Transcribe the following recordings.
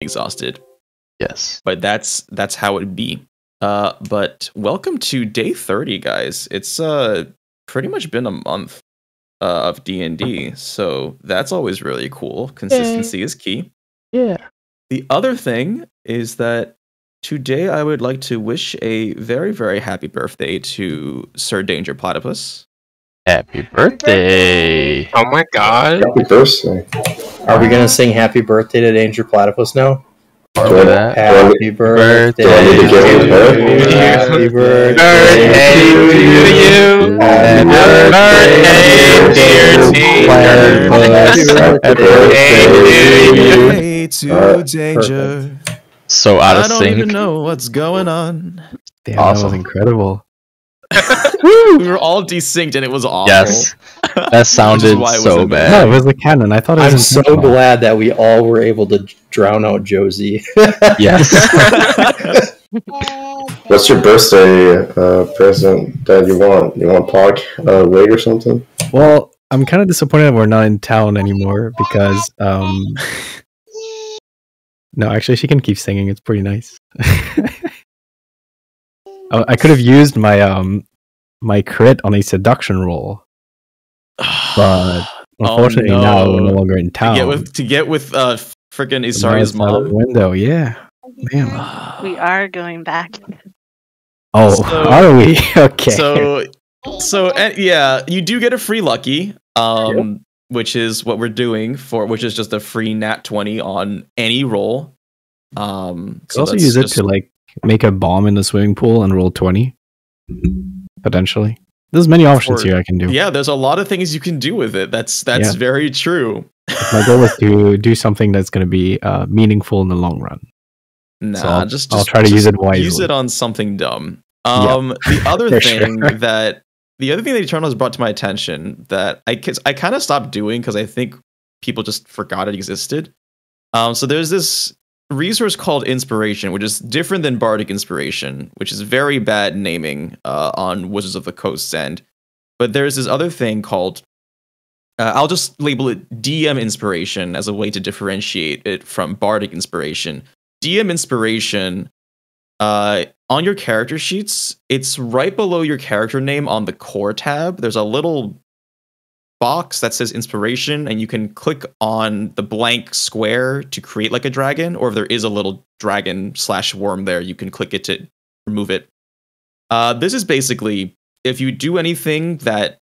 exhausted. Yes. But that's how it'd be. But welcome to day 30, guys. It's pretty much been a month of D&D, so that's always really cool. Consistency is key. Yeah. The other thing is that today I would like to wish a very, very happy birthday to Sir Danger Platypus. Happy birthday! Oh my god. Happy birthday. Are we gonna sing happy birthday to Danger Platypus now? Happy birthday to you. Happy birthday to you. Happy birthday, dear Happy birthday to Danger. So out of I don't sync. even know what's going on. Damn, Awesome. that was incredible. We were all desynced and it was awful. Yes. That sounded why it was so in bad. No, it was the canon. I thought it was I'm so intentional. glad that we all were able to drown out Josie. Yes. What's your birthday present that you want? You want Pog wig or something? Well, I'm kind of disappointed that we're not in town anymore because, no, actually, she can keep singing. It's pretty nice. I could have used my my crit on a seduction roll, but unfortunately now we're no longer in town. To get with freaking So now Isarya's it's out of the mom. window, yeah. Damn. We are going back. Oh, So- are we? Okay. So yeah, you do get a free lucky, which is what we're doing which is just a free nat 20 on any roll. You can So also that's use it just- to like make a bomb in the swimming pool and roll 20 potentially. There's many options here I can do. Yeah, there's a lot of things you can do with it. That's Yeah. very true. My goal is to do something that's going to be meaningful in the long run. Nah, So I'll try to use it wisely. Use it on something dumb. Yeah. The other For thing sure. that Eternal has brought to my attention that I kind of stopped doing because I think people just forgot it existed. So there's this resource called Inspiration, which is different than Bardic Inspiration, which is very bad naming on Wizards of the Coast's end. But there's this other thing called I'll just label it DM Inspiration as a way to differentiate it from Bardic Inspiration. DM Inspiration, on your character sheets, it's right below your character name on the core tab. There's a little box that says Inspiration, and you can click on the blank square to create like a dragon, or if there is a little dragon / worm there, you can click it to remove it. This is basically, if you do anything that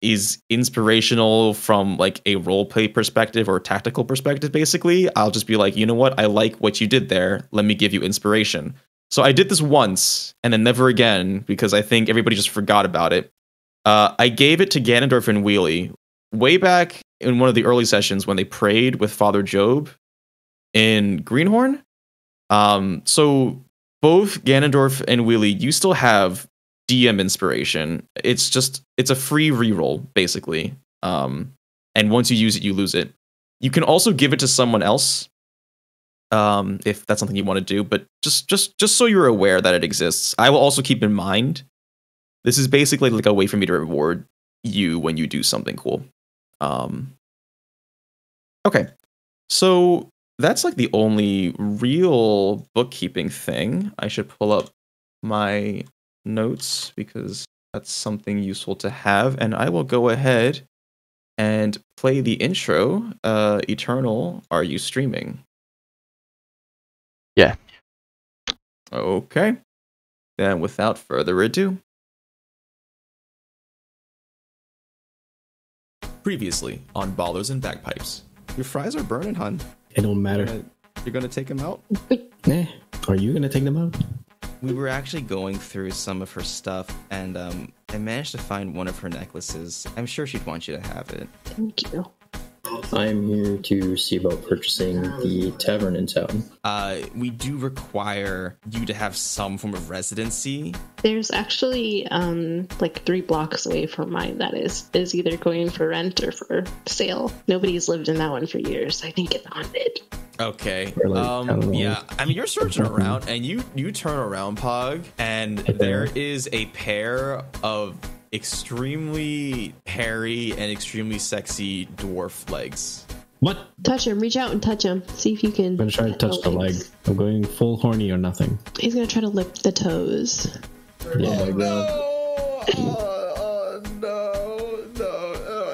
is inspirational from like a roleplay perspective or tactical perspective, basically, I'll just be like, you know what? I like what you did there. Let me give you inspiration. So I did this once and then never again because I think everybody just forgot about it. I gave it to Ganondorf and Wheelie way back in one of the early sessions when they prayed with Father Job in Greenhorn. So both Ganondorf and Wheelie, you still have DM inspiration. It's a free reroll basically. And once you use it, you lose it. You can also give it to someone else if that's something you want to do, but just so you're aware that it exists. I will also keep in mind this is basically like a way for me to reward you when you do something cool. Okay. So that's like the only real bookkeeping thing. I should pull up my notes because that's something useful to have, and I will go ahead and play the intro. Eternal, are you streaming? Yeah. Okay. Then without further ado. Previously on Ballers and Bagpipes. Your fries are burning, hun. It don't matter. You're gonna take them out? Eh, are you gonna take them out? We were actually going through some of her stuff, and I managed to find one of her necklaces. I'm sure she'd want you to have it. Thank you. I'm here to see about purchasing the tavern in town. We do require you to have some form of residency. There's actually like 3 blocks away from mine that is either going for rent or for sale. Nobody's lived in that one for years. I think it's haunted. Okay. Or, like, Yeah. I mean, you're searching around, and you turn around, Pog, and there is a pair of extremely hairy and extremely sexy dwarf legs. What? Touch him. Reach out and touch him. See if you can. I'm gonna try to touch the leg. legs. I'm going full horny or nothing. He's gonna try to lick the toes. Yeah. Oh my god. No.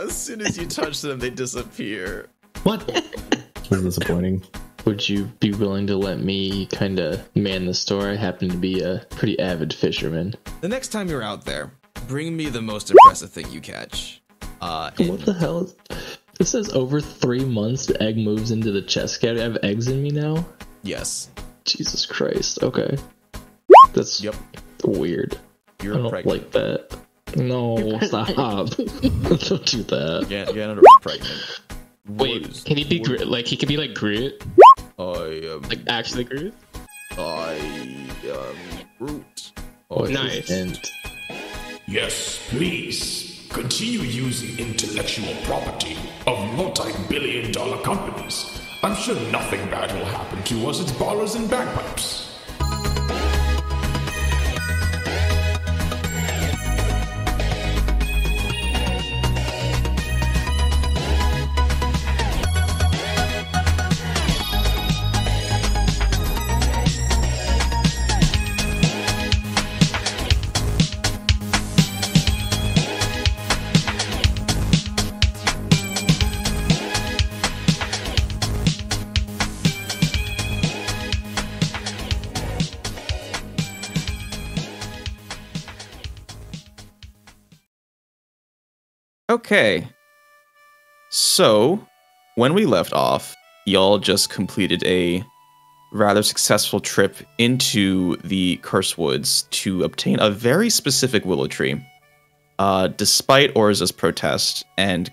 As soon as you touch them, they disappear. What? This is disappointing. Would you be willing to let me kind of man the store? I happen to be a pretty avid fisherman. The next time you're out there, bring me the most impressive thing you catch. What the hell? It says over 3 months the egg moves into the chest cavity. I have eggs in me now? Yes. Jesus Christ. Okay. That's weird. You're I don't pregnant. like that. No, stop. Don't do that. Ganondorf pregnant. Wait, can he be like he could be like Groot? I am Like actually Groot? I am Groot. Nice. And Yes, please. Continue using intellectual property of multi-billion-dollar companies. I'm sure nothing bad will happen to us as ballers and bagpipes. Okay. So, when we left off, y'all just completed a rather successful trip into the Curse Woods to obtain a very specific willow tree. Despite Orza's protest and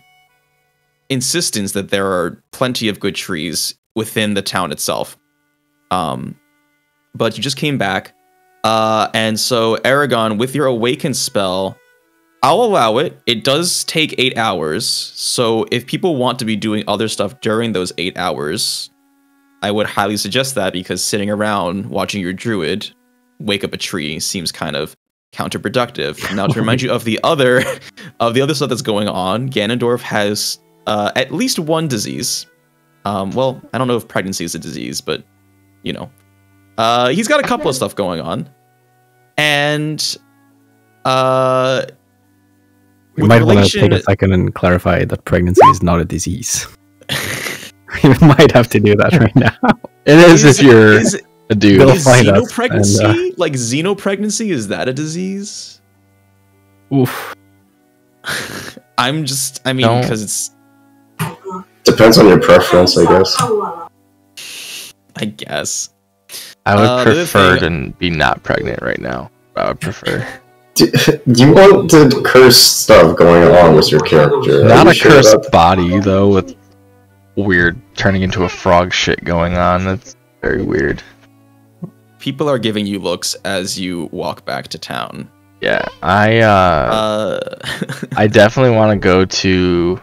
insistence that there are plenty of good trees within the town itself. But you just came back. And so, Eragon, with your Awaken spell, I'll allow it. It does take 8 hours. So if people want to be doing other stuff during those 8 hours, I would highly suggest that, because sitting around watching your druid wake up a tree seems kind of counterproductive. Now, to remind you of the other stuff that's going on, Ganondorf has at least one disease. Well, I don't know if pregnancy is a disease, but you know, he's got a couple of stuff going on, and we might want to take a second and clarify that pregnancy is not a disease. We might have to do that right now. It is if you're a dude. Is xenopregnancy, like xenopregnancy, is that a disease? Oof. I mean, because it's... Depends on your preference, I guess. I guess. I would prefer to be not pregnant right now. I would prefer. Do you want the cursed stuff going on with your character? Not a cursed body, though, with weird turning into a frog shit going on. That's very weird. People are giving you looks as you walk back to town. Yeah, I definitely want to go to...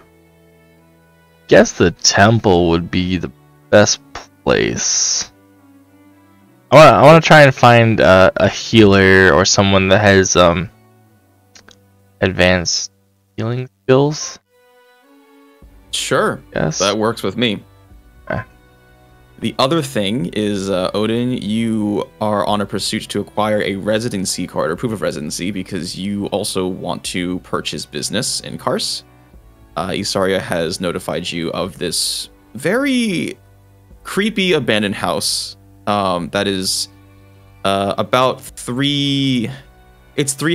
guess the temple would be the best place. I want to try and find a healer or someone that has advanced healing skills. Sure, yes, that works with me. The other thing is, Odin, you are on a pursuit to acquire a residency card or proof of residency because you also want to purchase business in Kars. Isarya has notified you of this very creepy abandoned house that is about 3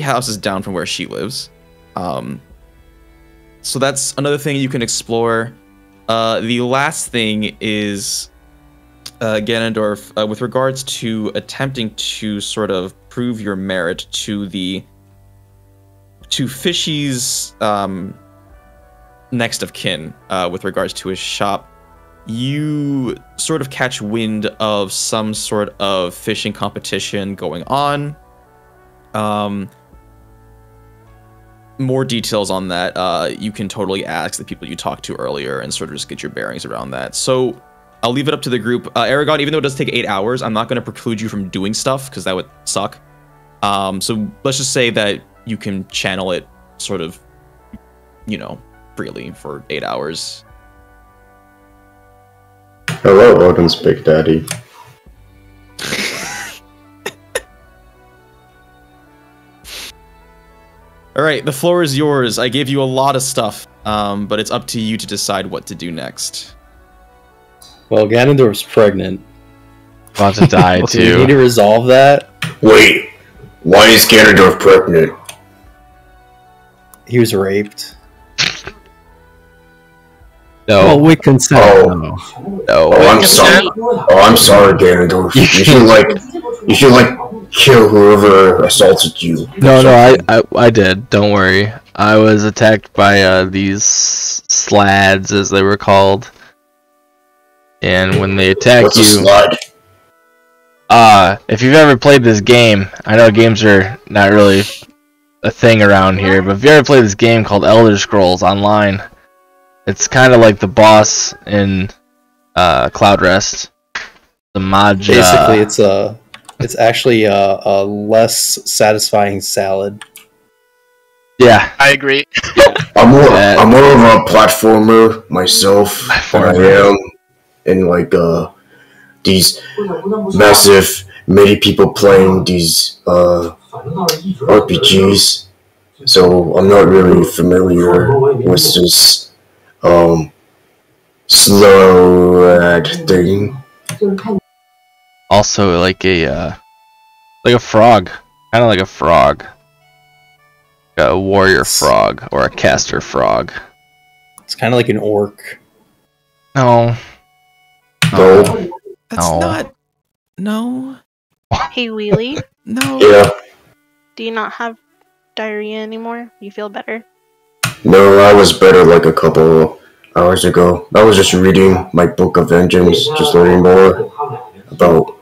houses down from where she lives. So that's another thing you can explore. The last thing is Ganondorf, with regards to attempting to sort of prove your merit to Fishy's next of kin, with regards to his shop. You sort of catch wind of some sort of fishing competition going on. More details on that, you can totally ask the people you talked to earlier and sort of just get your bearings around that. So I'll leave it up to the group. Eragon, even though it does take 8 hours, I'm not going to preclude you from doing stuff because that would suck. So let's just say that you can channel it sort of, you know, freely for 8 hours. Hello, Odin's Big Daddy. All right, the floor is yours. I gave you a lot of stuff, but it's up to you to decide what to do next. Well, Ganondorf's pregnant. About to die Do we need too. to resolve that? Wait, why is Ganondorf pregnant? He was raped. Well, No, we consent. Oh. No. no. I'm sorry, Ganondorf. You should kill whoever assaulted you. No, I did. Don't worry. I was attacked by these slads, as they were called. And when they attack What's a you, slide? if you've ever played this game, I know games are not really a thing around here, but if you ever played this game called Elder Scrolls Online, it's kind of like the boss in Cloud Rest. The Maja. Basically, it's actually a less satisfying salad. Yeah, I agree. I'm more of a platformer myself than I am in like these massive many people playing these RPGs. So I'm not really familiar with this slow thing. also like a frog, kind of like a frog, a warrior frog or a caster frog. It's kind of like an orc. No, No. That's No. not. No. Hey, Wheelie, No. Yeah. do you not have diarrhea anymore? You feel better? No, I was better like a couple hours ago. I was just reading my book of vengeance, just learning more about,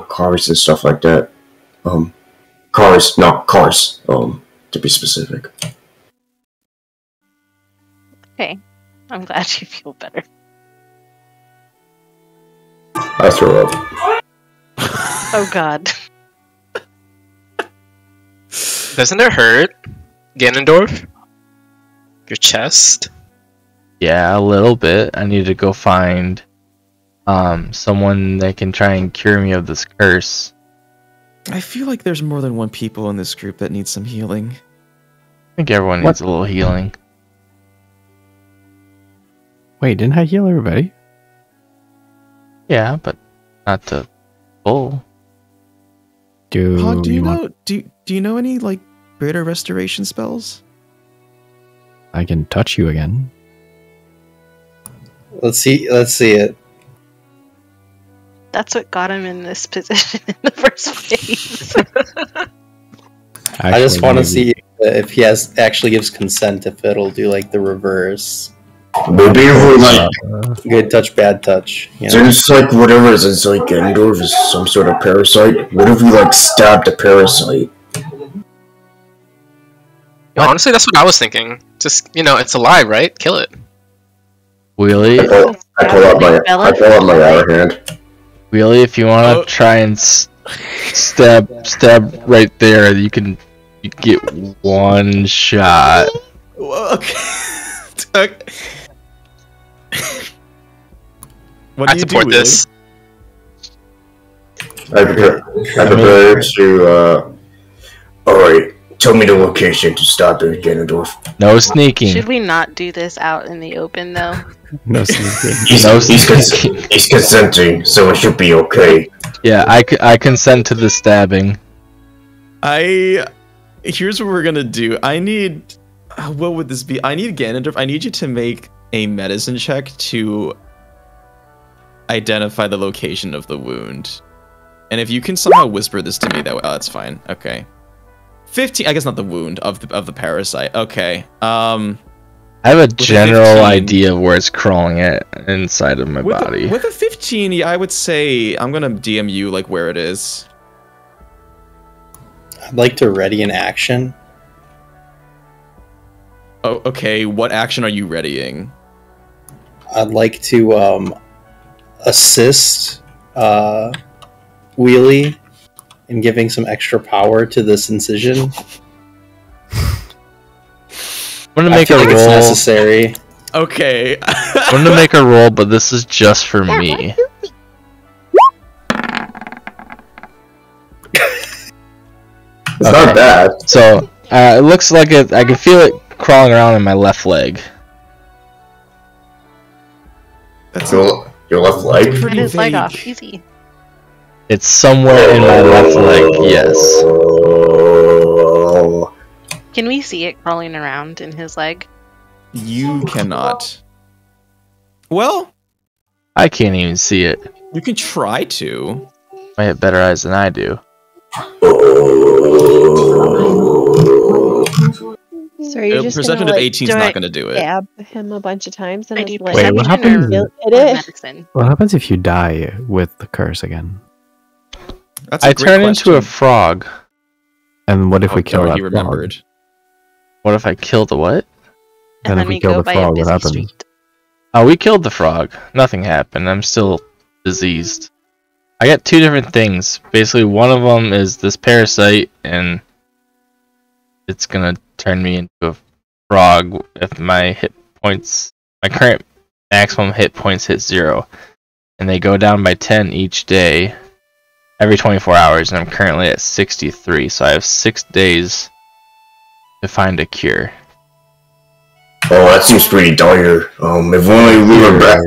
cars and stuff like that. Cars, to be specific. Okay, I'm glad you feel better. I throw up. Oh God. Doesn't it hurt, Ganondorf? Your chest? yeah, a little bit. I need to go find someone that can try and cure me of this curse. I feel like there's more than one people in this group that need some healing. I think everyone needs a little healing. Wait, didn't I heal everybody? Yeah, but not to full. Hog, do you want- know? Do you know any like greater restoration spells? I can touch you again. Let's see it. That's what got him in this position in the first place. I just Actually, want to maybe- see if he actually gives consent, if it'll do like the reverse. Maybe if we like, Good touch, bad touch. You know? since like whatever is inside Ganondorf is some sort of parasite, what if we like stab the parasite? Honestly, that's what I was thinking. Just, it's alive, right? Kill it. Wheelie, I pull out my hour hand. Wheelie, if you want to try and stab right there, you get one shot. Okay. What I do you support do, this. I prepare to. Alright, tell me the location to stop it, Ganondorf. No sneaking. Should we not do this out in the open though? No sneaking. He's consenting, so it should be okay. Yeah, I consent to the stabbing. Here's what we're gonna do. I need. What would this be? I need Ganondorf. I need you to make a medicine check to identify the location of the wound. And if you can somehow whisper this to me, that's fine. Okay. 15. I guess not the wound of the parasite. Okay. I have a general idea of where it's crawling at inside of my body. With a 15, yeah, I would say I'm gonna DM you like where it is. I'd like to ready an action. Oh, okay. What action are you readying? I'd like to assist Wheelie in giving some extra power to this incision. I'm gonna I make feel a like it's roll. necessary. Okay. I'm gonna make a roll, but this is just for me. It's not bad. So it looks like it. I can feel it crawling around in my left leg. That's your left leg. Cut his leg off, easy. It's somewhere in my left leg. Yes. Can we see it crawling around in his leg? You cannot. Well, I can't even see it. you can try to. I have better eyes than I do. So are you just Perception gonna, of like, 18 is not going to do it. stab him a bunch of times in I his do leg? Wait, what happens? It is. Medicine. What happens if you die with the curse again? That's a I great turn question. into a frog. And what if we Oh, kill darn, that he frog? remembered. What if I kill the what? And And then if we we kill go the by a frog, what busy happens? street. Oh, we killed the frog. Nothing happened. I'm still diseased. I got two different things. Basically, one of them is this parasite, and it's gonna turn me into a frog if my hit points, my current maximum hit points hit 0, and they go down by 10 each day, every 24 hours, and I'm currently at 63, so I have 6 days to find a cure. Oh, that seems pretty dire. If only we were back.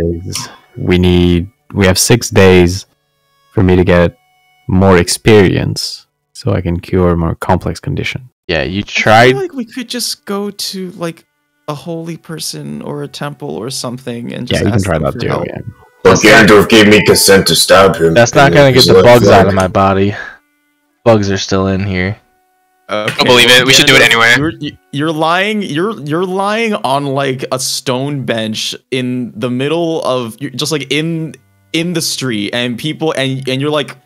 We have 6 days for me to get more experience, so I can cure a more complex condition. Yeah, you I tried. feel like we could just go to like a holy person or a temple or something and just Yeah, you can ask try them that for too. help. Yeah. But Ganondorf gave me consent to stab him. That's not and gonna if get he's the left bugs out leg- of my body. Bugs are still in here. Okay, I'll believe it. We should do it Ganondorf, anyway. You're lying. You're lying on like a stone bench in the middle of just like in the street, and people and you're like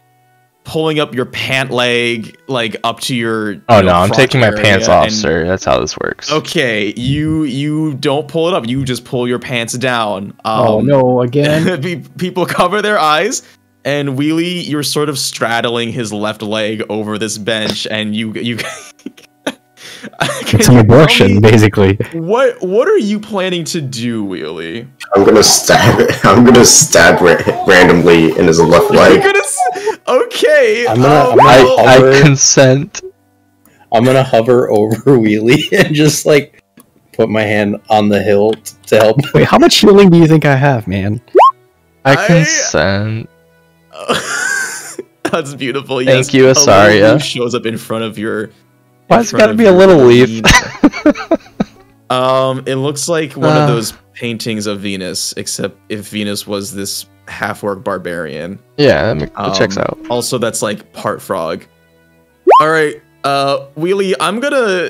pulling up your pant leg like up to your. Oh you know, no, I'm crotch taking my pants area, off, and- sir. That's how this works. Okay, you don't pull it up. You just pull your pants down. Oh no, again. People cover their eyes, and Wheelie, you're sort of straddling his left leg over this bench, and you. It's an abortion, basically. What are you planning to do, Wheelie? I'm gonna stab it. I'm gonna stab randomly in his left leg. Okay. I'm gonna I hover. consent. I'm gonna hover over Wheelie and just like put my hand on the hilt to help. Wait, how much healing do you think I have, man? I consent. That's beautiful. Thank you, a little Isarya. leaf shows up in front of your. Why's it gotta be a little leaf? It looks like one of Ah. those paintings of Venus, except if Venus was this half-orc barbarian. Yeah, that checks out. Also, that's like part frog. All right, Wheelie, I'm gonna.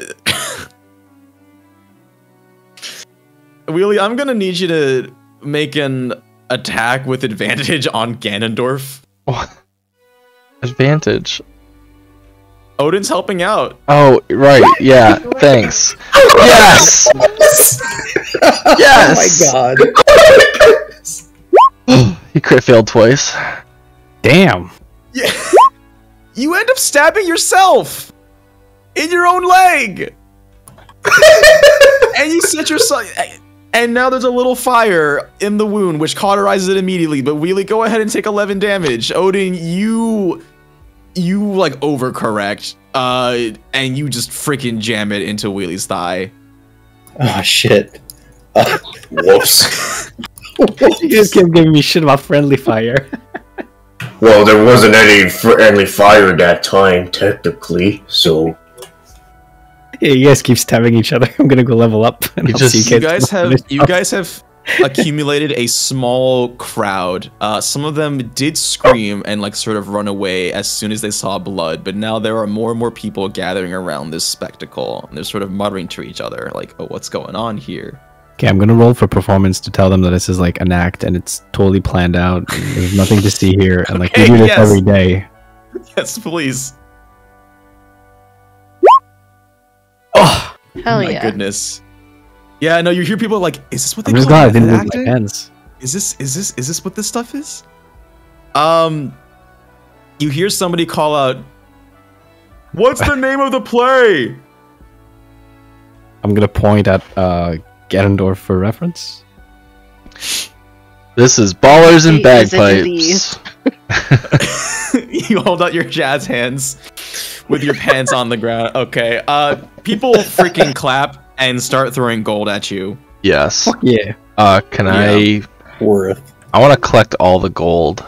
Wheelie, I'm gonna need you to make an attack with advantage on Ganondorf. Advantage. Odin's helping out. Oh, right. Yeah. Thanks. Yes. Yes. Oh my god. He crit failed twice. Damn. Yeah. You end up stabbing yourself in your own leg, and you set yourself. And now there's a little fire in the wound, which cauterizes it immediately. But Wheelie, go ahead and take 11 damage. Odin, you like overcorrect, and you just freaking jam it into Wheelie's thigh. Oh shit. Whoops. You guys kept giving me shit about friendly fire. Well, there wasn't any friendly fire at that time, technically, so. Yeah, you guys keep stabbing each other. I'm gonna go level up. And I'll see You guys have accumulated a small crowd. Some of them did scream and like sort of run away as soon as they saw blood, but now there are more and more people gathering around this spectacle, and they're sort of muttering to each other like, "Oh, what's going on here?" Okay, I'm gonna roll for performance to tell them that this is like an act and it's totally planned out. And there's nothing to see here, and like we do this yes. every day. Yes, please. Oh, Hell my yeah. goodness. Yeah, no, you hear people like, "Is this what they I'm just call glad I method didn't move my acting? pants. Is this what this stuff is?" You hear somebody call out, "What's the name of the play?" I'm gonna point at Ganondorf for reference. This is Ballers and It is a Bagpipes. You hold out your jazz hands with your pants on the ground. Okay. People freaking clap and start throwing gold at you. Yes. Fuck yeah. Can I? Worth. I want to collect all the gold.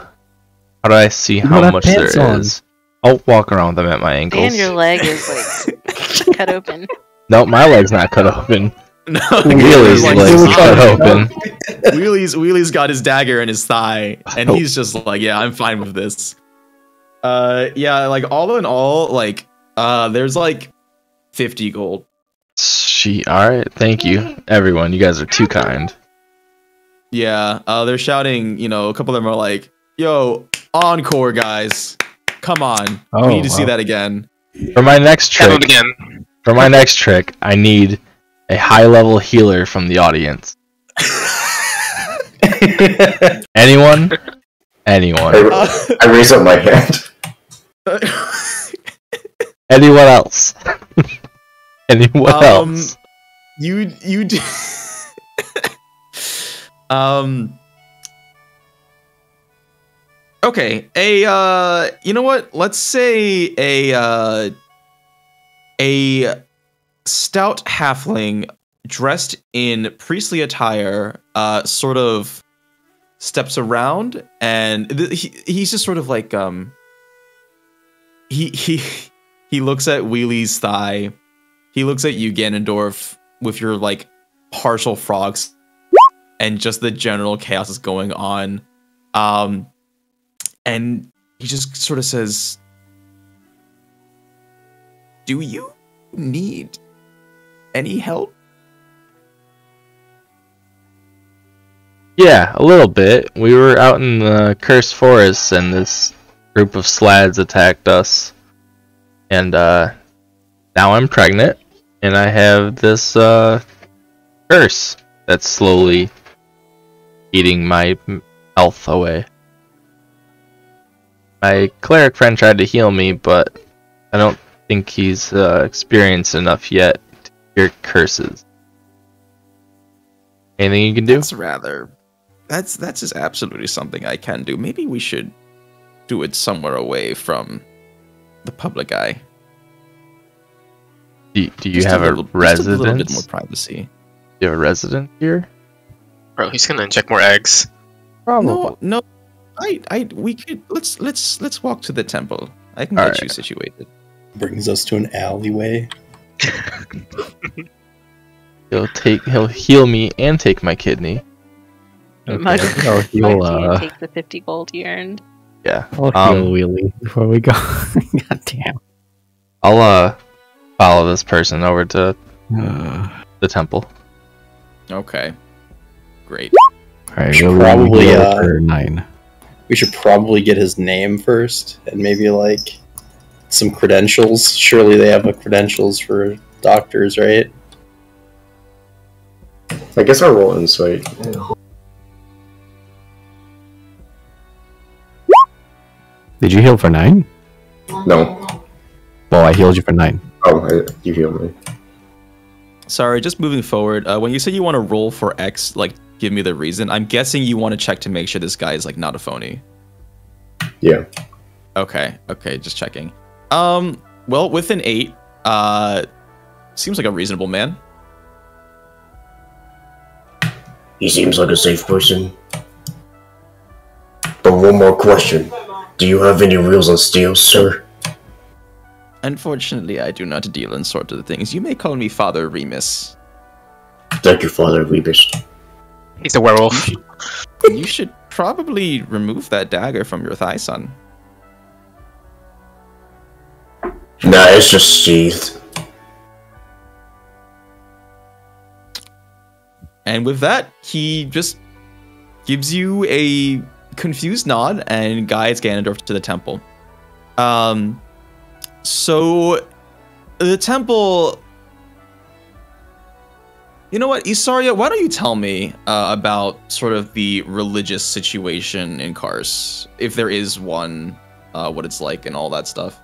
How do I see how have much pants there on. is? I'll walk around with them at my ankles. And your leg is like cut open. No, my leg's not cut open. No, Wheelie's like, legs is cut open. Wheelie's got his dagger in his thigh, and he's just like, yeah, I'm fine with this. Yeah, like all in all, like, there's like 50 gold. Alright, thank you, everyone. You guys are too kind. Yeah, they're shouting, you know, a couple of them are like, yo, encore, guys. Come on. Oh, we need to see wow. that again. For my next Have trick, it again. I need a high-level healer from the audience. Anyone? Anyone? I raise up my hand. Anyone else? Anyone else? You do. Okay, you know what? Let's say a stout halfling dressed in priestly attire, sort of steps around, and he's just sort of like he looks at Wheelie's thigh. He looks at you, Ganondorf, with your like partial frogs, and just the general chaos is going on. And he just sort of says, "Do you need any help?" Yeah, a little bit. We were out in the cursed forest, and this group of slads attacked us. And now I'm pregnant, and I have this curse that's slowly eating my health away. My cleric friend tried to heal me, but I don't think he's experienced enough yet to cure curses. Anything you can do? That's just absolutely something I can do. Maybe we should do it somewhere away from the public eye. Do you have a residence? Just a little bit more privacy. Do you have a resident here? Bro, he's gonna inject more eggs. Probably. No. We could let's walk to the temple. I can All get you right. situated. Brings us to an alleyway. He'll heal me and take my kidney. Mug, I'll heal, Mug, take the 50 gold you earned. Yeah. I'll heal Wheelie before we go. God damn. I'll follow this person over to the temple. Okay. Great. Alright, Should we'll probably, go for 9. We should probably get his name first, and maybe like some credentials. Surely they have credentials for doctors, right? I guess I'll roll insight. Did you heal for 9? No. Well, I healed you for 9. Oh, you healed me. Sorry, just moving forward. When you said you want to roll for X, like give me the reason. I'm guessing you want to check to make sure this guy is like not a phony. Yeah. Okay, just checking. Well, with an 8, seems like a reasonable man. He seems like a safe person. But one more question. Do you have any reels on steel, sir? Unfortunately, I do not deal in sort of things. You may call me Father Remus. Thank you, Father Rebus. He's a werewolf. You should probably remove that dagger from your thigh, son. Nah, it's just sheathed. And with that, he just gives you a confused nod and guides Ganondorf to the temple. So the temple. You know what, Isarya, why don't you tell me about sort of the religious situation in Kars, if there is one, what it's like and all that stuff.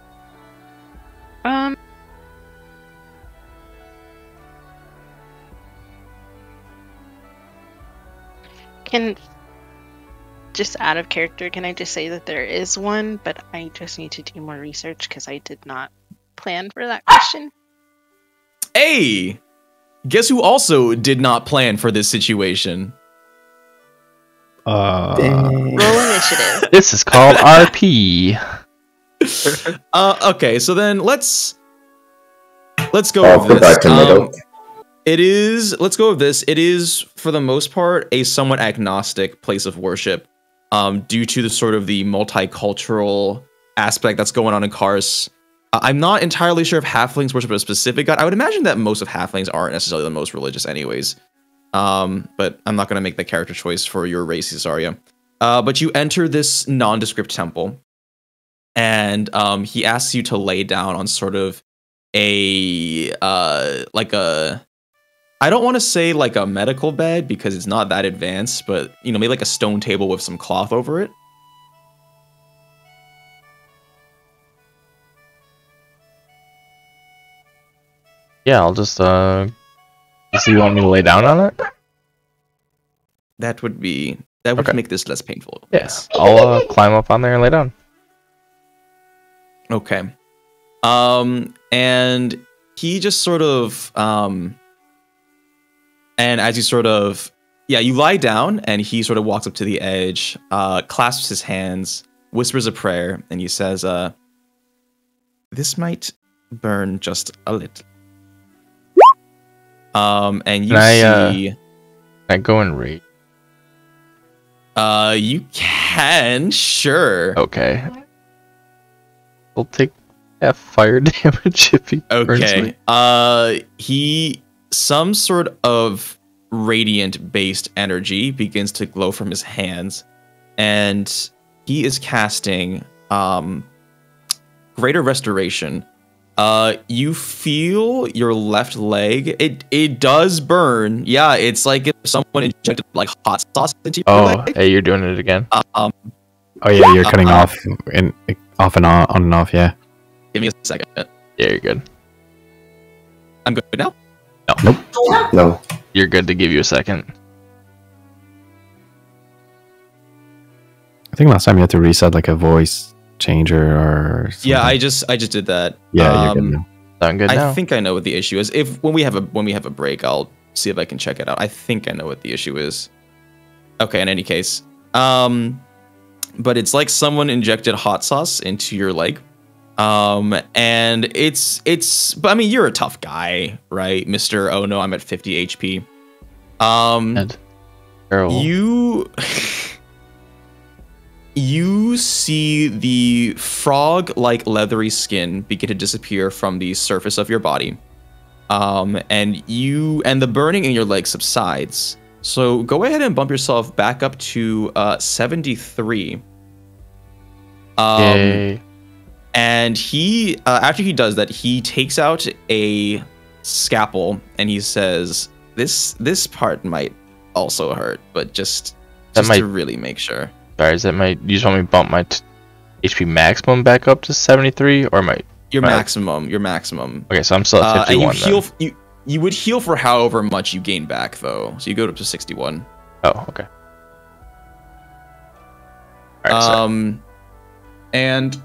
Can just out of character, can I just say that there is one, but I just need to do more research because I did not plan for that question. Hey, guess who also did not plan for this situation? Roll initiative. This is called RP. Okay, so then let's go I'll with put this. back to middle. Let's go with this. It is, for the most part, a somewhat agnostic place of worship, due to the sort of the multicultural aspect that's going on in Kars. I'm not entirely sure if halflings worship a specific god. I would imagine that most of halflings aren't necessarily the most religious anyways. But I'm not going to make the character choice for your race, Isarya. But you enter this nondescript temple, and he asks you to lay down on sort of a I don't want to say like a medical bed because it's not that advanced, but you know, maybe like a stone table with some cloth over it. Yeah, I'll just so you want me to lay down on it? That would make this less painful. Yes. I'll climb up on there and lay down. Okay. And he just sort of and as you sort of you lie down, and he sort of walks up to the edge, clasps his hands, whispers a prayer, and he says, this might burn just a little. And you Can I go and raid? You can, sure. Okay. We'll take F fire damage if he burns me. Some sort of radiant-based energy begins to glow from his hands, and he is casting Greater Restoration. You feel your left leg. It does burn. Yeah, it's like if someone injected like hot sauce into your leg. Hey, you're doing it again. Oh yeah, you're cutting off and on and off. Yeah. Give me a second. Yeah, you're good. I'm good now. No. Nope. No. You're good to give you a second. I think last time you had to reset like a voice changer or something. Yeah, I just did that. Yeah, you're good now. I'm good now. I think I know what the issue is. When we have a break, I'll see if I can check it out. I think I know what the issue is. Okay, in any case. But it's like someone injected hot sauce into your leg. And it's but I mean, you're a tough guy, right, Mr. Oh no, I'm at 50 HP. You see the frog-like leathery skin begin to disappear from the surface of your body. And the burning in your leg subsides. So go ahead and bump yourself back up to 73. Yay. And he, after he does that, he takes out a scalpel and he says, "This part might also hurt, but just to really make sure." Sorry, you just want me to bump my HP maximum back up to 73, or your maximum? Okay, so I'm still at 51. And you would heal for however much you gain back, though. So you go up to 61. Oh, okay. All right, and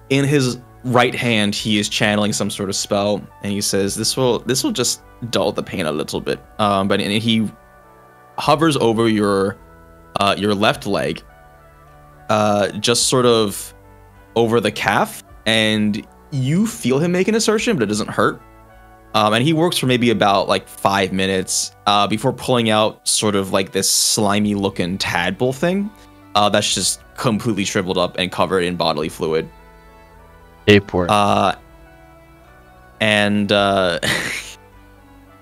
in his right hand, he is channeling some sort of spell, and he says, "This will just dull the pain a little bit." But he hovers over your left leg, just sort of over the calf, and you feel him make an assertion, but it doesn't hurt. And he works for maybe about like 5 minutes before pulling out sort of like this slimy looking tadpole thing that's just completely shriveled up and covered in bodily fluid. Airport. And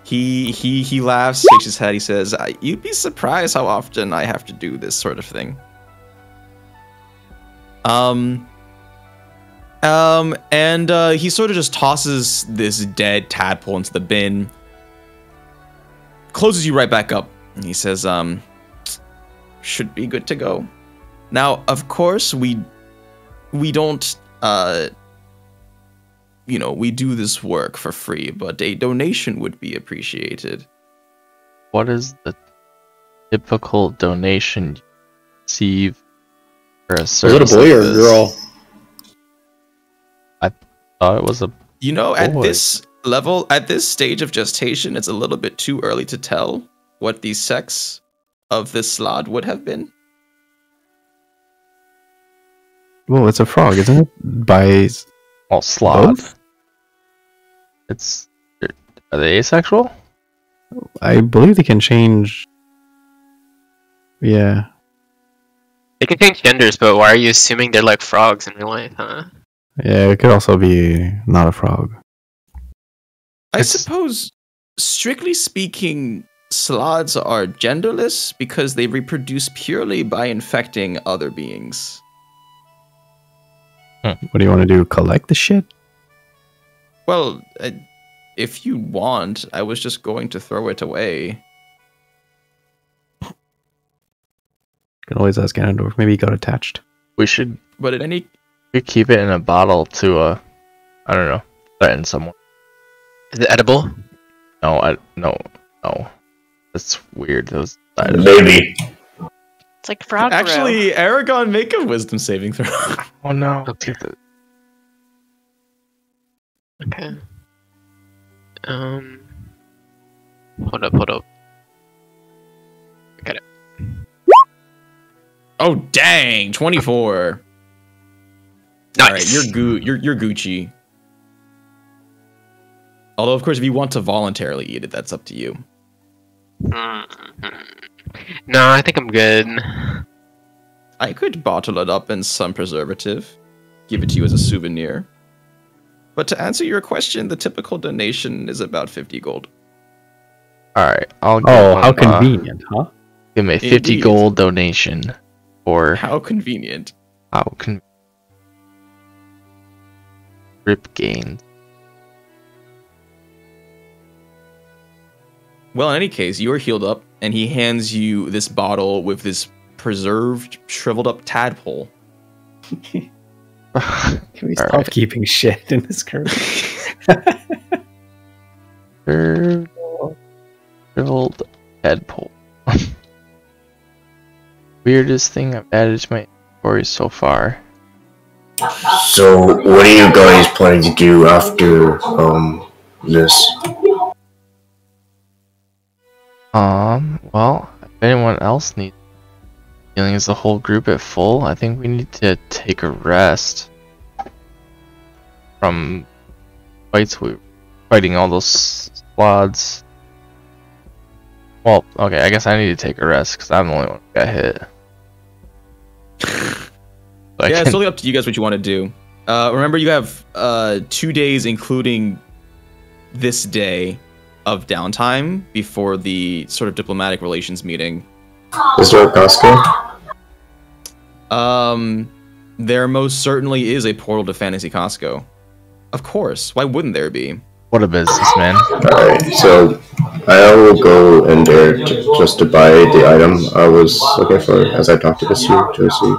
he laughs, shakes his head. He says, "You'd be surprised how often I have to do this sort of thing." And he sort of just tosses this dead tadpole into the bin, closes you right back up, and he says, "Should be good to go. Now, of course, we don't, we do this work for free, but a donation would be appreciated." what is the typical donation you receive for a Was service? it a boy like or a this? girl? I thought it was a You know, at boy. this level, at this stage of gestation, it's a little bit too early to tell what the sex of this slod would have been. Well, it's a frog, isn't it? By sloth. both? It's are they asexual? I believe they can change. Yeah. They can change genders, but why are you assuming they're like frogs in real life, huh? Yeah, it could also be not a frog. I suppose, strictly speaking, sloths are genderless because they reproduce purely by infecting other beings. What do you want to do? Collect the shit? Well, if you want, I was just going to throw it away. Can always ask Ganondorf. Maybe he got attached. We should. But at any, we keep it in a bottle to I don't know, threaten someone. Is it edible? No, no. That's weird. Those Maybe. It's like frog roe. Actually, Eragon, make a wisdom saving throw. Oh no. Okay. Hold up. Got it. Oh dang, 24. Nice. All right, you're Gucci. Although, of course, if you want to voluntarily eat it, that's up to you. No, I think I'm good. I could bottle it up in some preservative, give it to you as a souvenir. But to answer your question, the typical donation is about 50 gold. Alright, I'll give Oh, him, how convenient, huh? Give me a 50 Indeed. gold donation for How convenient. Rip gains. Well, in any case, you are healed up, and he hands you this bottle with this preserved, shriveled up tadpole. Can we stop keeping shit in this curve? Shriveled tadpole. Weirdest thing I've added to my inventory so far. So, what are you guys planning to do after this? Well, if anyone else needs healing as a whole group at full, I think we need to take a rest from fights. We were fighting all those squads. Well, okay, I guess I need to take a rest because I'm the only one who got hit. Yeah, it's totally up to you guys what you want to do. Remember, you have 2 days, including this day, of downtime before the sort of diplomatic relations meeting. Is there a Costco? There most certainly is a portal to Fantasy Costco. Of course, why wouldn't there be? What a business, man. Alright, so I will go in there just to buy the item I was looking for, as I talked to this year, Josie,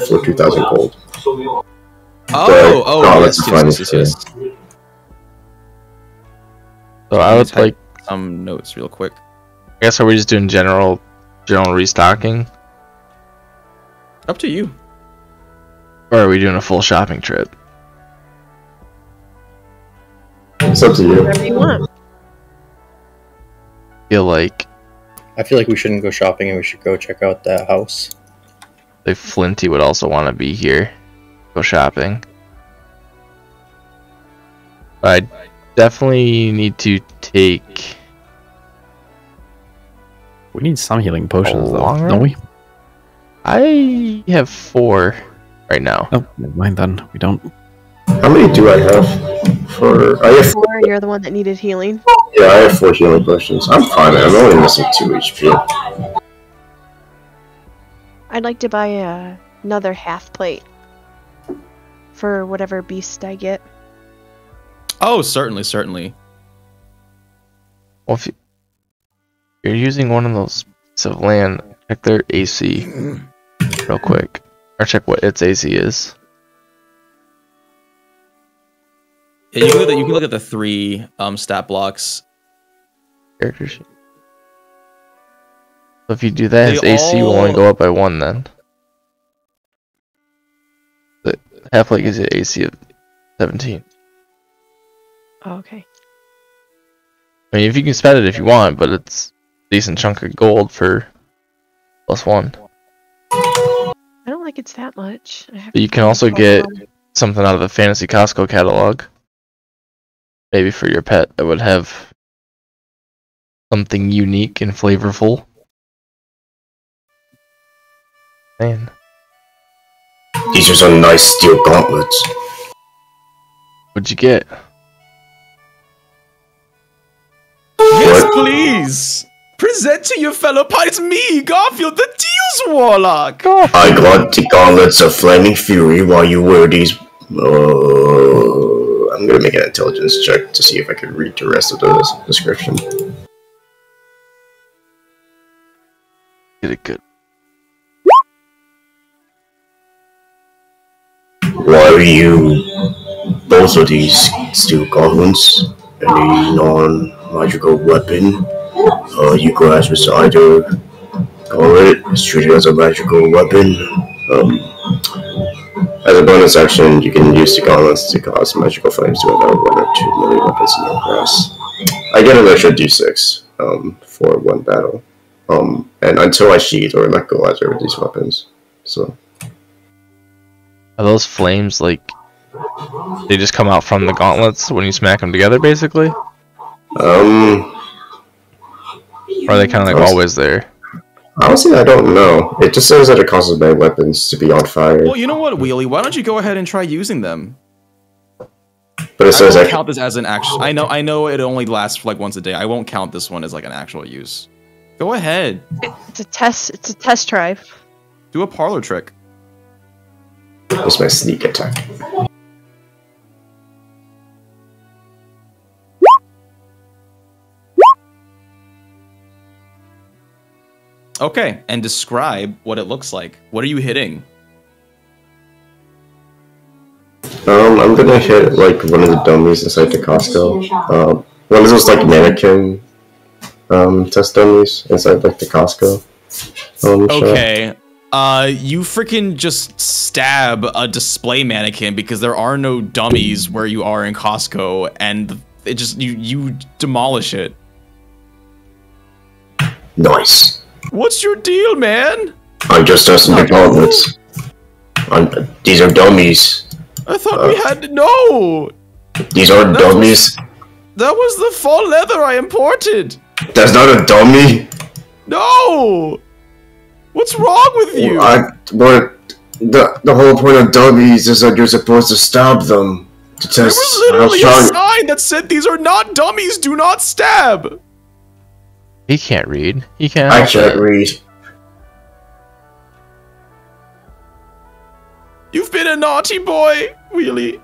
for 2,000 gold. Yes. So I would like some notes real quick. I guess are we just doing general restocking? Up to you. Or are we doing a full shopping trip? It's up to you. Whatever you want. I feel like we shouldn't go shopping and we should go check out that house. Like Flinty would also want to be here. Go shopping. But I definitely need to take... We need some healing potions, though, longer? don't we? I have 4 right now. Oh, never mind then. We don't. How many do I have? I have 4. Or you're the one that needed healing. Yeah, I have 4 healing potions. I'm fine, I'm only missing 2 HP. I'd like to buy another half plate for whatever beast I get. Oh, certainly. Well, if you're using one of those pieces of land, check their AC real quick. Or check what its AC is. Yeah, you can look at the 3 stat blocks. Character sheet. So if you do that, his They AC will only go up by 1 then. But Half-Life gives you an AC of 17. Oh, okay. I mean, if you can spend it if you want, but it's a decent chunk of gold for +1. I don't like it's that much. But you can also get something out of the Fantasy Costco catalog. Maybe for your pet that would have something unique and flavorful. Man. These are some nice steel gauntlets. What'd you get? Yes, please! Present to your fellow pilots me, Garfield, the Deals Warlock! I got the gauntlets of Flaming Fury while you wear these. I'm gonna make an intelligence check to see if I can read the rest of the description. Get it good. Why are you both of these steel gauntlets? Any non-magical weapon? You guys with either gauntlet is treated as a magical weapon. As a bonus action, you can use the gauntlets to cause magical flames to about 1 or 2 melee weapons in your class. I get an extra d6 for 1 battle. And until I sheath or let go either of these weapons. So. Are those flames like they just come out from the gauntlets when you smack them together, basically? Or are they kind of like always there? Honestly, I don't know. It just says that it causes melee weapons to be on fire. Well, you know what, Wheelie? Why don't you go ahead and try using them? But it says I I won't count this as an actual. I know it only lasts for like once a day. I won't count this one as like an actual use. Go ahead. It's a test. It's a test drive. Do a parlor trick. It's my sneak attack. Okay, and describe what it looks like. What are you hitting? I'm gonna hit like one of the dummies inside the Costco. One of those like mannequin test dummies inside like the Costco. Okay. You freaking just stab a display mannequin because there are no dummies where you are in Costco, and it just you demolish it. Nice. What's your deal, man? I'm just testing the gauntlets. These are dummies. I thought we had no. These aren't dummies. That was the fall leather I imported. That's not a dummy. No. What's wrong with you? The whole point of dummies is that you're supposed to stab them to test. There was literally a sign that said these are not dummies. Do not stab. He can't read. He can't. I can't read. You've been a naughty boy, Wheelie.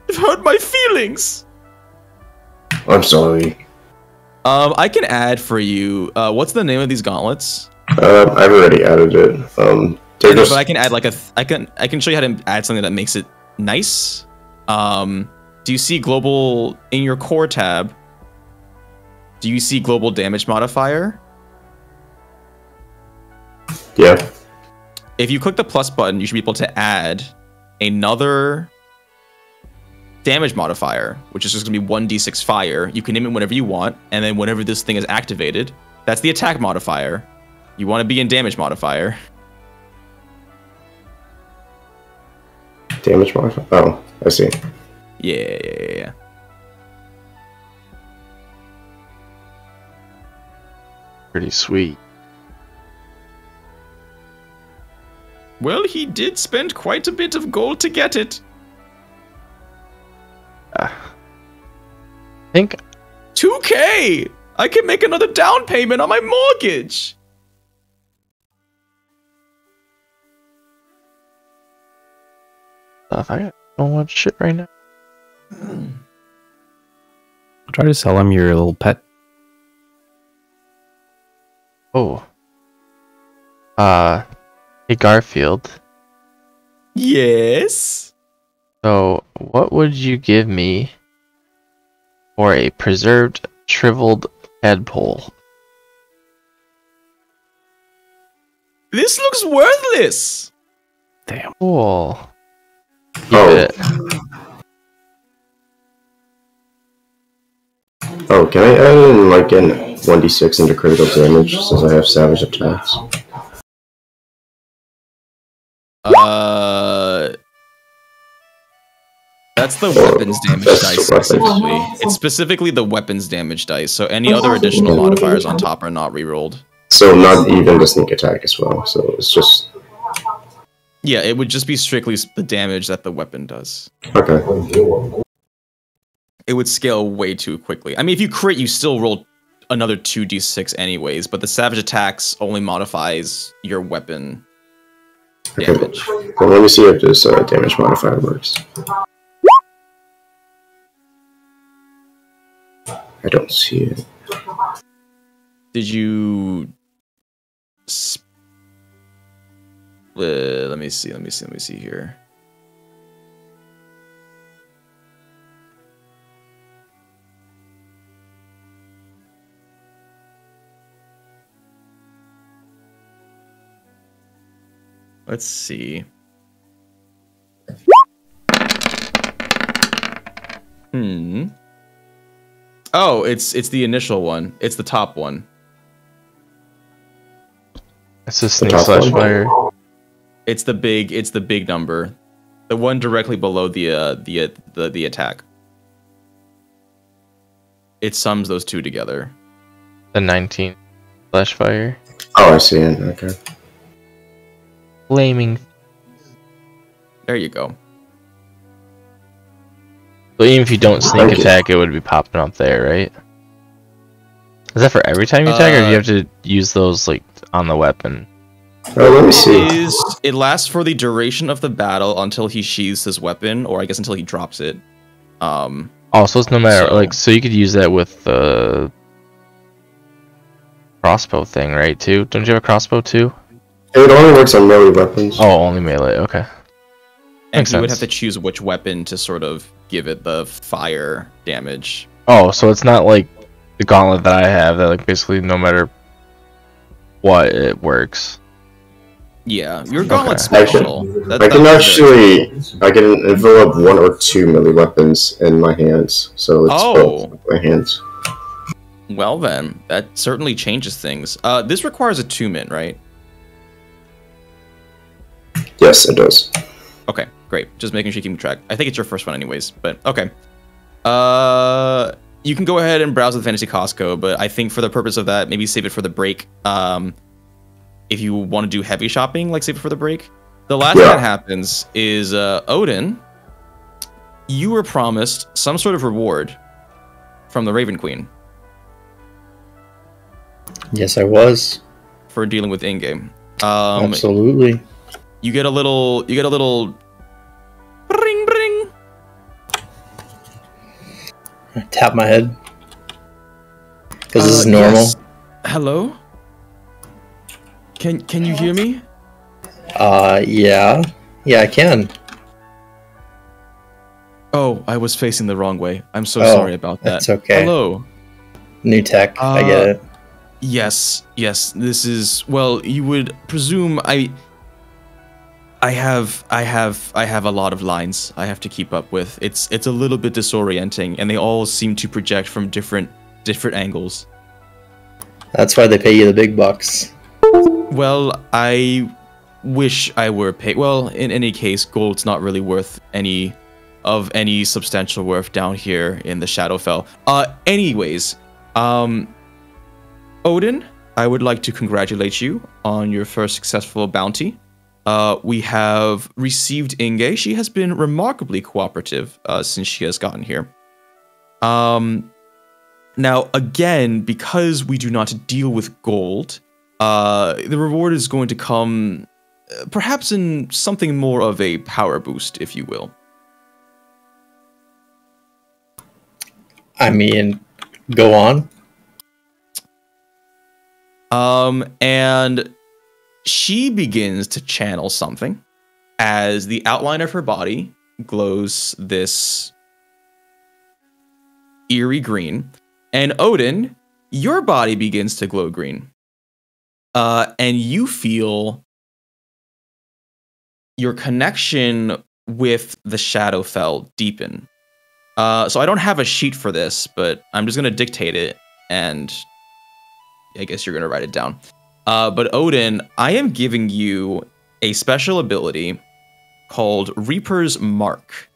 You've hurt my feelings. I'm sorry. I can add for you. What's the name of these gauntlets? I've already added it. But I can add like I can show you how to add something that makes it nice. Do you see global in your core tab? Do you see global damage modifier? Yeah. If you click the plus button, you should be able to add another damage modifier, which is just gonna be 1d6 fire. You can name it whenever you want, and then whenever this thing is activated, that's the attack modifier. You want to be in damage modifier. Damage modifier? Oh, I see. Yeah. Pretty sweet. Well, he did spend quite a bit of gold to get it. I think 2K! I can make another down payment on my mortgage! I got so much shit right now. Try to sell him your little pet. Oh. Hey Garfield. Yes? So, what would you give me for a preserved, shriveled tadpole? This looks worthless. Damn. Cool. Keep Oh. it. Oh, can I add in like an 1d6 into critical damage since I have savage attacks? That's the weapons damage dice specifically. It's specifically the weapons damage dice, so any other additional modifiers on top are not rerolled. So not even the sneak attack as well. So it's just Yeah, it would just be strictly the damage that the weapon does. okay. It would scale way too quickly. I mean, if you crit, you still roll another 2d6 anyways, but the savage attacks only modifies your weapon damage. Well, let me see if this damage modifier works. I don't see it. Did you? Let me see here. Let's see. Oh, it's the initial one. It's the top one. It's a sneak slash fire. It's the big number. The one directly below the attack. It sums those two together. The 19 slash fire. Oh, I see it. Okay. Flaming. There you go. So even if you don't sneak attack, it would be popping up there, right? Is that for every time you attack, or do you have to use those like on the weapon? Oh, let me see. It lasts for the duration of the battle until he sheathes his weapon, or I guess until he drops it. Oh, so it's no matter so you could use that with the crossbow thing, right? Too? Don't you have a crossbow too? It only works on melee weapons. Oh, only melee. Okay. And you would have to choose which weapon to sort of give it the fire damage. Oh, so it's not like the gauntlet that I have that like basically no matter what it works. Yeah, your gauntlet's special. I can envelop one or two melee weapons in my hands, so it's both my hands. Well then, that certainly changes things. This requires attunement, right? Yes, it does. Okay, great. Just making sure you keep track. I think it's your first one anyways, but okay. You can go ahead and browse the Fantasy Costco, but I think for the purpose of that, maybe save it for the break. If you want to do heavy shopping, like save it for the break. The last thing that happens is, Odin, you were promised some sort of reward from the Raven Queen. Yes, I was. For dealing with in-game. Absolutely. You get a little bring bring. I tap my head. Because this is normal. Yes. Hello? Can you hear me? Yeah. Yeah, I can. Oh, I was facing the wrong way. I'm so sorry about that. That's okay. Hello. New tech. I get it. Yes. This is, well, you would presume I have a lot of lines I have to keep up with. It's a little bit disorienting, and they all seem to project from different angles. That's why they pay you the big bucks. Well, I wish I were paid. Well, in any case, gold's not really worth any substantial worth down here in the Shadowfell. Anyways, Odin, I would like to congratulate you on your first successful bounty. We have received Inge. She has been remarkably cooperative since she has gotten here. Now, again, because we do not deal with gold, the reward is going to come perhaps in something more of a power boost, if you will. I mean, go on. And she begins to channel something as the outline of her body glows this eerie green. And Odin, your body begins to glow green. and you feel your connection with the Shadowfell deepen. So I don't have a sheet for this, but I'm just going to dictate it, and I guess you're going to write it down. But Odin, I am giving you a special ability called Reaper's Mark.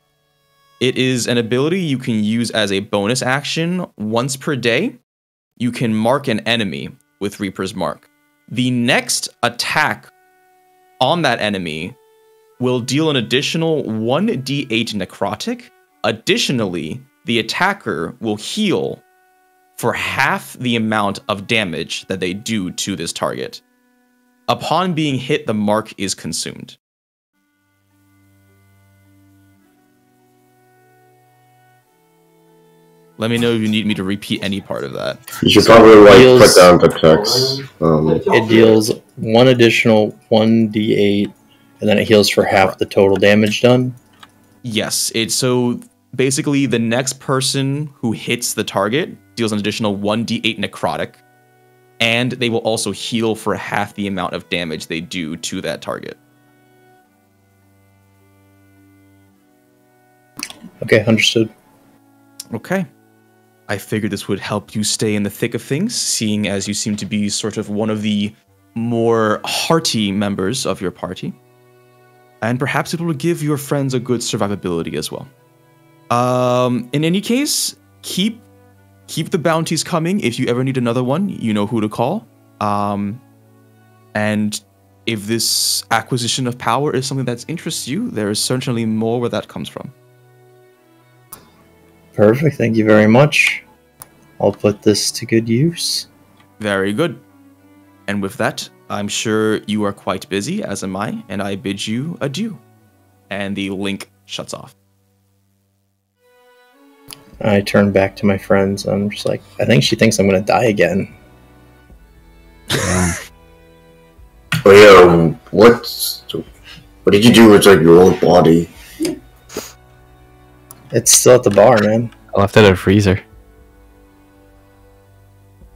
It is an ability you can use as a bonus action once per day. You can mark an enemy with Reaper's Mark. The next attack on that enemy will deal an additional 1d8 necrotic. Additionally, the attacker will heal for half the amount of damage that they do to this target. Upon being hit, the mark is consumed. Let me know if you need me to repeat any part of that. You should probably put down the text. It deals one additional 1d8, and then it heals for half the total damage done. Yes, so basically the next person who hits the target deals an additional 1d8 necrotic, and they will also heal for half the amount of damage they do to that target. Okay, understood. Okay. I figured this would help you stay in the thick of things, seeing as you seem to be sort of one of the more hearty members of your party. And perhaps it will give your friends a good survivability as well. In any case, keep the bounties coming. If you ever need another one, you know who to call. And if this acquisition of power is something that interests you, there is certainly more where that comes from. Perfect, thank you very much. I'll put this to good use. Very good. And with that, I'm sure you are quite busy, as am I, and I bid you adieu. And the link shuts off. I turn back to my friends. I'm just like, I think she thinks I'm going to die again. Oh yeah, what did you do with like your old body? It's still at the bar, man. I left it in a freezer.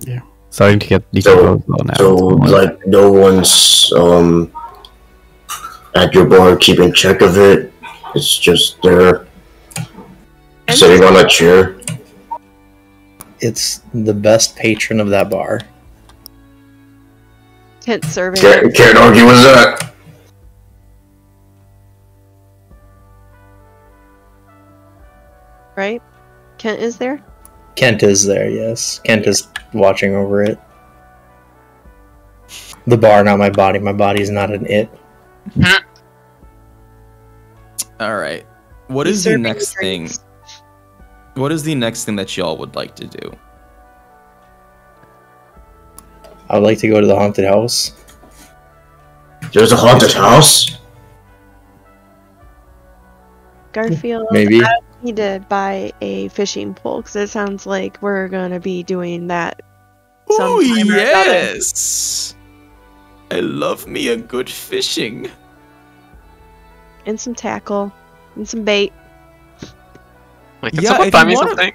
Yeah. Starting to get decomposed now. So like no one's at your bar keeping check of it. It's just there sitting on a chair. It's the best patron of that bar. Can't serve it. Can't argue with that. Right? Kent is there? Kent is there, yes. Kent is watching over it. The bar, not my body. My body is not an it. Alright. What is the next thing? What is the next thing that y'all would like to do? I would like to go to the haunted house. There's a haunted house? Garfield, Maybe. I need to buy a fishing pole because it sounds like we're going to be doing that Oh sometime or another. yes! I love me a good fishing. And some tackle. And some bait. Like, can someone buy me something?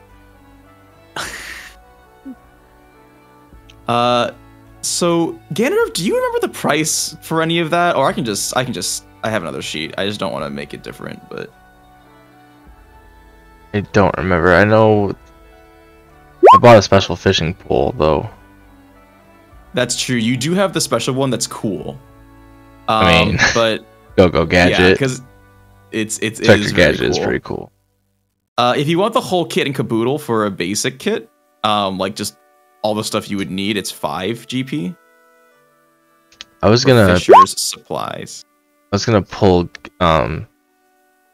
So Ganondorf, do you remember the price for any of that? Or I have another sheet. I just don't want to make it different, but I don't remember. I know I bought a special fishing pole though. that's true. You do have the special one that's cool. I mean, but Go Gadget. yeah, because it is Gadget really is cool. pretty cool. If you want the whole kit and caboodle for a basic kit, like just all the stuff you would need, it's 5 GP. I was for gonna Fisher's supplies. I was gonna pull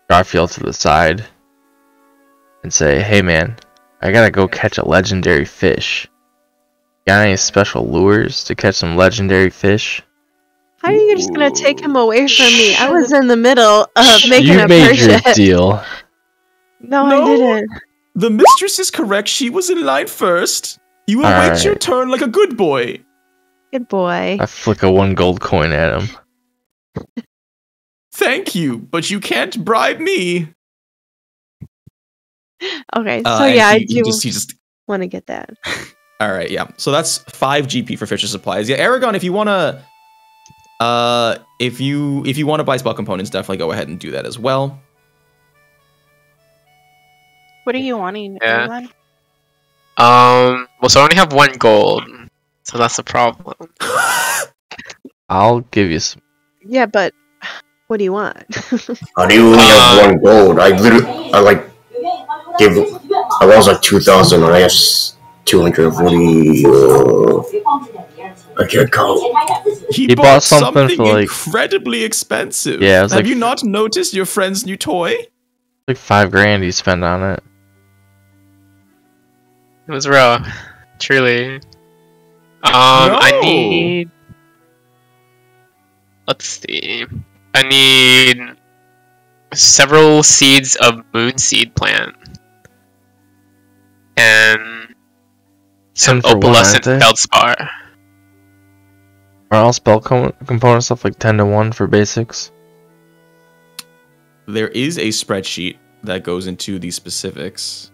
Garfield to the side and say, "Hey man, I gotta go catch a legendary fish. Got any special lures to catch some legendary fish?" How are you just going to take him away from me? I was in the middle of making You a made your purchase. deal. No, I didn't. The mistress is correct. She was in line first. You will wait Alright. your turn like a good boy. Good boy. I flick a 1 gold coin at him. Thank you, but you can't bribe me. Okay, so And yeah, I he do just want to get that. All right, yeah. So that's 5 GP for Fisher Supplies. Yeah, Eragon, if you wanna, if you wanna buy spell components, definitely go ahead and do that as well. What are you wanting, Yeah. Eragon? Well, so I only have 1 gold, so that's a problem. I'll give you some. Yeah, but what do you want? How do you only have 1 gold? I lost like 2,000 and I have 240. I can't count. He bought something for, like, incredibly expensive. Yeah, it was Have like- you not noticed your friend's new toy? Like $5 grand he spent on it. It was rough, truly. I need. Let's see. I need several seeds of moon seed plant and some 10 for one, opalescent aren't they? feldspar. Are all spell component stuff like 10 to 1 for basics? There is a spreadsheet that goes into the specifics.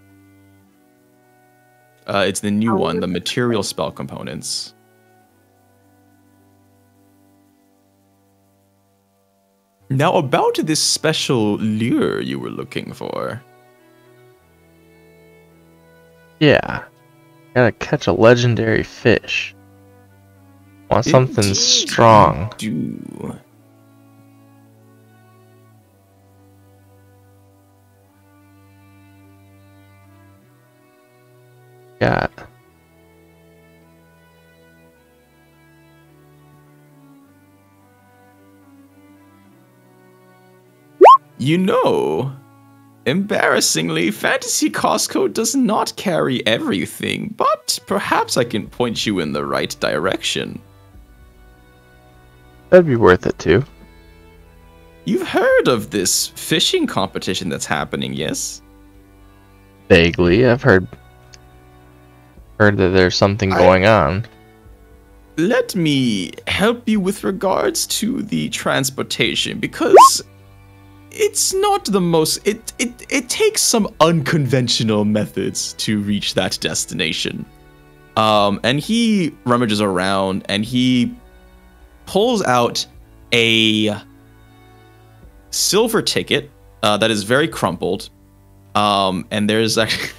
It's the new one, the material spell components. Now, about this special lure you were looking for. Yeah. Gotta catch a legendary fish. Want something Indeed strong. you do. Got. You know, embarrassingly, Fantasy Costco does not carry everything, but perhaps I can point you in the right direction. That'd be worth it too. You've heard of this fishing competition that's happening, yes? Vaguely, I've heard that there's something going on. Let me help you with regards to the transportation, because it's not the most... It takes some unconventional methods to reach that destination. And he rummages around, and he pulls out a silver ticket that is very crumpled. And there's actually...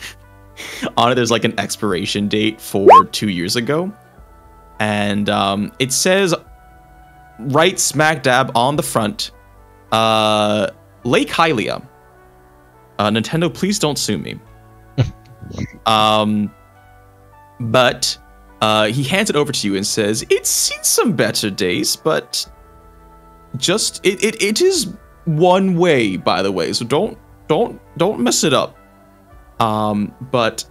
on it, there's like an expiration date for 2 years ago. And it says right smack dab on the front, Lake Hylia. Nintendo, please don't sue me. But he hands it over to you and says, it's seen some better days, but just it is one way, by the way, so don't mess it up. But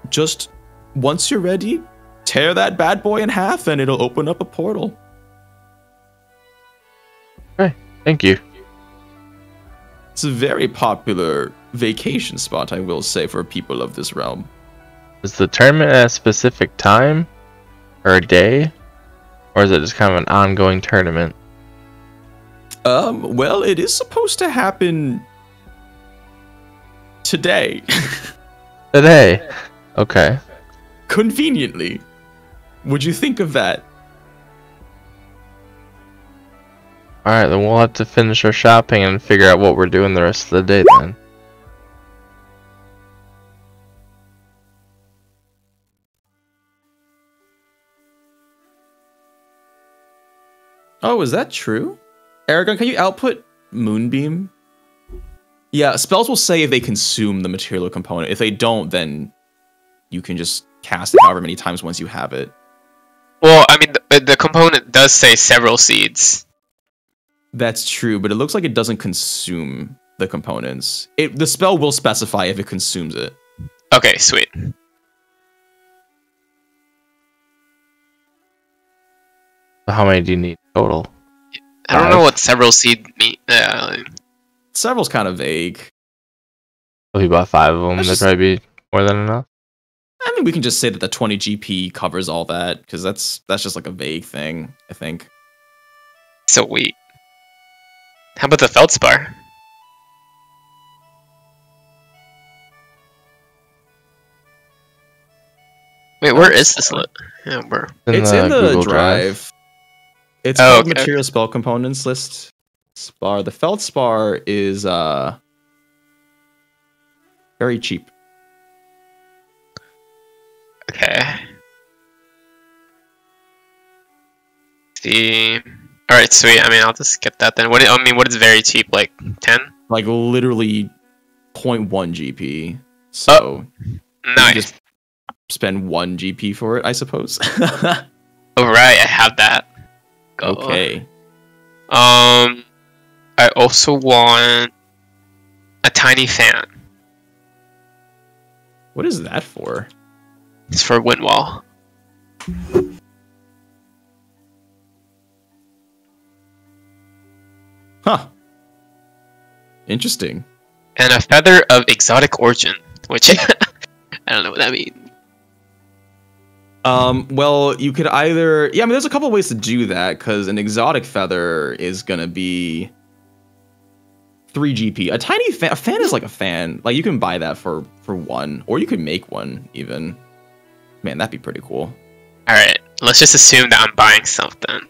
just once you're ready, tear that bad boy in half and it'll open up a portal. Okay, thank you. It's a very popular vacation spot, I will say, for people of this realm. Is the tournament at a specific time? Or a day? Or is it just kind of an ongoing tournament? Well, it is supposed to happen today. Today? Okay. Conveniently. Would you think of that? Alright, then we'll have to finish our shopping and figure out what we're doing the rest of the day then. Oh, is that true? Eragon, can you output Moonbeam? Yeah, spells will say if they consume the material component. If they don't, then you can just cast it however many times once you have it. Well, I mean, the component does say several seeds. That's true, but it looks like it doesn't consume the components. The spell will specify if it consumes it. Okay, sweet. So how many do you need total? I don't know what several seed mean. Several's kind of vague. If you bought 5 of them, That's that'd just- probably be more than enough. I mean, we can just say that the 20 GP covers all that, because that's just like a vague thing, I think. Sweet. How about the feldspar? Wait, where is this? Yeah, where? It's in the Google drive. It's called Material Spell Components list. Spar. The Feldspar is very cheap. Okay. See. All right, sweet. I mean, I'll just skip that then. What is very cheap? Like 10? Like literally 0.1 GP. So nice. You just spend 1 GP for it, I suppose. All right, I have that. Go. Okay. I also want a tiny fan. What is that for? It's for wind wall. Huh. Interesting. And a feather of exotic origin, which I don't know what that means. Well, you could either... Yeah, I mean, there's a couple ways to do that, because an exotic feather is gonna be 3 GP. A tiny fan... A fan is like a fan. Like, you can buy that for 1, or you could make one, even. Man, that'd be pretty cool. Alright, let's just assume that I'm buying something.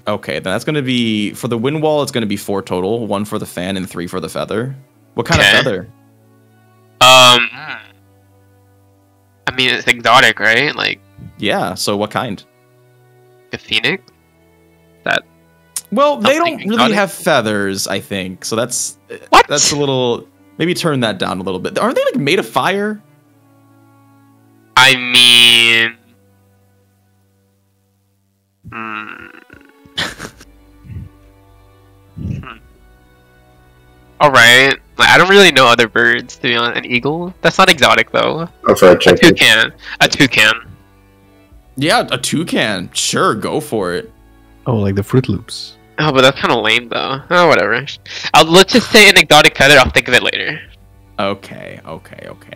Okay, then that's gonna be... For the wind wall, it's gonna be 4 total. 1 for the fan and 3 for the feather. What kind of feather? I mean, it's exotic, right? Like... Yeah, so what kind? A phoenix? That... Well, they don't really have feathers, I think. So that's... What? That's a little... Maybe turn that down a little bit. Aren't they, like, made of fire? I mean... Alright. Like, I don't really know other birds, to be honest. An eagle? That's not exotic, though. I'll try A toucan. A toucan. Yeah, a toucan. Sure, go for it. Oh, like the Fruit Loops. Oh, but that's kind of lame, though. Oh, whatever. Let's just say an exotic feather. I'll think of it later. Okay.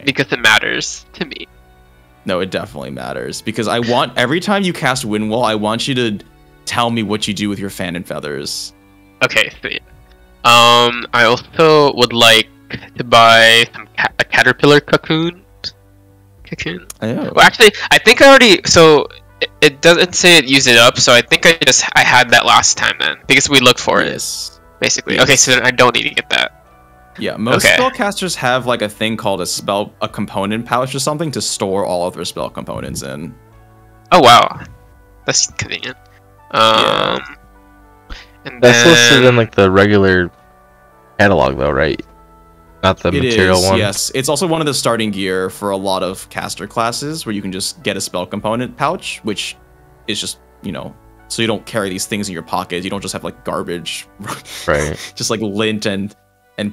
Because it matters to me. No, it definitely matters. Because I want... Every time you cast Windwall, I want you to tell me what you do with your fan and feathers. Okay, sweet. I also would like to buy a caterpillar cocoon. Oh. Well, actually, I think I already... So, it doesn't say it used it up, so I think I had that last time then. Because we looked for it, basically. Yes. Okay, so then I don't need to get that. Yeah, most spellcasters have like a thing called a component pouch or something to store all of their spell components in. Oh, wow. That's convenient. Yeah. And that's listed in like the regular catalog though, right? Not the material one? Yes, it's also one of the starting gear for a lot of caster classes where you can just get a spell component pouch, which is just, you know, so you don't carry these things in your pocket. You don't just have like garbage, right? Just like lint and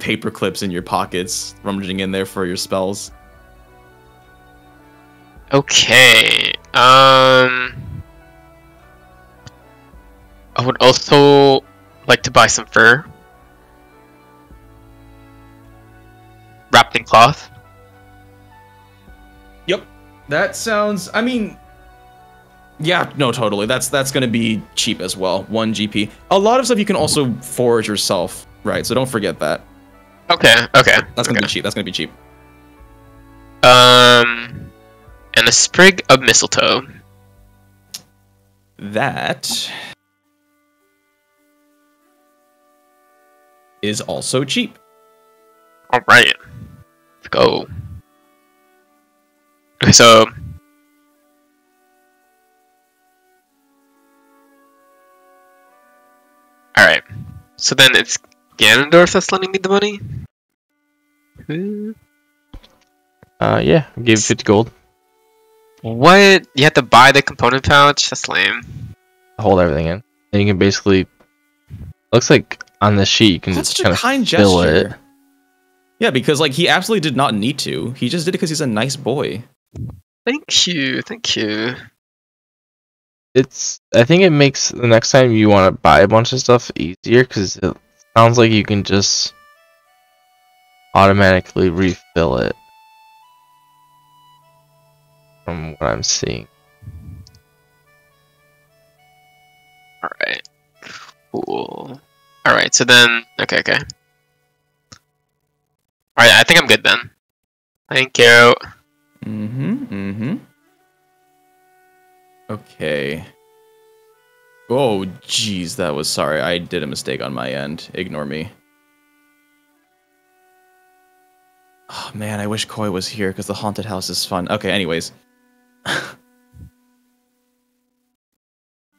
paper clips in your pockets, rummaging in there for your spells. Okay. I would also like to buy some fur. Wrapped in cloth. Yep. That sounds... I mean... Yeah, no, totally. That's going to be cheap as well. 1 GP. A lot of stuff you can also forage yourself, right? So don't forget that. Okay. That's going to be cheap. That's going to be cheap. And a sprig of mistletoe. That is also cheap. All right, let's go. Okay, so all right. So then it's Ganondorf that's lending me the money. Yeah, I'll give you 50 gold. What? You have to buy the component pouch? That's lame. Hold everything in, and you can basically. Looks like on the sheet you can That's just such kind a of kind fill gesture. it. Yeah, because like he absolutely did not need to. He just did it because he's a nice boy. Thank you. I think it makes the next time you want to buy a bunch of stuff easier because it sounds like you can just automatically refill it. From what I'm seeing. Alright. Cool. Alright, so then... Okay. Alright, I think I'm good then. Thank you. Okay. Oh, jeez, that was sorry. I did a mistake on my end. Ignore me. Oh, man, I wish Koi was here because the haunted house is fun. Okay, anyways. All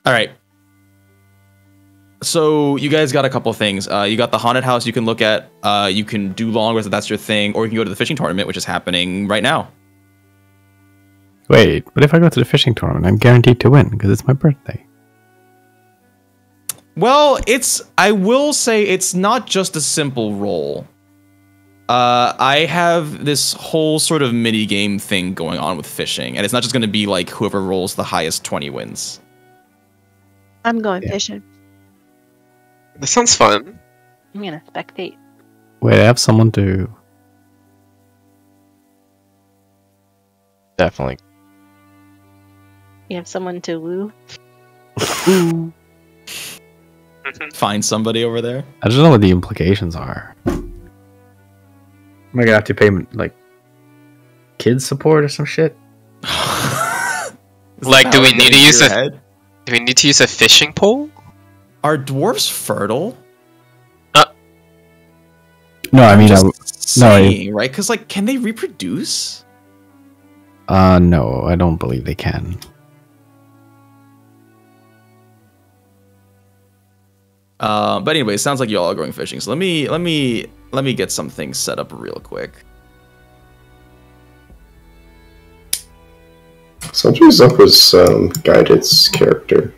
right. So you guys got a couple things. You got the haunted house you can look at. You can do long rests if that's your thing, or you can go to the fishing tournament, which is happening right now. Wait, but if I go to the fishing tournament, I'm guaranteed to win because it's my birthday. Well, I will say it's not just a simple roll. I have this whole sort of mini game thing going on with fishing, and it's not just going to be like whoever rolls the highest 20 wins. I'm going fishing. That sounds fun. I'm gonna spectate. Wait, I have someone to... Definitely. You have someone to woo. Find somebody over there. I just don't know what the implications are. Am I gonna have to pay, like, kids support or some shit? Like, do we need to use a... Do we need to use a fishing pole? Are dwarves fertile? No, I mean, right? Because, like, can they reproduce? No, I don't believe they can. But anyway, it sounds like you all are going fishing. So let me get some things set up real quick. Something's up with Guided's character.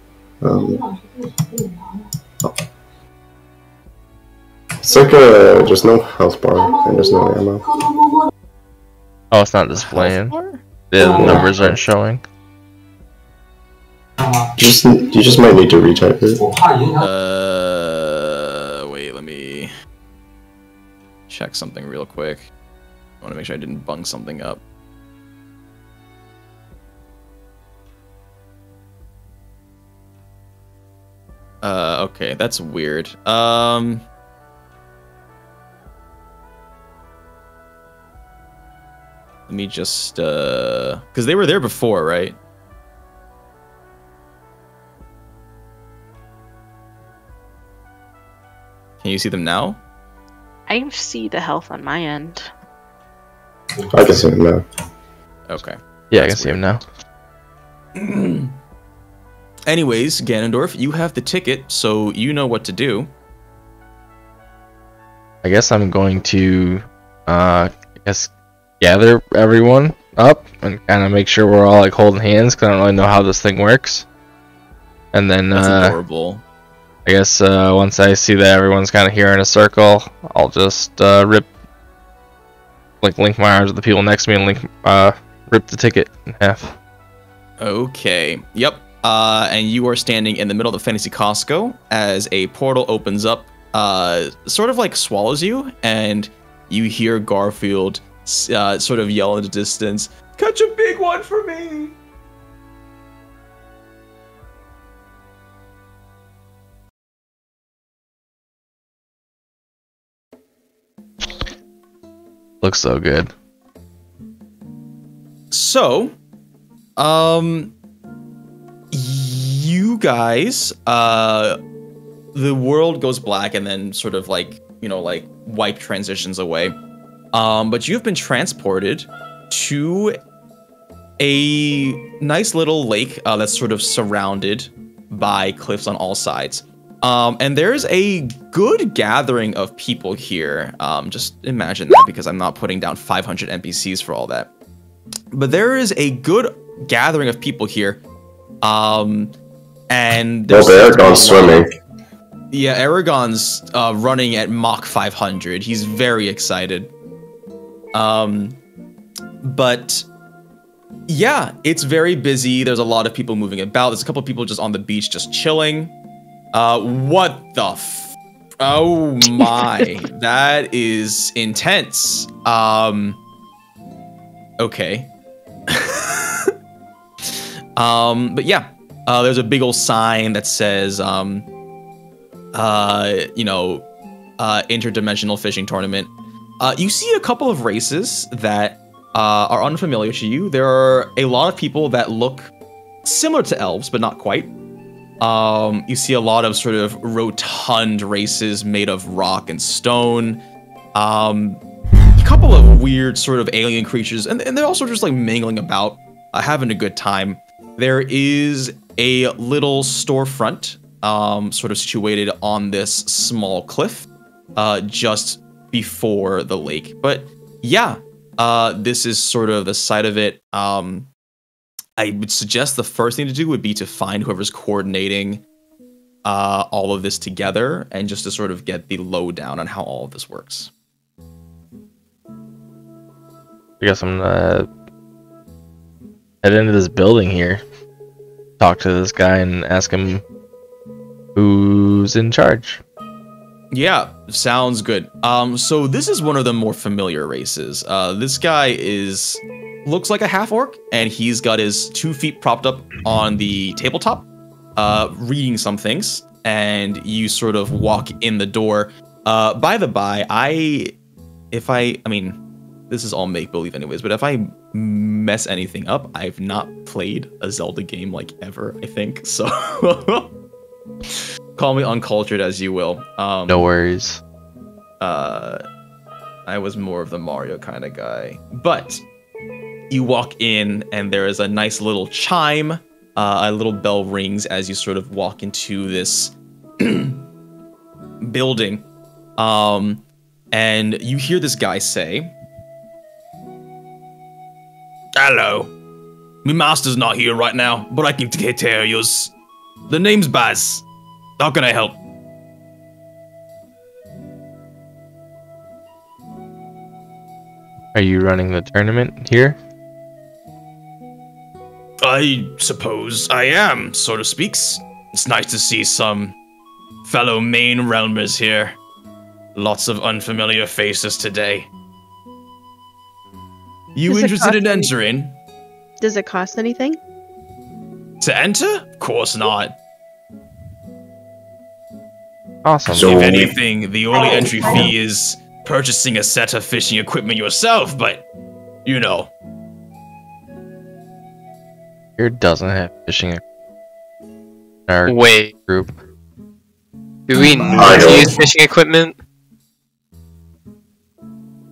It's like there's no health bar and there's no ammo. Oh, it's not displaying. The numbers aren't showing. You just might need to retype it. Wait, let me check something real quick. I want to make sure I didn't bung something up. Okay, that's weird. Let me just, because they were there before, right? Can you see them now? I see the health on my end. I can see them now. Okay. Yeah, I can see him now. Anyways, Ganondorf, you have the ticket, so you know what to do. I guess I'm going to, gather everyone up and kind of make sure we're all like holding hands because I don't really know how this thing works. And then, That's adorable. I guess once I see that everyone's kind of here in a circle, I'll just link my arms with the people next to me and rip the ticket in half. Okay. Yep. And you are standing in the middle of the Fantasy Costco as a portal opens up, sort of like swallows you, and you hear Garfield sort of yell in the distance, "Catch a big one for me!" Looks so good. So, you guys, the world goes black and then sort of like, like wipe transitions away. But you've been transported to a nice little lake that's sort of surrounded by cliffs on all sides. And there's a good gathering of people here. Just imagine that, because I'm not putting down 500 NPCs for all that. But there is a good gathering of people here. And there's Eragon's swimming. Yeah, Eragon's running at Mach 500. He's very excited. But yeah, it's very busy. There's a lot of people moving about. There's a couple of people just on the beach just chilling. What the oh my. That is intense. Okay. But yeah, there's a big old sign that says, interdimensional fishing tournament. You see a couple of races that are unfamiliar to you. There are a lot of people that look similar to elves, but not quite. You see a lot of sort of rotund races made of rock and stone. A couple of weird sort of alien creatures, and they're also just like mingling about, having a good time. There is a little storefront, sort of situated on this small cliff, just before the lake. But yeah, this is sort of the side of it. I would suggest the first thing to do would be to find whoever's coordinating all of this together, and just to sort of get the lowdown on how all of this works. I guess I'm gonna head into this building here, talk to this guy, and ask him who's in charge. Yeah, sounds good. So this is one of the more familiar races. This guy looks like a half-orc, and he's got his 2 feet propped up on the tabletop, reading some things, and you sort of walk in the door. By the by, I mean, this is all make-believe anyways, but if I mess anything up, I've not played a Zelda game like ever, I think, so call me uncultured as you will. No worries. I was more of the Mario kind of guy. But you walk in, and there is a nice little chime, a little bell rings as you sort of walk into this building. And you hear this guy say, "Hello. My master's not here right now, but I can take care of yours. The name's Baz. How can I help?" Are you running the tournament here? I suppose I am, so to speaks. It's nice to see some fellow Main Realmers here. Lots of unfamiliar faces today. You interested in entering? Does it cost anything? To enter? Of course not. Awesome. If anything, the only entry fee is purchasing a set of fishing equipment yourself, but, you know. Here doesn't have fishing equipment. Our Wait. Group. Do we need to use fishing equipment?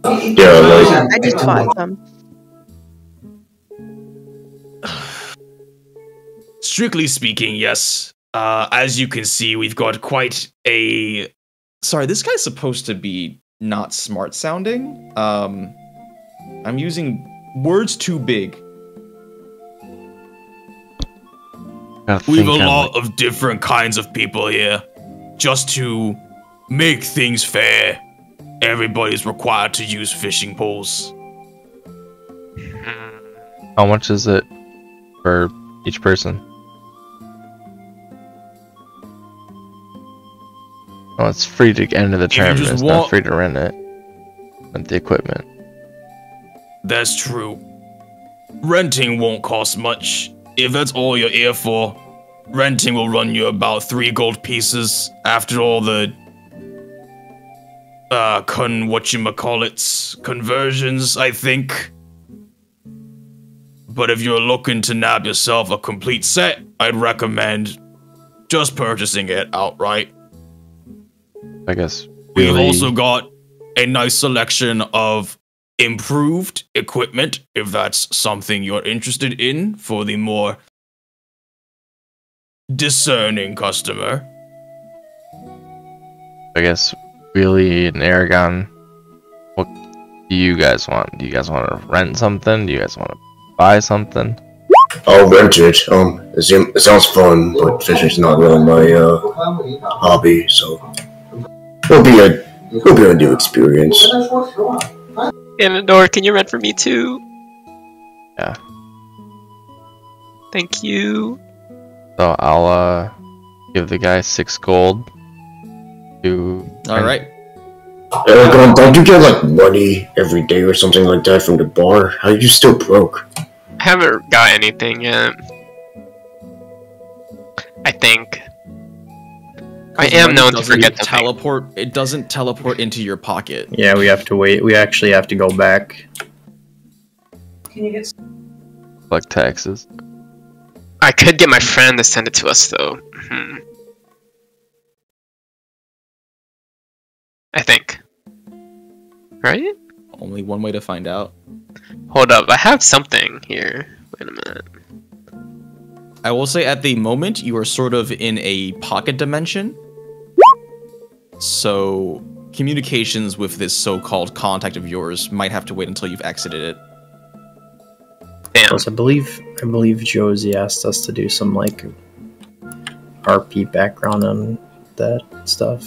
Yeah, I just bought some. Strictly speaking, yes. As you can see, we've got quite a... Sorry, this guy's supposed to be not smart sounding. I'm using words too big. We've a lot of different kinds of people here. Just to make things fair, everybody's required to use fishing poles. How much is it for each person? Oh, it's free to enter the tournament. It's not free to rent it. Rent the equipment. That's true. Renting won't cost much. If that's all you're here for, renting will run you about 3 gold pieces after all the conversions, I think. But if you're looking to nab yourself a complete set, I'd recommend just purchasing it outright. I guess we've also got a nice selection of improved equipment, if that's something you're interested in, for the more discerning customer. I guess really in Eragon, what do you guys want? Do you guys want to rent something? Do you guys want to buy something? I'll rent it. It sounds fun, but fishing's not really my hobby, so it'll be a new experience. Ganondorf, can you rent for me too? Yeah. Thank you. So I'll give the guy 6 gold to. All right. Eragon, don't you get like money every day or something like that from the bar? How are you still broke? I haven't got anything yet. I think. I am known to forget to teleport. It doesn't teleport into your pocket. Yeah, we have to wait. We actually have to go back. Collect taxes. I could get my friend to send it to us though. I think. Right? Only one way to find out. Hold up, I have something here. Wait a minute. I will say at the moment you are sort of in a pocket dimension. So communications with this so-called contact of yours might have to wait until you've exited it. Damn. Plus, I believe Josie asked us to do some like RP background on that stuff.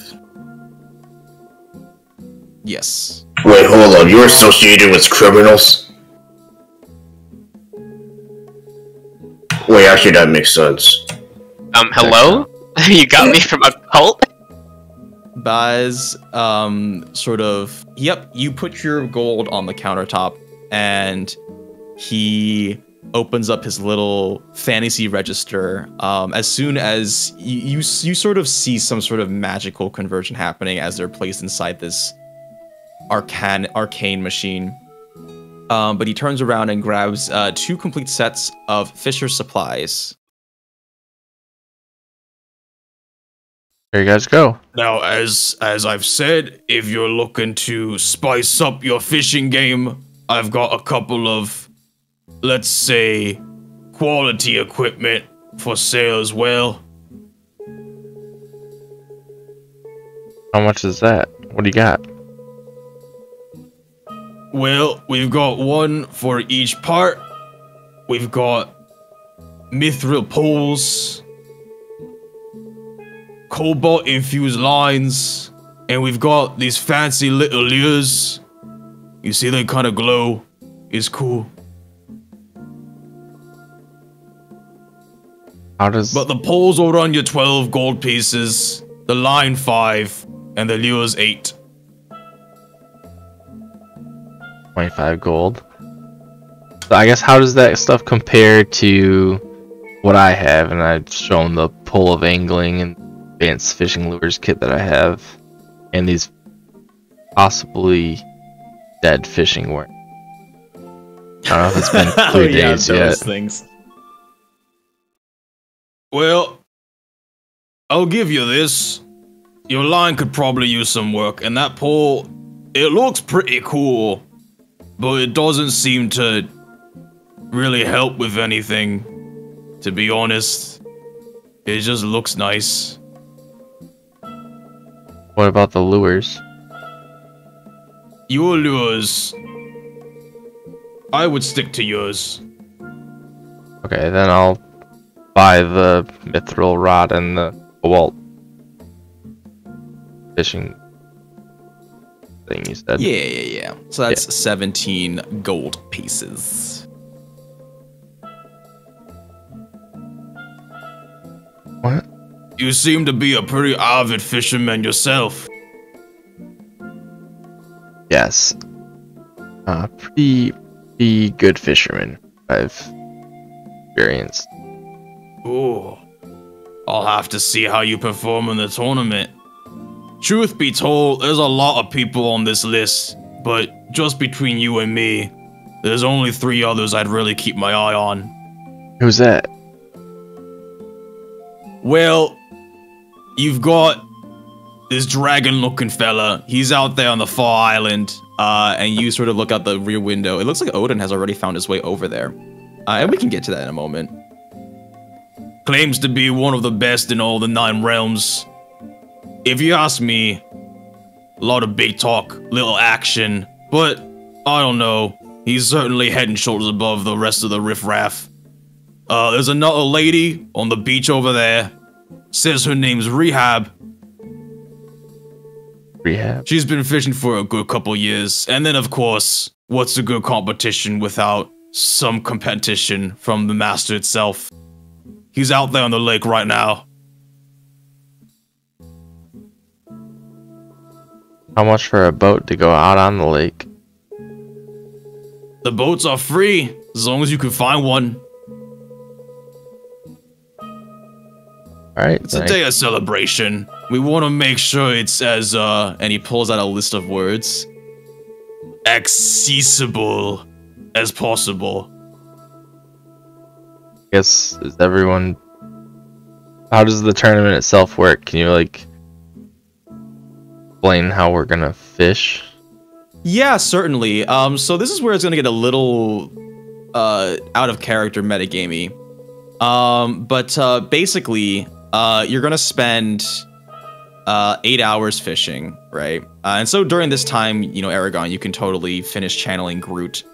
Yes. Wait, hold on. You're associated with criminals? Wait, actually, that makes sense. Hello? You got me from a cult? Baz, sort of, yep, you put your gold on the countertop, and he opens up his little fantasy register. As soon as you sort of see some sort of magical conversion happening as they're placed inside this arcane machine. But he turns around and grabs 2 complete sets of Fisher supplies. There you guys go. Now, as I've said, if you're looking to spice up your fishing game, I've got a couple of, let's say, quality equipment for sale as well. How much is that? What do you got? Well, we've got one for each part. We've got mithril poles, cobalt infused lines, and we've got these fancy little lures. You see they kind of glow. It's cool. But the poles will run you 12 gold pieces, the line 5, and the lures 8. 25 gold. So I guess how does that stuff compare to what I have? And I've shown the pole of angling and advanced fishing lures kit that I have, and these possibly dead fishing worm. I don't know if it's been 3 days yet. Things. Well, I'll give you this. Your line could probably use some work, and that pole, it looks pretty cool, but it doesn't seem to really help with anything, to be honest. It just looks nice. What about the lures? Your lures, I would stick to yours. Okay, then I'll buy the mithril rod and the cobalt fishing thing you said. Yeah. So that's 17 gold pieces. What? You seem to be a pretty avid fisherman yourself. Yes. Pretty good fisherman I've experienced. Ooh. I'll have to see how you perform in the tournament. Truth be told, there's a lot of people on this list, but just between you and me, there's only 3 others I'd really keep my eye on. Who's that? Well, you've got this dragon-looking fella. He's out there on the far island, and you sort of look out the rear window. It looks like Odin has already found his way over there. And we can get to that in a moment. Claims to be one of the best in all the 9 realms. If you ask me, a lot of big talk, little action, but I don't know. He's certainly head and shoulders above the rest of the riffraff. There's another lady on the beach over there. Says her name's Rehab. Rehab? She's been fishing for a good couple years. And then, of course, what's a good competition without some competition from the master itself? He's out there on the lake right now. How much for a boat to go out on the lake? The boats are free, as long as you can find one. Alright. It's a day of celebration. We want to make sure it's as, and he pulls out a list of words, accessible as possible. guess, is everyone... How does the tournament itself work? Can you, like, explain how we're gonna fish? Yeah, certainly. So this is where it's gonna get a little out of character metagamey. But basically, you're gonna spend 8 hours fishing, right? And so during this time, you know, Eragon, you can totally finish channeling Groot.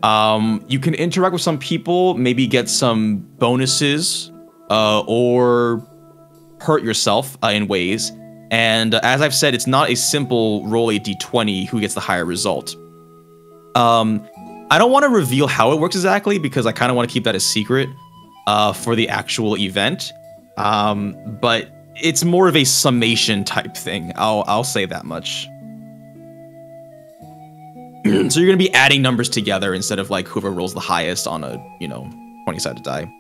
You can interact with some people, maybe get some bonuses, or hurt yourself in ways. And as I've said, it's not a simple roll a d20 who gets the higher result. I don't want to reveal how it works exactly because I kind of want to keep that a secret for the actual event. But it's more of a summation type thing. I'll say that much. So you're gonna be adding numbers together instead of like whoever rolls the highest on a 20-sided die.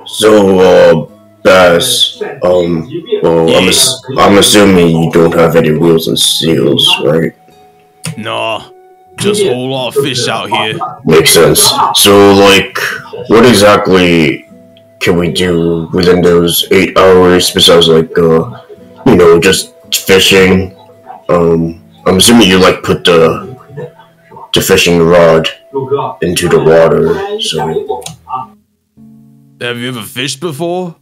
So, Bass, I'm assuming you don't have any wheels and seals, right? Nah, just a whole lot of fish out here. Makes sense. So, like, what exactly can we do within those 8 hours besides, like, just fishing? I'm assuming you, like, put the fishing rod into the water, so... Have you ever fished before?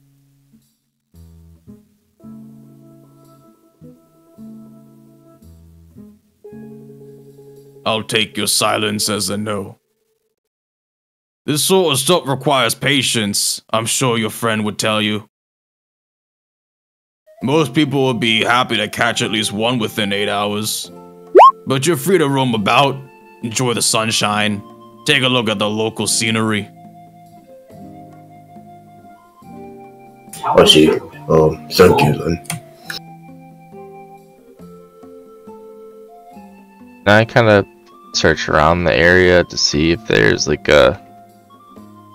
I'll take your silence as a no. This sort of stuff requires patience, I'm sure your friend would tell you. Most people would be happy to catch at least one within 8 hours. But you're free to roam about, enjoy the sunshine, take a look at the local scenery. I see. Thank you then. I kind of search around the area to see if there's like if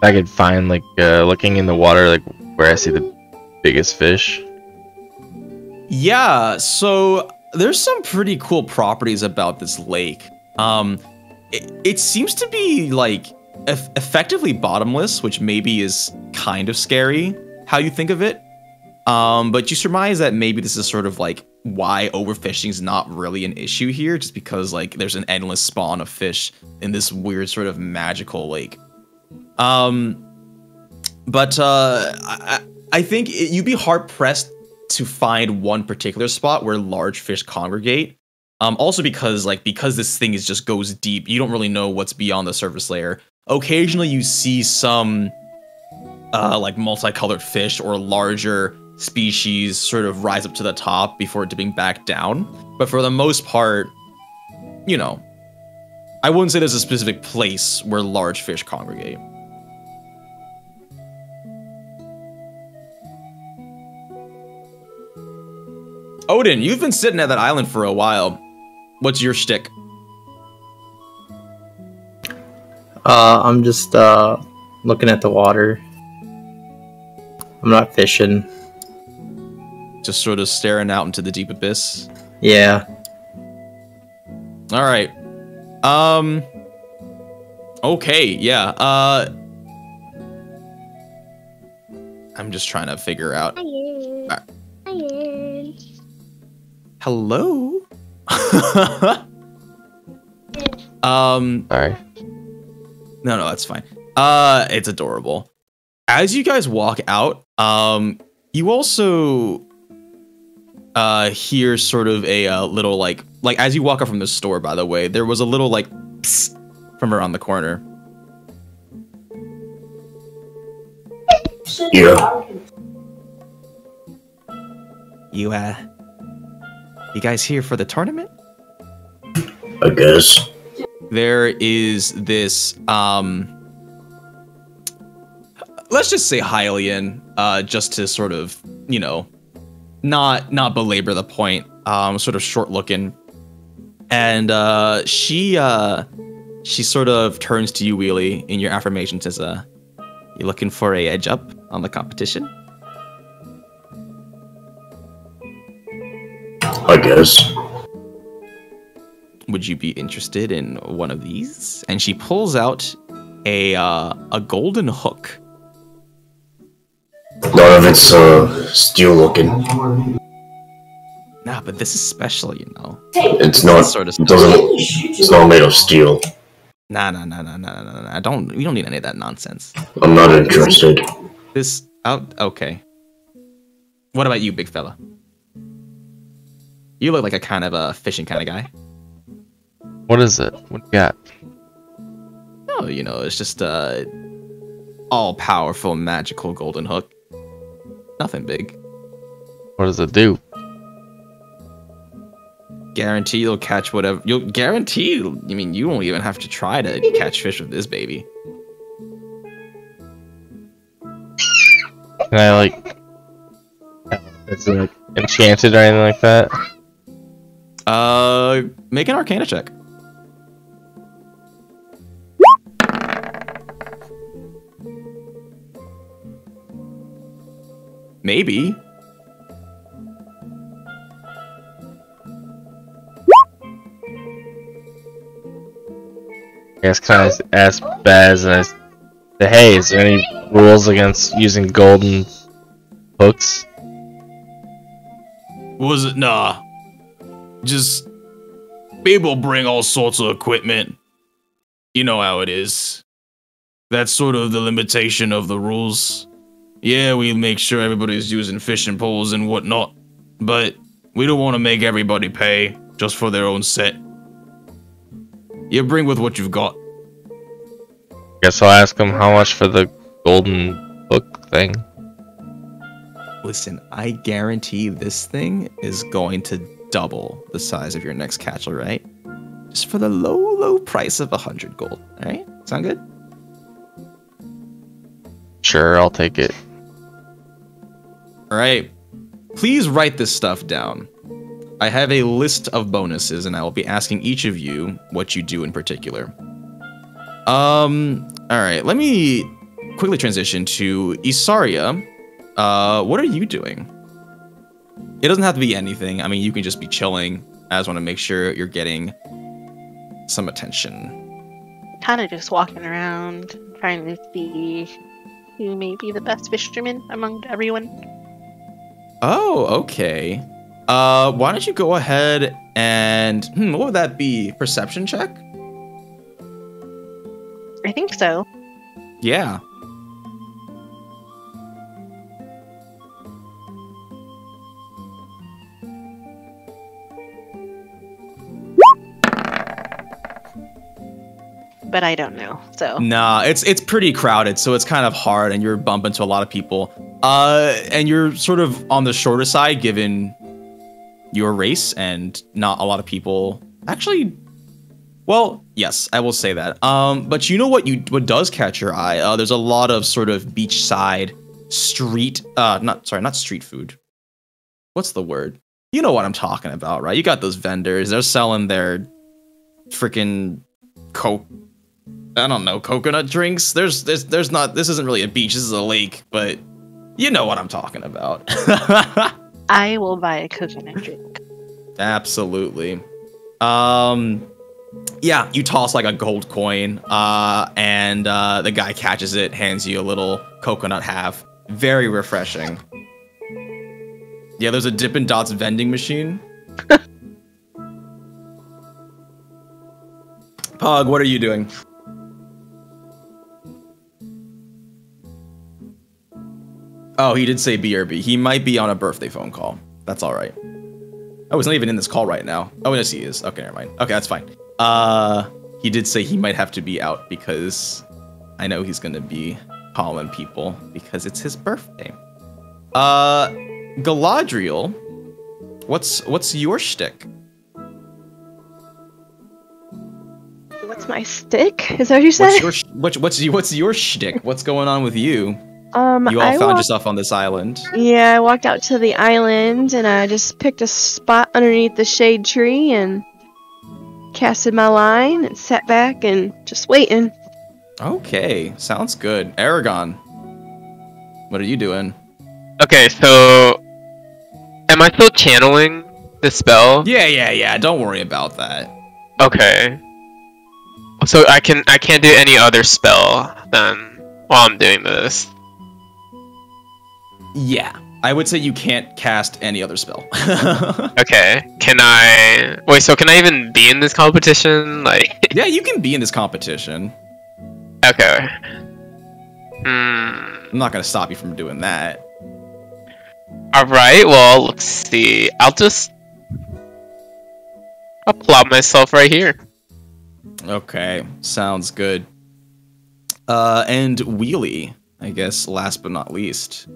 I could find like looking in the water like where I see the biggest fish. Yeah, so there's some pretty cool properties about this lake. It seems to be like effectively bottomless, which maybe is kind of scary how you think of it. But you surmise that maybe this is sort of like why overfishing is not really an issue here, just because like there's an endless spawn of fish in this weird sort of magical lake. But I think you'd be hard pressed to find one particular spot where large fish congregate. Also because this thing just goes deep, you don't really know what's beyond the surface layer. Occasionally you see some like multicolored fish or larger species sort of rise up to the top before dipping back down. But for the most part, I wouldn't say there's a specific place where large fish congregate. Odin, you've been sitting at that island for a while. What's your shtick? I'm just looking at the water. I'm not fishing. Just sort of staring out into the deep abyss? Yeah. Alright. Okay, yeah. I'm just trying to figure out. Hello? Sorry. No, that's fine. It's adorable. As you guys walk out, you also hear sort of a little like as you walk out from the store, by the way, there was a little like psst from around the corner. Yeah. You guys here for the tournament? I guess. There is this let's just say Hylian, just to sort of, not belabor the point, sort of short looking. And she sort of turns to you, Wheelie, in your affirmation, says, you looking for a edge up on the competition? I guess. Would you be interested in one of these? And she pulls out a golden hook. None of it's steel looking. Nah, but this is special, you know. It's not. Sort of It doesn't. It's not made of steel. Nah. We don't need any of that nonsense. I'm not interested. This out. Okay. What about you, big fella? You look like a kind of a fishing kind of guy. What is it? What you got? Oh, you know, it's just a all-powerful magical golden hook. Nothing big. What does it do? Guarantee you'll catch whatever. You'll guarantee. I mean, you won't even have to try to catch fish with this baby. Can I like? Is it like enchanted or anything like that? Make an Arcana check. Maybe. I guess can I ask Baz and I say, hey, is there any rules against using golden hooks? Was it? Nah. Just people bring all sorts of equipment. You know how it is. That's sort of the limitation of the rules. Yeah, we make sure everybody's using fishing poles and whatnot, but we don't want to make everybody pay just for their own set. You bring with what you've got. Guess I'll ask him how much for the golden hook thing. Listen, I guarantee this thing is going to double the size of your next catch, alright? Just for the low price of 100 gold, alright? Sound good? Sure, I'll take it. Alright. Please write this stuff down. I have a list of bonuses, and I will be asking each of you what you do in particular. Alright, let me quickly transition to Isarya. What are you doing? It doesn't have to be anything. I mean, you can just be chilling. I just want to make sure you're getting some attention. Kind of just walking around, trying to see who may be the best fisherman among everyone. Oh, okay. Why don't you go ahead and... what would that be? Perception check? I think so. Yeah. But I don't know, so. Nah, it's pretty crowded, so it's kind of hard, and you're bumping into a lot of people. And you're sort of on the shorter side, given your race, and not a lot of people actually. Well, yes, I will say that. But you know what does catch your eye? There's a lot of sort of beachside street. Not street food. What's the word? You know what I'm talking about, right? You got those vendors. They're selling their freaking coconut drinks. There's not. This isn't really a beach. This is a lake, but you know what I'm talking about. I will buy a coconut drink. Absolutely. Yeah, you toss like a gold coin, and the guy catches it, hands you a little coconut half. Very refreshing. Yeah, there's a Dippin' Dots vending machine. Pug, what are you doing? Oh, he did say BRB. He might be on a birthday phone call. That's all right. Oh, he's not even in this call right now. Oh, yes, he is. Okay, never mind. Okay, that's fine. He did say he might have to be out because I know he's gonna be calling people because it's his birthday. Galadriel, what's your shtick? What's my stick? Is that what you said? What's your shtick? What's going on with you? You all I found yourself on this island. Yeah, I walked out to the island and I just picked a spot underneath the shade tree and casted my line and sat back and just waiting. Okay, sounds good. Eragon, what are you doing? Okay, so am I still channeling the spell? Yeah. Don't worry about that. Okay. So I can't do any other spell then while I'm doing this. Yeah, I would say you can't cast any other spell. Okay, can I... Wait, so can I even be in this competition? Like... Yeah, you can be in this competition. Okay. I'm not gonna stop you from doing that. Alright, well, let's see. I'll plop myself right here. Okay, sounds good. And Wheelie, I guess, last but not least.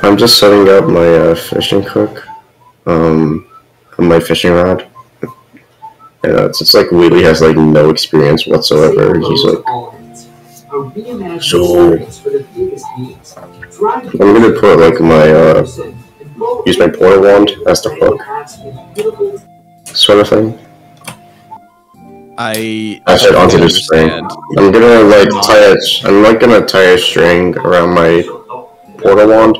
I'm just setting up my fishing hook, my fishing rod. And it's like Wheelie has like no experience whatsoever. He's like, so I'm gonna put like use my portal wand as the hook, sort of thing. I should onto the string. I'm gonna like gonna tie a string around my portal wand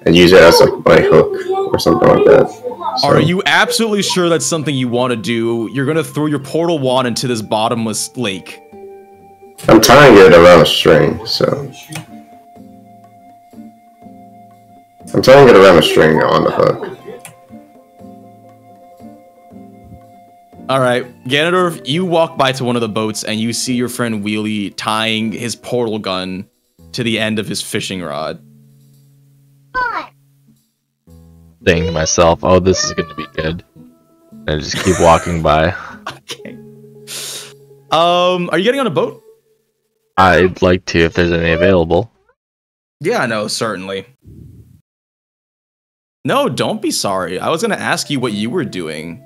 and use it as like my hook or something like that. So. Are you absolutely sure that's something you want to do? You're gonna throw your portal wand into this bottomless lake. I'm tying it around a string, so I'm tying it around a string on the hook. Alright, Ganondorf, you walk by to one of the boats and you see your friend Wheelie tying his portal gun to the end of his fishing rod. Saying to myself, oh, this is going to be good. And I just keep walking by. Okay. Are you getting on a boat? I'd like to, if there's any available. Yeah, no, certainly. No, don't be sorry. I was going to ask you what you were doing.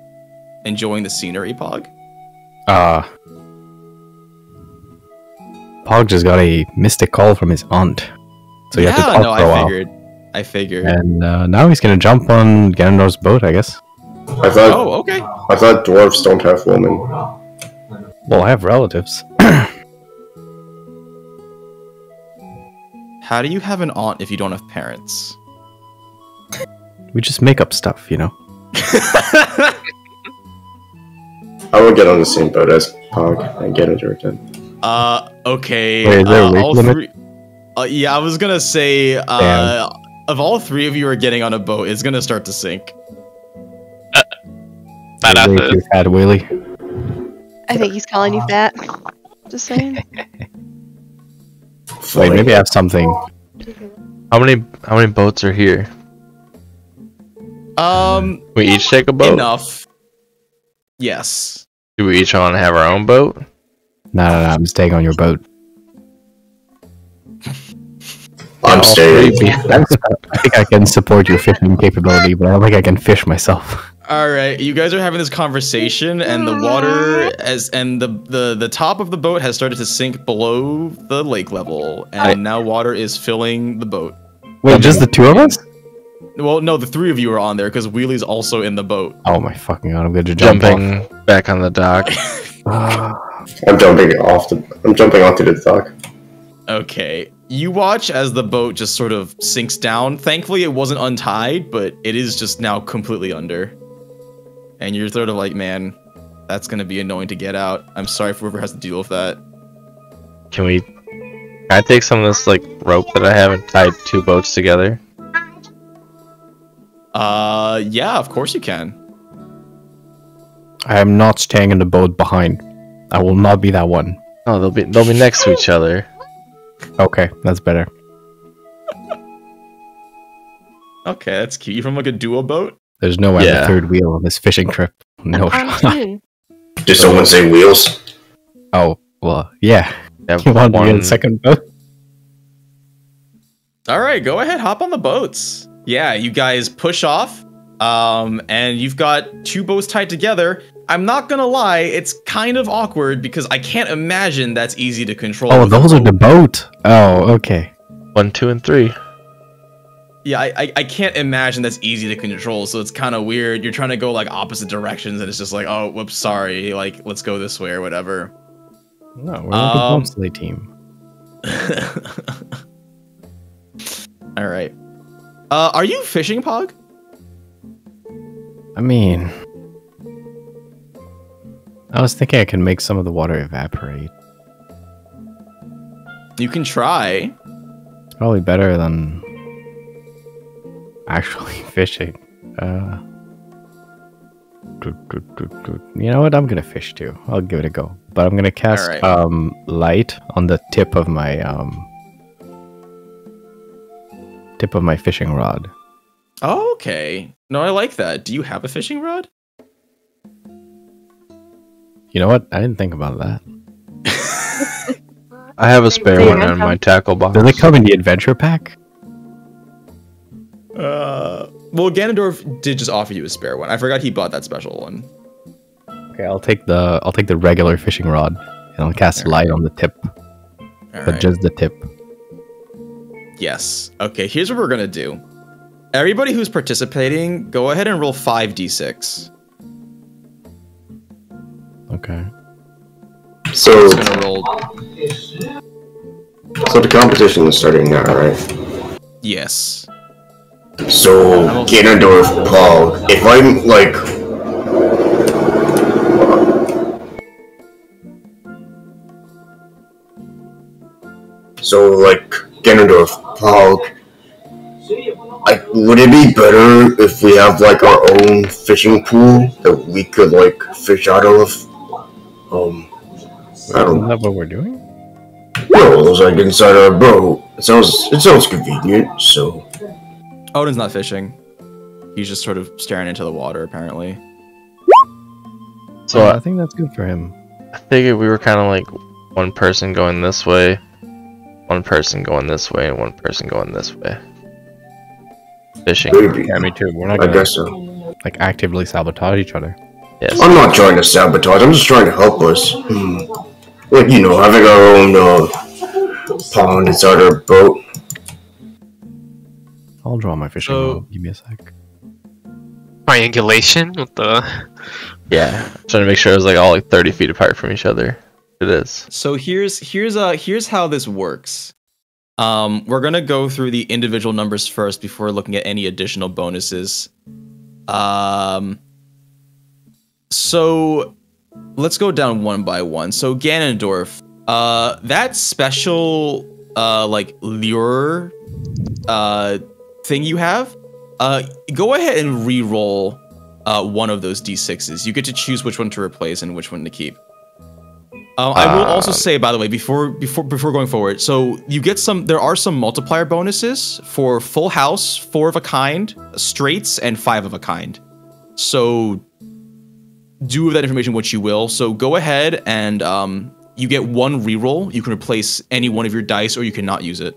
Enjoying the scenery, Pog? Pog just got a mystic call from his aunt. So you have to talk for a while. I figured. And now he's gonna jump on Ganondorf's boat, I guess. I thought dwarves don't have women. Well, I have relatives. How do you have an aunt if you don't have parents? We just make up stuff, you know? I would get on the same boat as Pog and get into it then. Okay. Wait, is there a weight limit? Yeah, I was gonna say, if all three of you are getting on a boat, it's gonna start to sink. Way too fat, Wheelie. I think he's calling you fat. Just saying. Wait, maybe I have something. How many boats are here? We each take a boat? Enough. Yes. Do we each want to have our own boat? No, I'm staying on your boat. I'm staying. I think I can support your fishing capability, but I don't think I can fish myself. All right, you guys are having this conversation, and the water the top of the boat has started to sink below the lake level, and now water is filling the boat. Wait, just the two of us? Well, no, the three of you are on there because Wheelie's also in the boat. Oh my fucking god! I'm gonna jumping back on the dock. I'm jumping onto the dock. Okay. You watch as the boat just sort of sinks down. Thankfully, it wasn't untied, but it is just now completely under. And you're sort of like, man, that's going to be annoying to get out. I'm sorry for whoever has to deal with that. Can I take some of this, like, rope that I have and tie two boats together? Yeah, of course you can. I am not staying in the boat behind. I will not be that one. Oh, they'll be next to each other. Okay, that's better. Okay, that's cute. You from like a duo boat? There's no way I'm the third wheel on this fishing trip. No shot. Did someone say wheels? Oh, well, yeah. You want to be in the second boat? All right, go ahead, hop on the boats. Yeah, you guys push off, and you've got two boats tied together. I'm not gonna lie, it's kind of awkward because I can't imagine that's easy to control. Oh, those are the boat. Oh, okay. 1, 2, and 3. Yeah, I can't imagine that's easy to control, so it's kind of weird. You're trying to go like opposite directions, and it's just like, oh, whoops, sorry. Like, let's go this way or whatever. No, we're like a bobsleigh team. All right. Are you fishing, Pog? I mean, I was thinking I can make some of the water evaporate. You can try. It's probably better than actually fishing. You know what? I'm gonna fish too. I'll give it a go. But I'm gonna cast light on the tip of my fishing rod. Oh, okay. No, I like that. Do you have a fishing rod? You know what? I didn't think about that. I have a spare one in my tackle box. Does it come in the adventure pack? Well, Ganondorf did just offer you a spare one. I forgot he bought that special one. Okay, I'll take the regular fishing rod and I'll cast light on the tip. But just the tip. Yes. Okay, here's what we're gonna do. Everybody who's participating, go ahead and roll 5d6. Okay. So, gonna roll. So the competition is starting now, right? Yes. So Ganondorf, Paul, if I'm like, Ganondorf, Paul, would it be better if we have like our own fishing pool that we could like fish out of? I don't know. Is that what we're doing? No, it was like inside our boat. It sounds convenient, so. Odin's not fishing. He's just sort of staring into the water, apparently. So I think that's good for him. I figured we were kind of like one person going this way, one person going this way, and one person going this way. Fishing. Maybe. Yeah, me too. We're not I gonna guess so. like actively sabotage each other. Yes. I'm not trying to sabotage. I'm just trying to help us. Like, you know, having our own pond inside our boat. I'll draw my fishing rod. Give me a sec. Triangulation with the. Yeah, trying to make sure it was like all like 30 feet apart from each other. It is. So here's how this works. We're gonna go through the individual numbers first before looking at any additional bonuses. So let's go down one by one. So Ganondorf, that special like lure thing you have, go ahead and re-roll one of those d6s. You get to choose which one to replace and which one to keep. I will also say, by the way, before going forward, so you get there are some multiplier bonuses for full house, 4 of a kind, straights, and 5 of a kind. So do with that information what you will. So go ahead and you get 1 reroll. You can replace any one of your dice, or you cannot use it.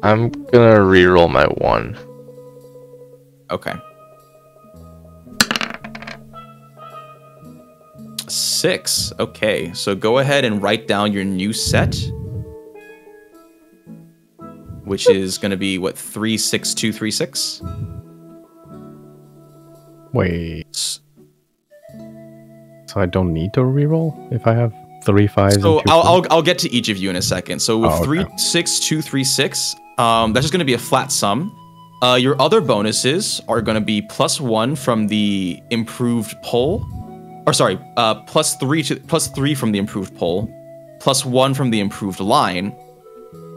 I'm gonna reroll my 1. Okay. 6. Okay, so go ahead and write down your new set, which is going to be what, 3, 6, 2, 3, 6. Wait. So I don't need to reroll if I have 3 5s. So and 2 I'll get to each of you in a second. So with 3, 6, 2, 3, 6, that's just going to be a flat sum. Your other bonuses are going to be +1 from the improved pole. Or sorry, +3 from the improved pole, +1 from the improved line,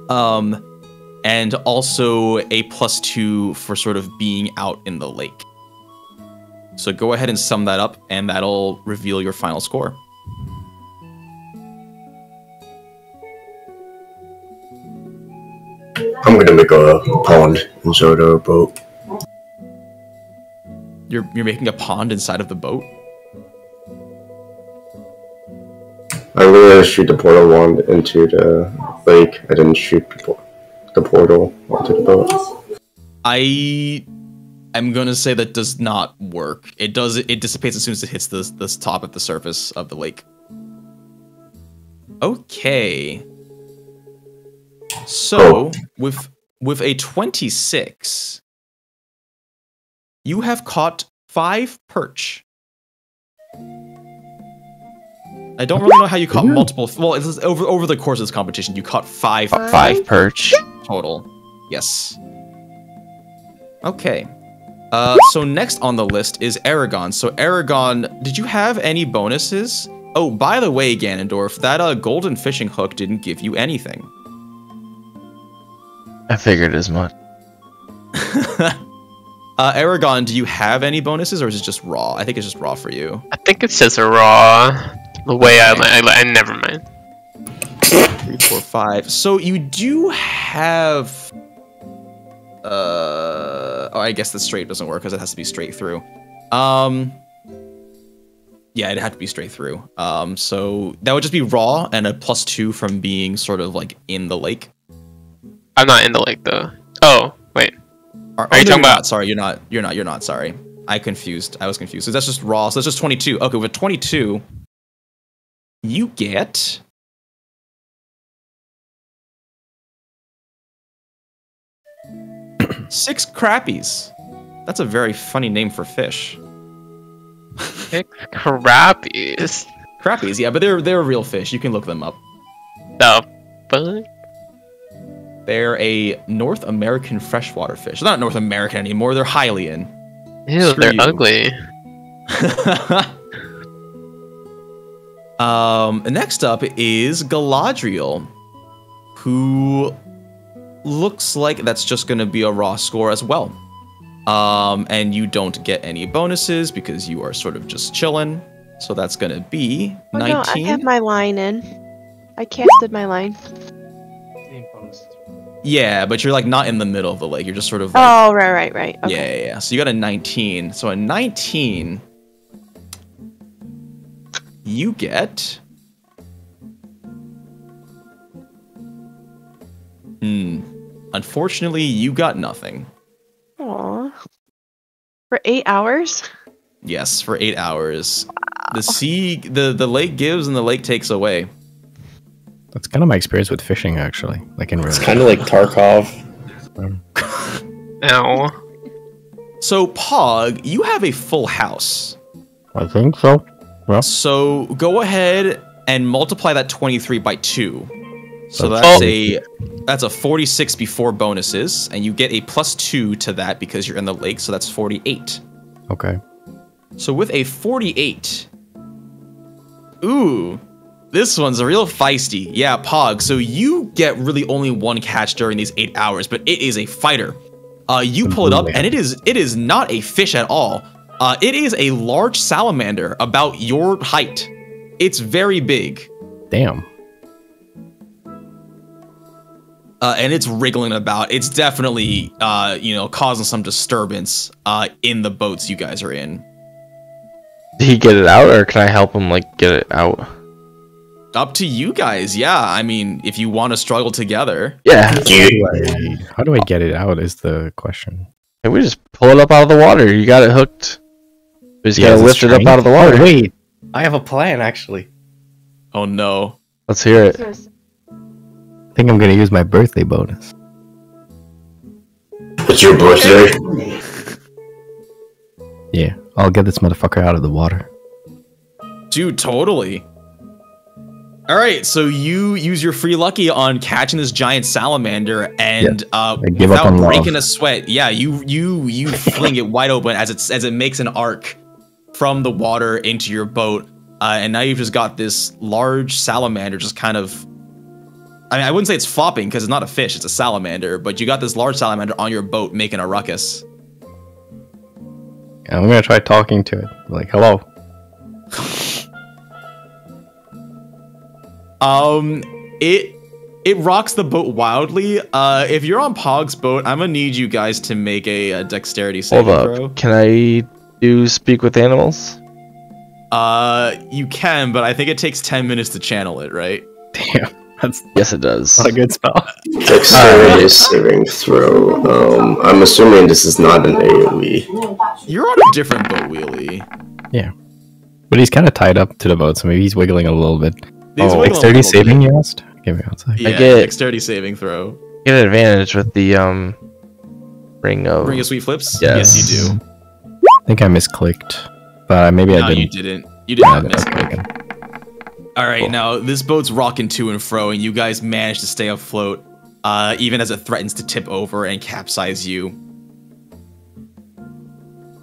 and also a +2 for sort of being out in the lake. So go ahead and sum that up, and that'll reveal your final score. I'm gonna make a pond inside our boat. You're making a pond inside of the boat? I really shoot the portal wand into the lake. I didn't shoot the portal onto the boat. I'm gonna say that does not work. It dissipates as soon as it hits the top of the surface of the lake. Okay. So with a 26, you have caught 5 perch. I don't really know how you caught multiple. Well, it's over the course of this competition, you caught 5 perch total. Yes. Okay. So next on the list is Eragon. So Eragon, did you have any bonuses? Oh, by the way, Ganondorf, that golden fishing hook didn't give you anything. I figured as much. Eragon, do you have any bonuses, or is it just raw? I think it's just raw for you. I think it's just a raw. The way I never mind. 3, 4, 5. So you do have. Oh, I guess the straight doesn't work because it has to be straight through. Yeah, it'd have to be straight through. So that would just be raw and a +2 from being sort of like in the lake. I'm not in the lake though. Oh, wait. Are you talking about? Sorry, you're not. Sorry, I was confused. So that's just raw. So that's just 22. Okay, with 22, you get. Six crappies. That's a very funny name for fish. 6 crappies. Crappies, yeah, but they're real fish. You can look them up. The fuck? They're a North American freshwater fish. They're not North American anymore. They're Hylian. Ew, Screw they're you. ugly. Next up is Galadriel, who looks like that's just going to be a raw score as well. And you don't get any bonuses because you are sort of just chilling. So that's going to be 19. No, I have my line in. I casted my line. Yeah, but you're like not in the middle of the lake. You're just sort of like, Oh, right. Okay. yeah. So you got a 19. So a 19, you get. Unfortunately, you got nothing. Aw. For 8 hours? Yes, for 8 hours. The sea, the lake gives and the lake takes away. That's kind of my experience with fishing, actually. Like in real It's life. kind of like Tarkov. Ow. So, Pog, you have a full house. I think so. Well, So go ahead and multiply that 23 by 2. So That's that's a 46 before bonuses, and you get a +2 to that because you're in the lake, so that's 48. okay. So with a 48, ooh, this one's real feisty. Yeah, Pog, so you get really only one catch during these 8 hours, but it is a fighter. You pull it up, and it is not a fish at all. It is a large salamander about your height. It's very big. Damn. And it's wriggling about. It's definitely, causing some disturbance in the boats you guys are in. Did he get it out, or can I help him get it out? Up to you guys. Yeah, I mean, if you want to struggle together. Yeah. How do I get it out is the question. Hey, we just pull it up out of the water. You got it hooked. We just gotta is lift it up strength? out of the water. Oh, wait, I have a plan actually. Oh no. Let's hear it. I think I'm gonna use my birthday bonus. It's your birthday. Yeah, I'll get this motherfucker out of the water. Dude, totally. All right, so you use your free lucky on catching this giant salamander, and give up on without love. breaking a sweat, yeah, you fling it wide open as it makes an arc from the water into your boat, and now you've just got this large salamander just kind of. I mean, I wouldn't say it's flopping because it's not a fish; it's a salamander. But you got this large salamander on your boat making a ruckus. I'm gonna try talking to it. Like, hello. It rocks the boat wildly. If you're on Pog's boat, I'm gonna need you guys to make a dexterity saving Hold throw. up. Can I do speak with animals? You can, but I think it takes 10 minutes to channel it, right? Damn, yes, it does. Not a good spell. Dexterity saving throw. I'm assuming this is not an AoE. You're on a different boat, Wheelie. Yeah, but he's kind of tied up to the boat, so maybe he's wiggling a little bit. He's wiggling a dexterity little saving, bit. you asked? Give me one second. Yeah, I get dexterity saving throw. Get an advantage with the ring of Ring of sweet flips? Yes. Yes, you do. I think I misclicked, but maybe I No, didn't. you didn't. You did not miss. Okay. All right, now this boat's rocking to and fro, and you guys manage to stay afloat, even as it threatens to tip over and capsize you.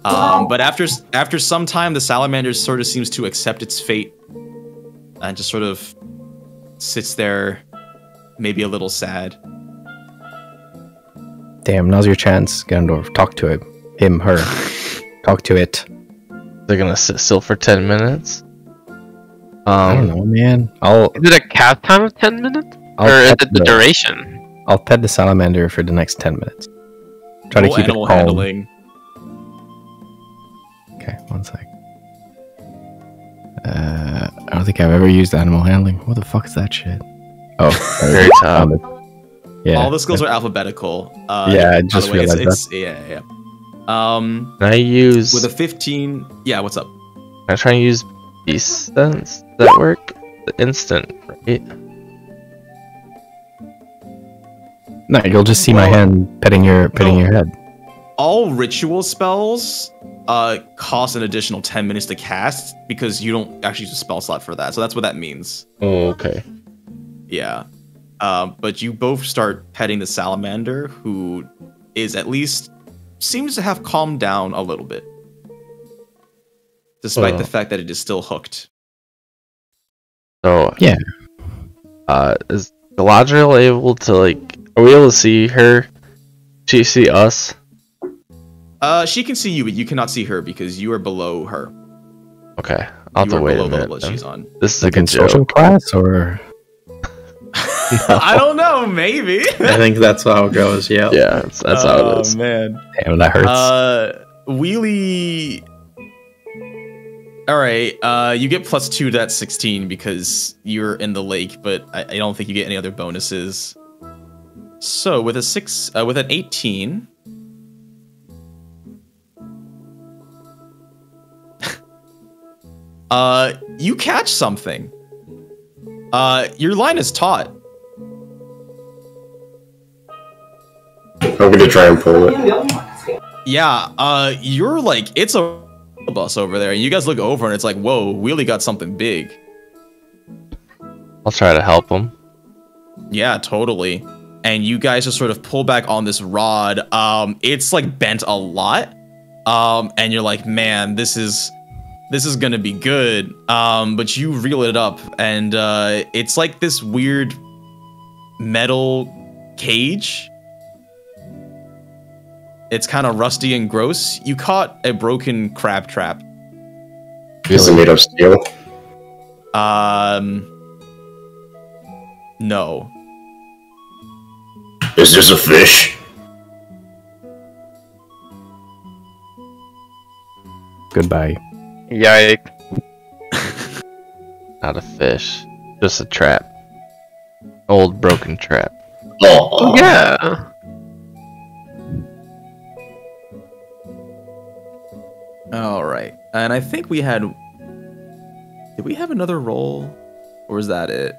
But after some time, the salamander sort of seems to accept its fate and just sort of sits there, maybe a little sad. Damn, now's your chance, Ganondorf. Talk to him. Him, her. Talk to it. They're gonna sit still for 10 minutes? I don't know, man. Is it a cap time of 10 minutes? Or is it the duration? I'll pet the salamander for the next 10 minutes. Try to keep it calm. Handling. Okay, one sec. I don't think I've ever used animal handling. What the fuck is that shit? Oh, very top. Yeah. All the skills are alphabetical. Yeah, I just realized that. Yeah. Can I use with a 15? Yeah, what's up? I try and use Beast Sense. Does that work? The instant, right? No, you'll just see my hand petting your head. All ritual spells cost an additional 10 minutes to cast because you don't actually use a spell slot for that. So that's what that means. Oh, okay. Yeah. But you both start petting the salamander, who is at least seems to have calmed down a little bit, despite the fact that it is still hooked. So yeah. Is Galadriel able to, like, are we able to see her? She see us? She can see you, but you cannot see her because you are below her. Okay, I'll have to wait a minute. What she's on. This is like a in social joke. class, or I don't know, maybe. I think that's how it goes. Yeah. Yeah, that's how it is. Oh man, damn, that hurts. Wheelie. All right, you get +2 to that 16 because you're in the lake, but I don't think you get any other bonuses. So with with an 18. You catch something. Your line is taut. I'm gonna try and pull it. Yeah, you're like, it's a bus over there. You guys look over and it's like, whoa, Wheelie got something big. I'll try to help him. Yeah, totally. And you guys just sort of pull back on this rod. It's like bent a lot. And you're like, man, this is gonna be good. But you reel it up and it's like this weird metal cage. It's kind of rusty and gross. You caught a broken crab trap. Is it made of steel? No. Is this a fish? Goodbye. Yikes. Not a fish. Just a trap. Old broken trap. Oh yeah. All right. And I think we had... Did we have another roll? Or was that it?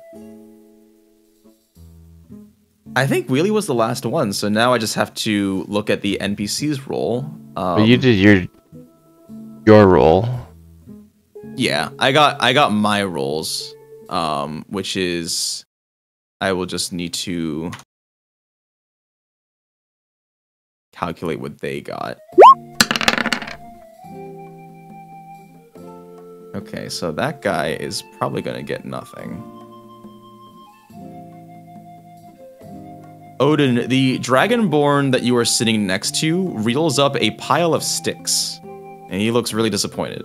I think Wheelie was the last one, so now I just have to look at the NPC's roll. But you did your roll. Yeah, I got my rolls, which is... I will just need to calculate what they got. Okay, so that guy is probably going to get nothing. Odin, the dragonborn that you are sitting next to reels up a pile of sticks, and he looks really disappointed.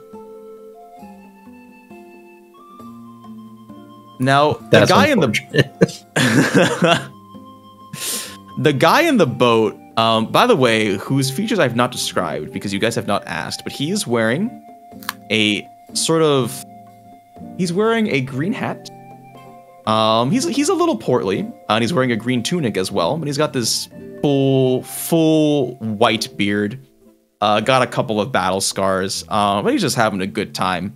Now, the guy in the the guy in the boat, by the way, whose features I've not described because you guys have not asked, but he is wearing a he's wearing a green hat. He's a little portly, and he's wearing a green tunic as well, but he's got this full white beard. Got a couple of battle scars, but he's just having a good time.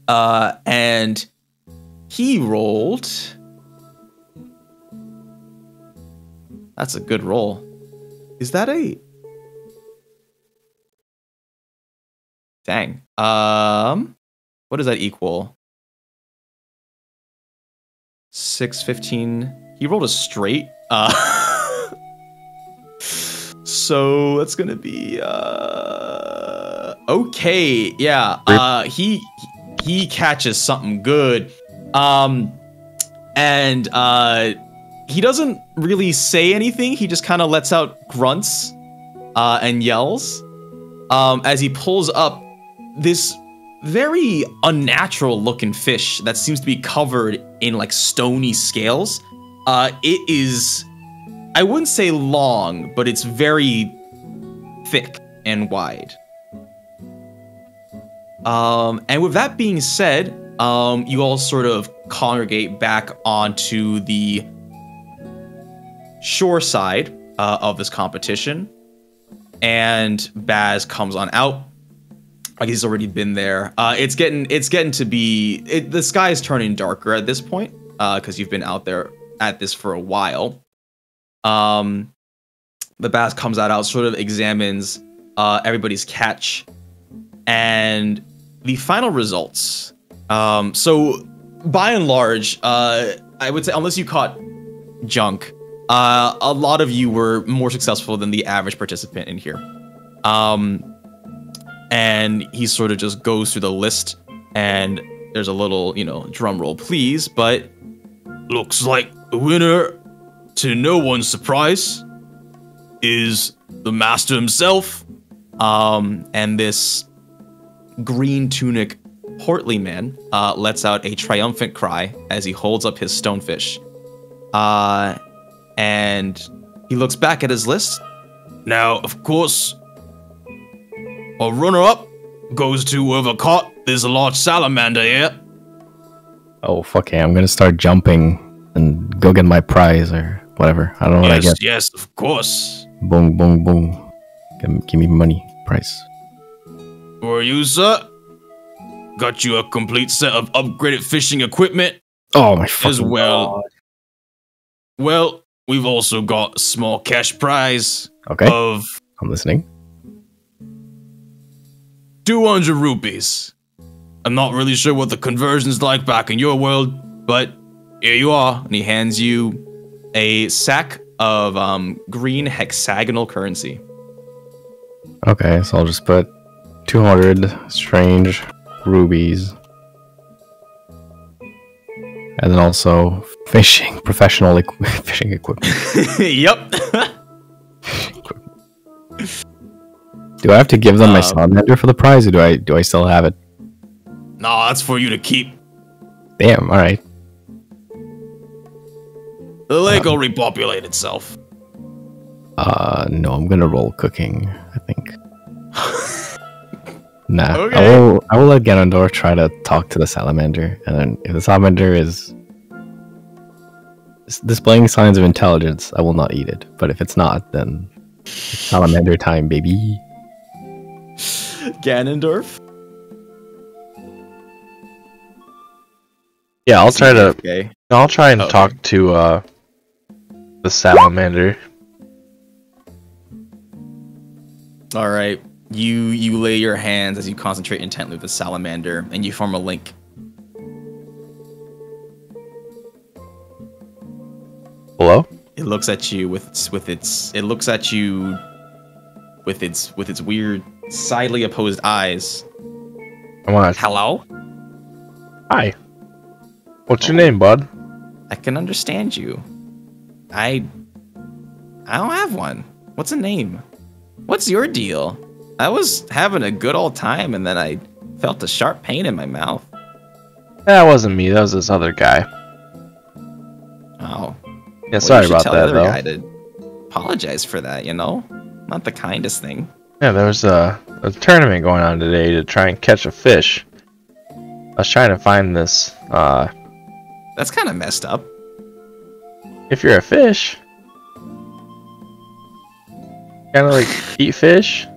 And he rolled... That's a good roll. Is that a... Dang. What does that equal? 6, 15. He rolled a straight. So that's gonna be Okay, yeah. He catches something good. And he doesn't really say anything. He just kind of lets out grunts and yells as he pulls up this very unnatural looking fish that seems to be covered in like stony scales. It is, I wouldn't say long, but it's very thick and wide. And with that being said, you all sort of congregate back onto the shore side of this competition, and Baz comes on out. Like he's already been there. It's getting to be the sky is turning darker at this point because you've been out there at this for a while. The Baz comes out, sort of examines everybody's catch, and the final results. So by and large, I would say, unless you caught junk, a lot of you were more successful than the average participant in here. And he sort of just goes through the list, and there's a little, drum roll, please. But looks like the winner, to no one's surprise, is the master himself. And this green tunic portly man lets out a triumphant cry as he holds up his stonefish. And he looks back at his list. Now, of course, a runner-up goes to whoever caught this large salamander here. Oh, fuck yeah, I'm gonna start jumping and go get my prize or whatever. I don't know what I get. Yes, of course. Boom, boom, boom. Give me money. Price. For you, sir. Got you a complete set of upgraded fishing equipment. Oh, my fucking as well. God. Well, we've also got a small cash prize. Okay. Of I'm listening. 200 rupees. I'm not really sure what the conversion's like back in your world, but here you are. And he hands you a sack of green hexagonal currency. Okay, so I'll just put 200 strange rubies. And then also professional fishing equipment. Yep. Do I have to give them my salamander for the prize, or do I still have it? Nah, that's for you to keep. Damn, alright. The lake will repopulate itself. No, I'm gonna roll cooking, I think. Nah, Okay. I will let Ganondorf try to talk to the salamander, and then if the salamander is displaying signs of intelligence, I will not eat it. But if it's not, then it's salamander time, baby. Ganondorf? Yeah, I'll try to. Okay. I'll try and talk to the salamander. All right. You lay your hands as you concentrate intently with the salamander, and you form a link. Hello? It looks at you with its weird sidely opposed eyes. Hello? Hi. What's your name, bud? I can understand you. I don't have one. What's a name? What's your deal? I was having a good old time, and then I felt a sharp pain in my mouth. That wasn't me. That was this other guy. Oh. Yeah, sorry about tell that, the other though. guy to apologize for that, Not the kindest thing. Yeah, there was a tournament going on today to try and catch a fish. I was trying to find this. That's kind of messed up. If you're a fish, kind of like eat fish.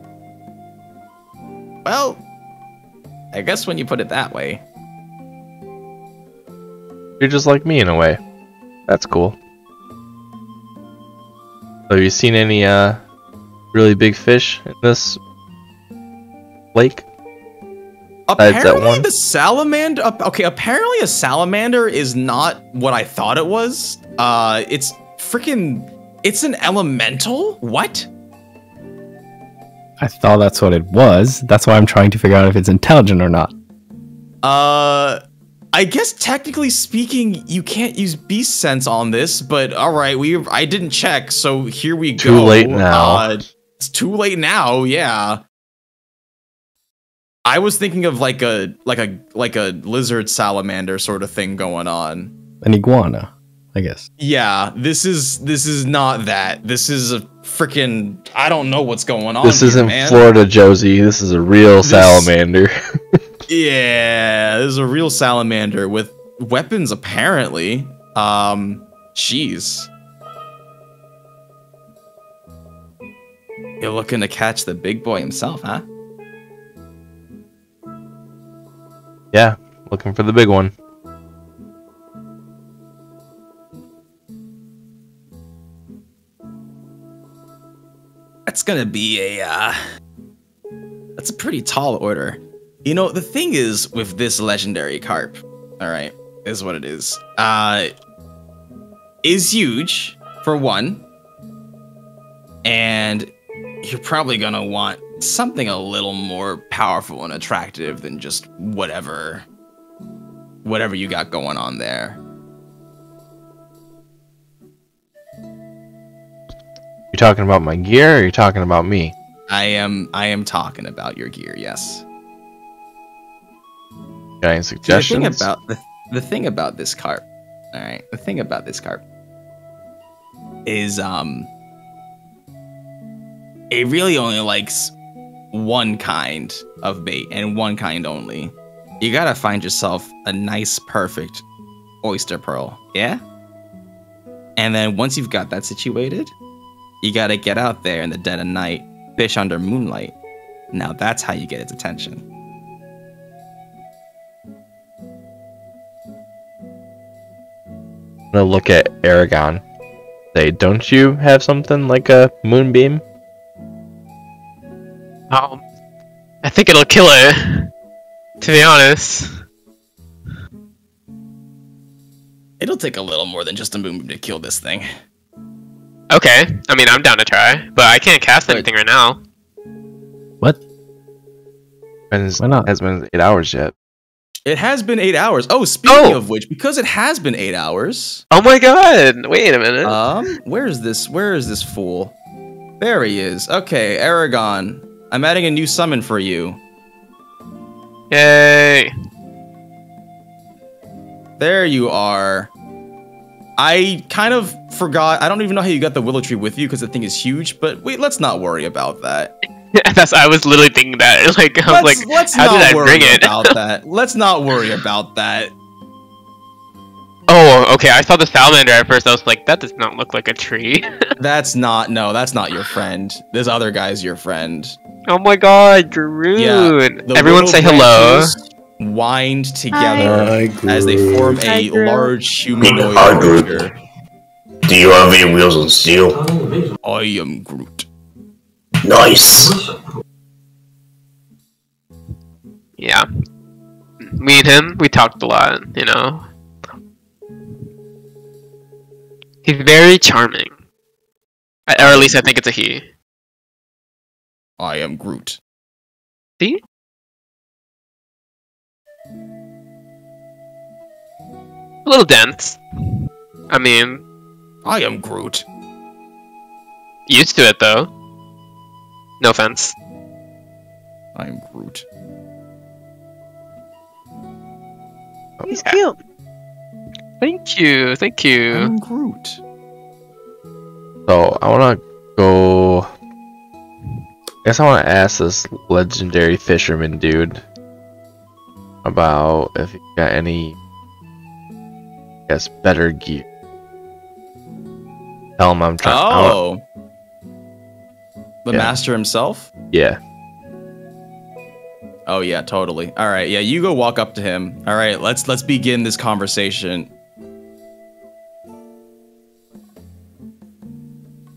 Well, I guess when you put it that way. You're just like me in a way. That's cool. So have you seen any really big fish in this lake? Besides that Apparently one? the salamander... Okay, apparently a salamander is not what I thought it was. It's freaking... It's an elemental? What? I thought that's what it was. That's why I'm trying to figure out if it's intelligent or not. I guess technically speaking, you can't use beast sense on this, but all right, I didn't check, so here we go. Too late now. It's too late now. Yeah. I was thinking of like a lizard salamander sort of thing going on. An iguana, I guess. Yeah, this is not that. This is a freaking, I don't know what's going on. This here, isn't man. Florida, Josie. This is a real salamander. Yeah, this is a real salamander with weapons apparently. Jeez. You're looking to catch the big boy himself, huh? Yeah, looking for the big one. That's gonna be that's a pretty tall order. You know, the thing is with this legendary carp, all right, is what it is huge for one, and you're probably gonna want something a little more powerful and attractive than just whatever you got going on there. You talking about my gear, or are you talking about me? I am talking about your gear, yes. Got any suggestions? The thing about this carp, all right. The thing about this carp is it really only likes one kind of bait and one kind only. You gotta find yourself a nice, perfect oyster pearl, yeah? And then once you've got that situated, you gotta get out there in the dead of night, fish under moonlight. Now that's how you get its attention. I'm gonna look at Eragon. Say, don't you have something like a moonbeam? I think it'll kill it. To be honest. It'll take a little more than just a moonbeam to kill this thing. Okay, I mean, I'm down to try, but I can't cast anything right now. What? Why not? It hasn't been 8 hours yet. It has been 8 hours. Oh, speaking of which, because it has been 8 hours. Oh my god! Wait a minute. Where is this fool? There he is. Okay, Eragon. I'm adding a new summon for you. Yay! There you are. I kind of forgot. I don't even know how you got the willow tree with you because the thing is huge. But wait, let's not worry about that. I was literally thinking that. Like, I was like, how did I bring it? About that. Let's not worry about that. Oh, okay. I saw the salamander at first. I was like, that does not look like a tree. That's not your friend. This other guy's your friend. Oh my god, you're rude. Yeah, everyone say hello. Wind together as they form a large humanoid figure. Do you have any wheels on steel? I am Groot. Nice. Yeah. Me and him, we talked a lot, you know. He's very charming. Or at least I think it's a he. I am Groot. See? A little dense. I mean... I am Groot. Used to it, though. No offense. I am Groot. He's cute. Thank you, thank you. I'm Groot. So, I wanna go... I guess I wanna ask this legendary fisherman dude about if he got any, I guess, better gear. Tell him I'm trying. Oh, the master himself. Yeah. Oh yeah, totally. All right, yeah, you go walk up to him. All right, let's begin this conversation.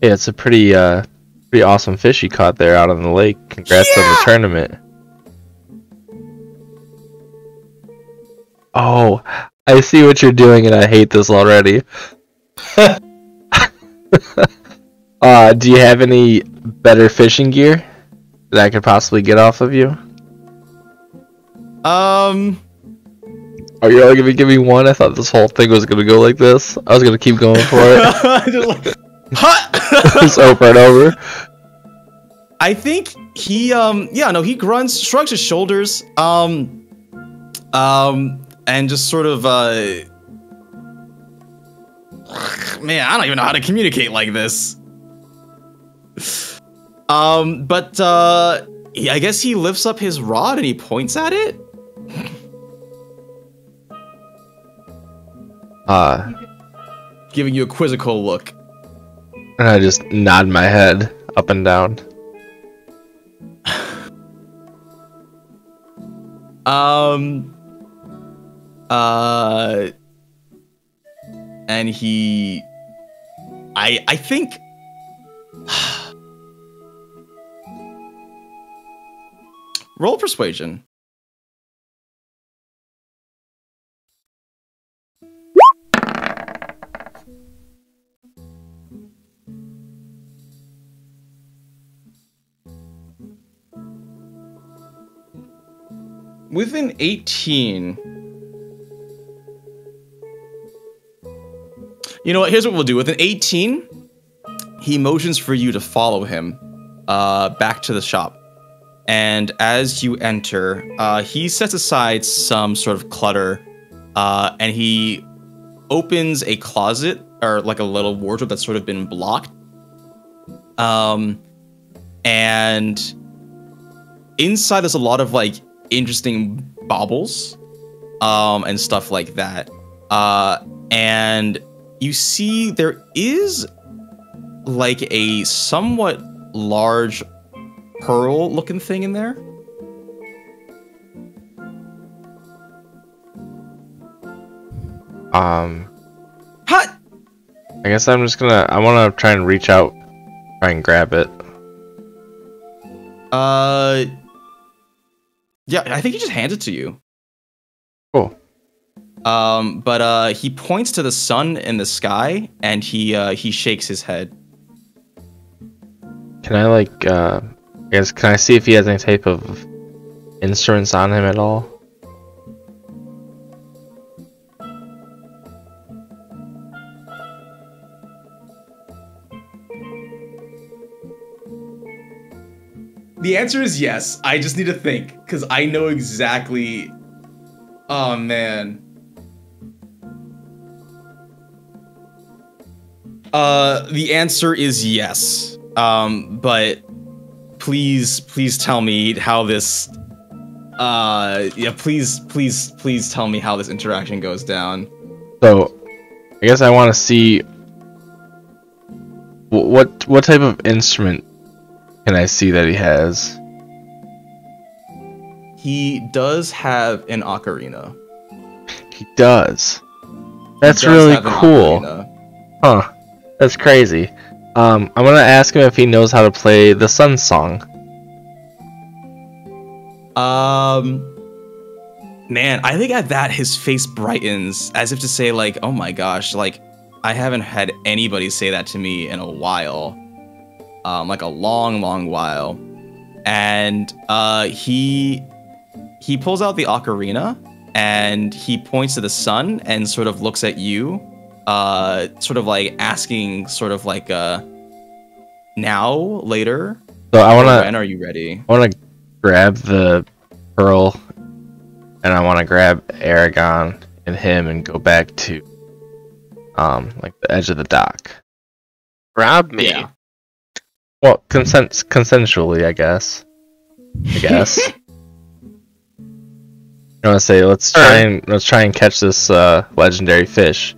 Yeah, it's a pretty awesome fish you caught there out on the lake. Congrats on the tournament. Oh, I see what you're doing and I hate this already. Do you have any better fishing gear? that I could possibly get off of you? Are you only gonna give me one? I thought this whole thing was gonna go like this. I was gonna keep going for it. Just over and over. I think he he grunts, shrugs his shoulders, and just sort of man, I don't even know how to communicate like this. I guess he lifts up his rod and he points at it. Giving you a quizzical look. And I just nod my head up and down. And he, I think, roll persuasion. With an 18. You know what? Here's what we'll do. With an 18, he motions for you to follow him back to the shop. And as you enter, he sets aside some sort of clutter, and he opens a closet, or like a little wardrobe that's sort of been blocked. And inside there's a lot of like interesting baubles and stuff like that. And you see there is like a somewhat large pearl looking thing in there. Hut! I guess I'm just gonna, I wanna try and reach out, try and grab it. Yeah, I think he just hands it to you. Cool. But he points to the sun in the sky, and he shakes his head. Can I like, I guess, can I see if he has any type of instruments on him at all? The answer is yes. I just need to think, because I know exactly... Oh, man. The answer is yes. But please tell me how this... yeah, please tell me how this interaction goes down. So, I guess I want to see... What type of instrument can I see that he has? He does have an ocarina. He does. That's really cool. Huh. That's crazy. I'm gonna ask him if he knows how to play the Sun Song. Man, I think at that his face brightens, as if to say like, oh my gosh, like, I haven't had anybody say that to me in a while. Like a long while. And he pulls out the ocarina and he points to the sun and sort of looks at you, sort of like asking, sort of like now, later. So I wanna. When are you ready? I wanna grab the pearl, and I wanna grab Eragon and him and go back to like the edge of the dock. Grab me. Yeah. Well, consensually, I guess. You want to say let's try and catch this legendary fish.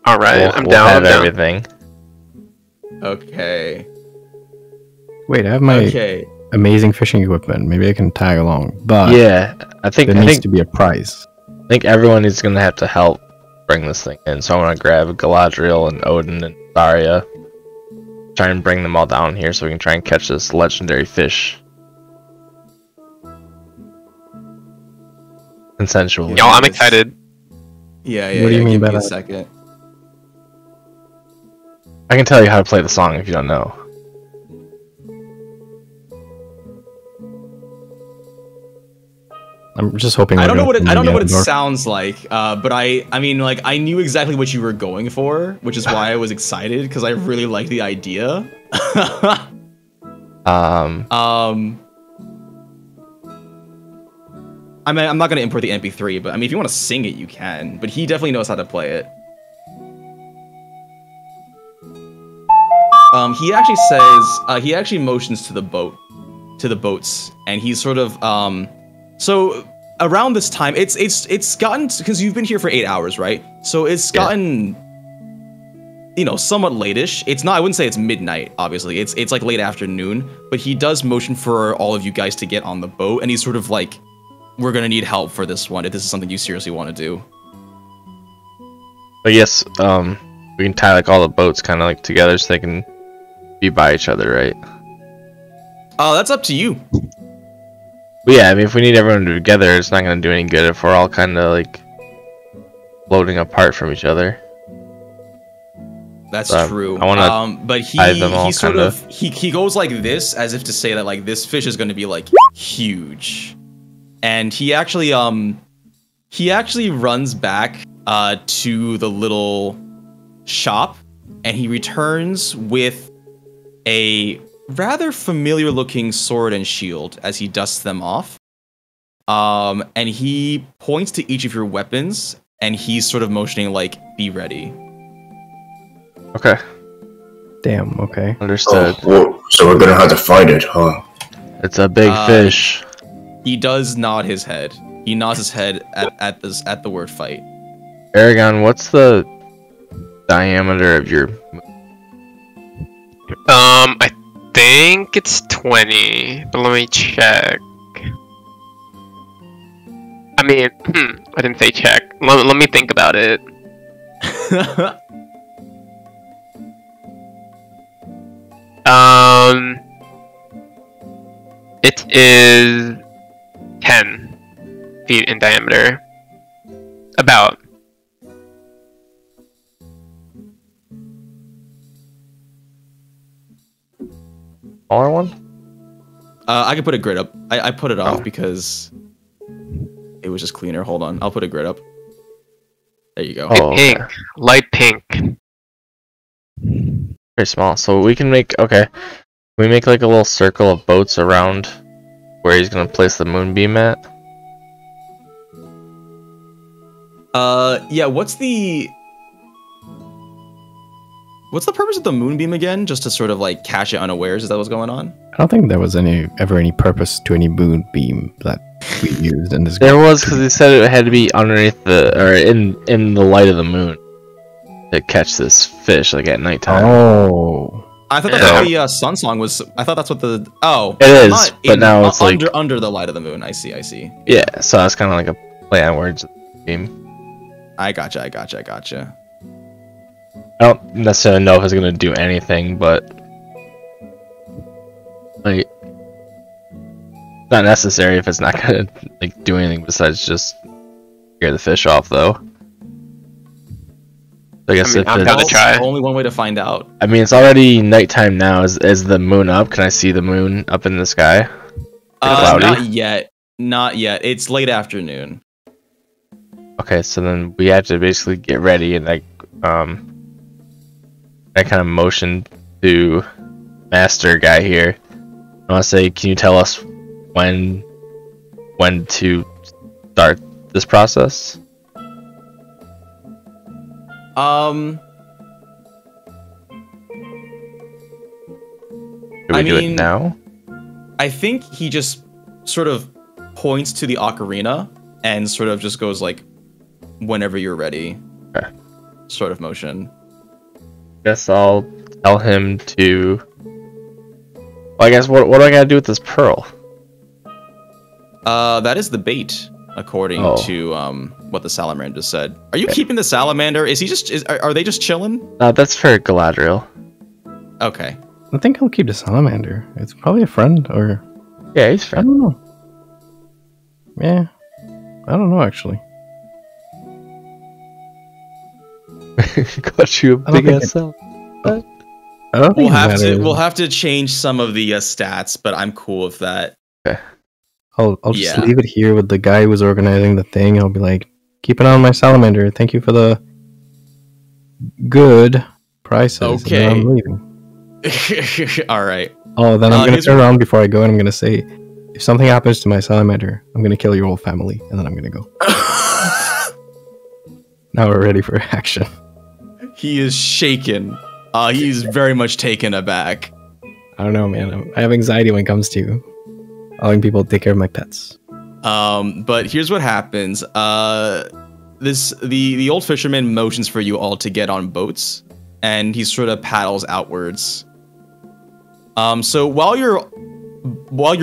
All right, I'm down. Have everything. Okay. Wait, I have my amazing fishing equipment. Maybe I can tag along. But yeah, I think there needs to be a prize. I think everyone is gonna have to help bring this thing in. So I want to grab Galadriel and Odin and Isarya. Try and bring them all down here so we can try and catch this legendary fish. Consensually. Yo, I'm excited. Yeah. What do you mean by that? that? A second. I can tell you how to play the song if you don't know. I'm just hoping. I don't know what it sounds like, but I mean, like, I knew exactly what you were going for, which is why I was excited because I really like the idea. I mean, I'm not gonna import the MP3, but I mean, if you want to sing it, you can. But he definitely knows how to play it. He actually says he actually motions to the boats, and he's sort of so around this time, it's gotten, because you've been here for 8 hours, right? So it's gotten, you know, somewhat late-ish. It's not, I wouldn't say it's midnight, obviously. It's like late afternoon, but he does motion for all of you guys to get on the boat, and he's sort of like, we're gonna need help for this one if this is something you seriously want to do. But yes, we can tie like all the boats kind of like together so they can be by each other, right? Oh, that's up to you. But yeah, I mean, if we need everyone together, it's not going to do any good if we're all kind of like floating apart from each other. That's so true. I want to but he sort of he goes like this, as if to say that like this fish is going to be like huge, and he actually runs back to the little shop, and he returns with a rather familiar looking sword and shield as he dusts them off. And he points to each of your weapons, and he's sort of motioning like, be ready. Okay. Damn, okay. Understood. Oh, so we're gonna have to fight it, huh? It's a big fish. He does nod his head. He nods his head at the word fight. Eragon, what's the diameter of your... I think it's 20, but let me check. I mean, I didn't say check. Let me think about it. It is 10 feet in diameter. About. Smaller one? I could put a grid up. I put it off because it was just cleaner. Hold on. I'll put a grid up. There you go. Pink. Light pink. Very small. So we can make... Okay. We make like a little circle of boats around where he's going to place the moonbeam at. Yeah, what's the purpose of the moonbeam again? Just to sort of like catch it unawares? Is that what's going on? I don't think there was ever any purpose to any moonbeam that we used in this. There was, because he said it had to be underneath in the light of the moon to catch this fish like at nighttime. Oh. I thought that's what the sun song was. I thought that's what the... Oh. It is, but now it's like... Under the light of the moon. I see. Yeah, so that's kind of like a play on words game. I gotcha. I don't necessarily know if it's gonna do anything, but like, not necessary if it's not gonna like do anything besides just scare the fish off, though. I guess if I'm gonna try. Only one way to find out. I mean, it's already nighttime now. Is the moon up? Can I see the moon up in the sky? Not yet. It's late afternoon. Okay, so then we have to basically get ready, and like I kind of motion to Master Guy here. I want to say, can you tell us when to start this process? Should we do it now? I think he just sort of points to the ocarina and sort of just goes like, whenever you're ready. Okay. Sort of motion. Guess I'll tell him to... Well, I guess, what do I gotta do with this pearl? That is the bait, according to what the salamander said. Are you keeping the salamander? Is he just... Are they just chilling? That's for Galadriel. Okay. I think I'll keep the salamander. It's probably a friend, or... Yeah, he's a friend. I don't know. Yeah. I don't know, actually. Got you a big ass cell. We'll have to change some of the stats, but I'm cool with that. Okay. I'll just Yeah. leave it here with the guy who was organizing the thing. I'll be like, keep an eye on my salamander. Thank you for the good prices. And then I'm leaving. All right. Oh, then I'm gonna here's turn what- around before I go and I'm gonna say, if something happens to my salamander, I'm gonna kill your whole family, and then I'm gonna go. Now we're ready for action. He is shaken. He's very much taken aback. I don't know, man. I have anxiety when it comes to allowing people to take care of my pets. But here's what happens. The old fisherman motions for you all to get on boats, and he sort of paddles outwards. So while you're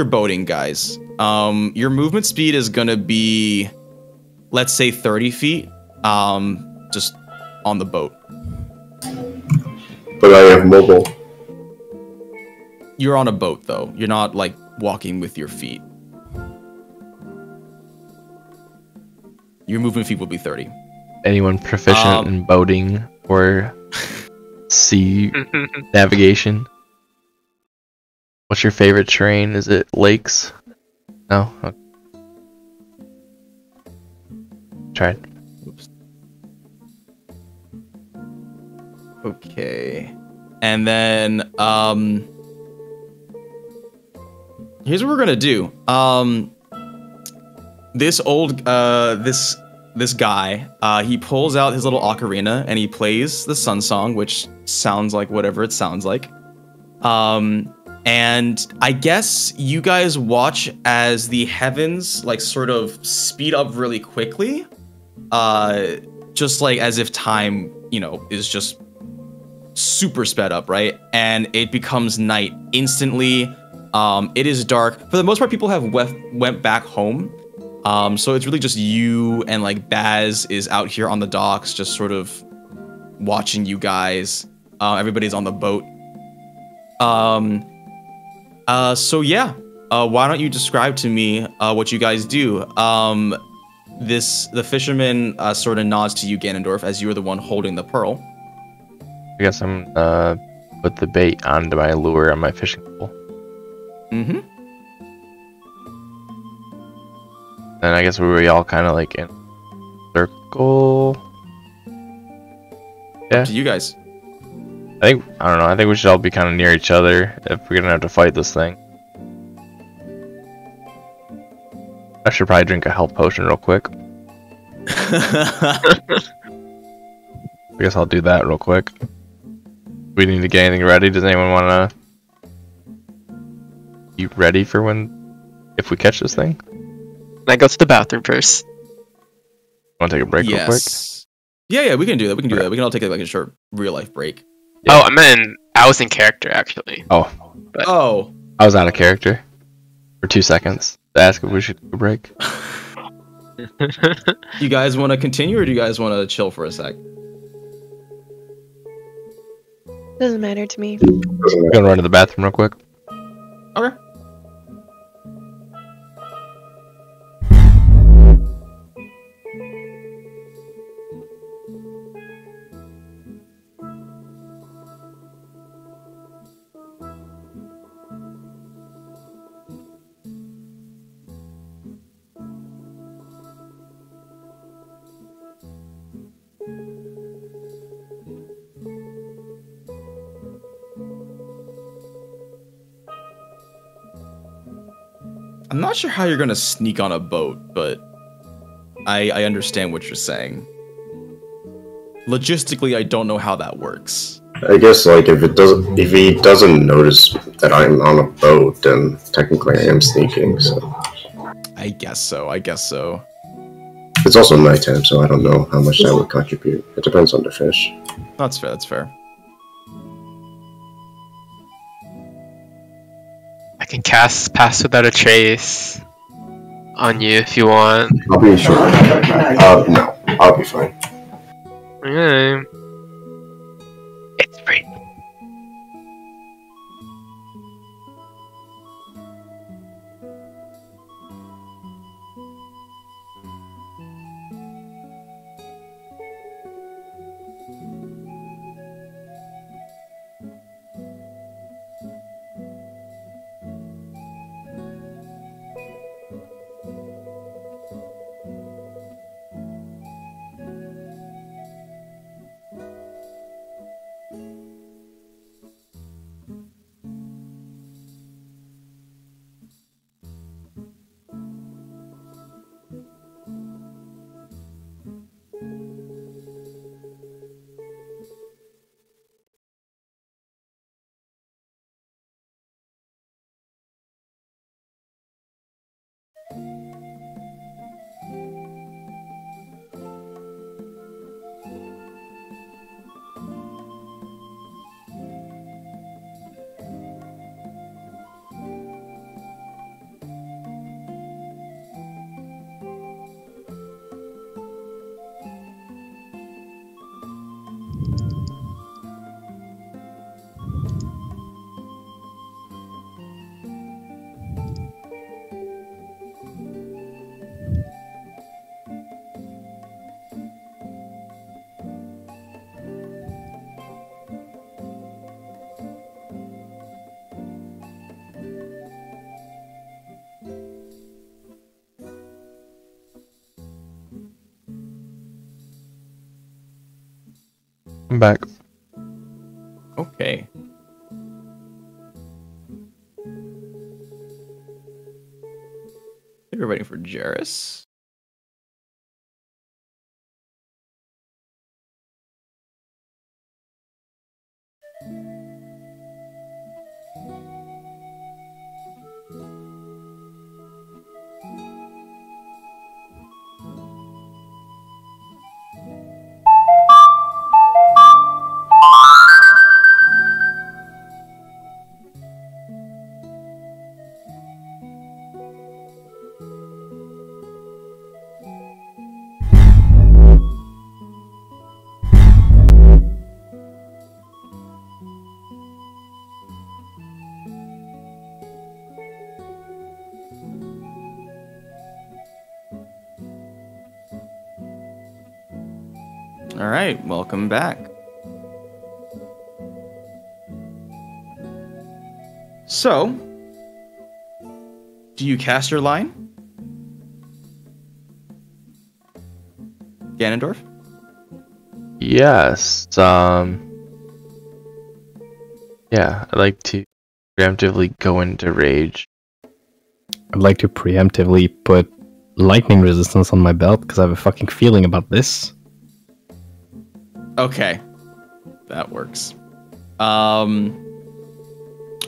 boating, guys, your movement speed is gonna be, let's say, 30 feet. Just on the boat. But I have mobile. You're on a boat, though. You're not, like, walking with your feet. Your movement feet will be 30. Anyone proficient in boating or sea navigation? What's your favorite terrain? Is it lakes? No? Okay. Try it. Oops. Okay. And then, here's what we're gonna do. This guy, he pulls out his little ocarina and he plays the Sun Song, which sounds like whatever it sounds like. And I guess you guys watch as the heavens like sort of speed up really quickly. Just like as if time, is just super sped up, right? And it becomes night instantly. It is dark. For the most part, people have went back home. So it's really just you and like Baz is out here on the docks, just sort of watching you guys. Everybody's on the boat. So yeah, why don't you describe to me what you guys do? The fisherman sort of nods to you, Ganondorf, as you are the one holding the pearl. I guess I'm put the bait onto my lure on my fishing pole. Mm-hmm. And I guess we all kind of like in a circle. Yeah. Up to you guys. I don't know. I think we should all be kind of near each other if we're gonna have to fight this thing. I should probably drink a health potion real quick. I guess I'll do that real quick. We need to get anything ready. Does anyone want to be ready for if we catch this thing? I go to the bathroom first. Want to take a break real quick? Yeah, we can do that. We can all take like a short real life break. Yeah. Oh, I was in character actually. Oh. But... Oh. I was out of character for 2 seconds to ask if we should take a break. You guys want to continue, or do you guys want to chill for a sec? Doesn't matter to me. I'm gonna run to the bathroom real quick. Okay. I'm not sure how you're gonna sneak on a boat, but I understand what you're saying. Logistically, I don't know how that works. I guess like if he doesn't notice that I'm on a boat, then technically I am sneaking. So I guess so. It's also nighttime, so I don't know how much that would contribute. It depends on the fish. That's fair. I can cast Pass Without a Trace on you if you want. I'll be sure. No, I'll be fine. Okay. It's free. I'm back. Okay. We're waiting for Jarius. All right, welcome back. So, do you cast your line? Ganondorf? Yes. Yeah, I'd like to preemptively go into rage. I'd like to preemptively put lightning resistance on my belt because I have a fucking feeling about this. Okay, that works. All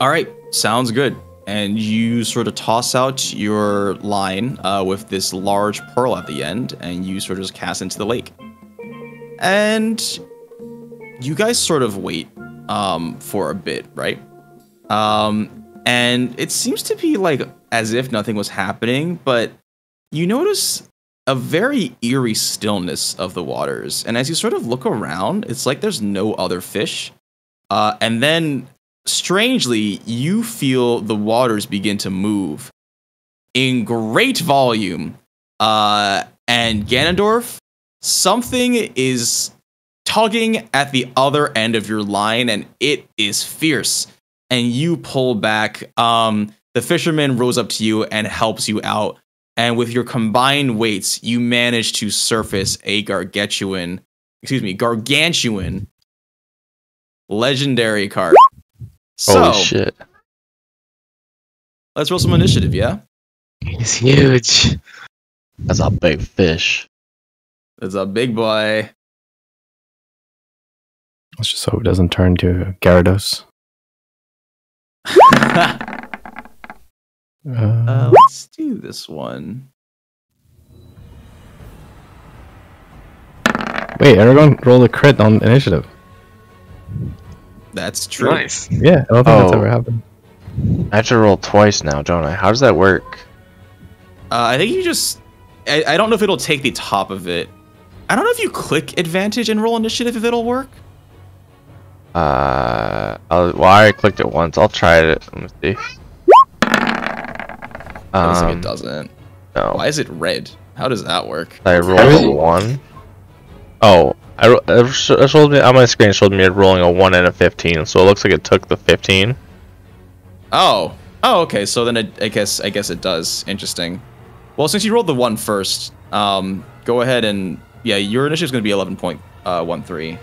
right, sounds good. And you sort of toss out your line with this large pearl at the end, and you sort of just cast into the lake. And you guys sort of wait for a bit, right? And it seems to be like as if nothing was happening, but you notice a very eerie stillness of the waters. And as you sort of look around, it's like there's no other fish. And then, strangely, you feel the waters begin to move in great volume. And Ganondorf, something is tugging at the other end of your line, and it is fierce. And you pull back. The fisherman rose up to you and helps you out. And with your combined weights, you manage to surface a gargantuan legendary carp. So, holy shit. Let's roll some initiative, yeah? He's huge. That's a big fish. That's a big boy. Let's just hope it doesn't turn to Gyarados. Let's do this one. Wait, Eragon rolled a crit on initiative. That's true. Nice. Yeah, I don't think that's ever happened. I have to roll twice now, don't I? How does that work? I think you just... I don't know if it'll take the top of it. I don't know if you click advantage and roll initiative if it'll work. I already clicked it once. I'll try it. Let me see. Looks like it doesn't. No. Why is it red? How does that work? I rolled a 1. Oh, it showed me on my screen. It showed me rolling a 1 and a 15. So it looks like it took the 15. Oh, okay. So then I guess it does. Interesting. Well, since you rolled the 1 first, go ahead and your initiative is going to be 11.13.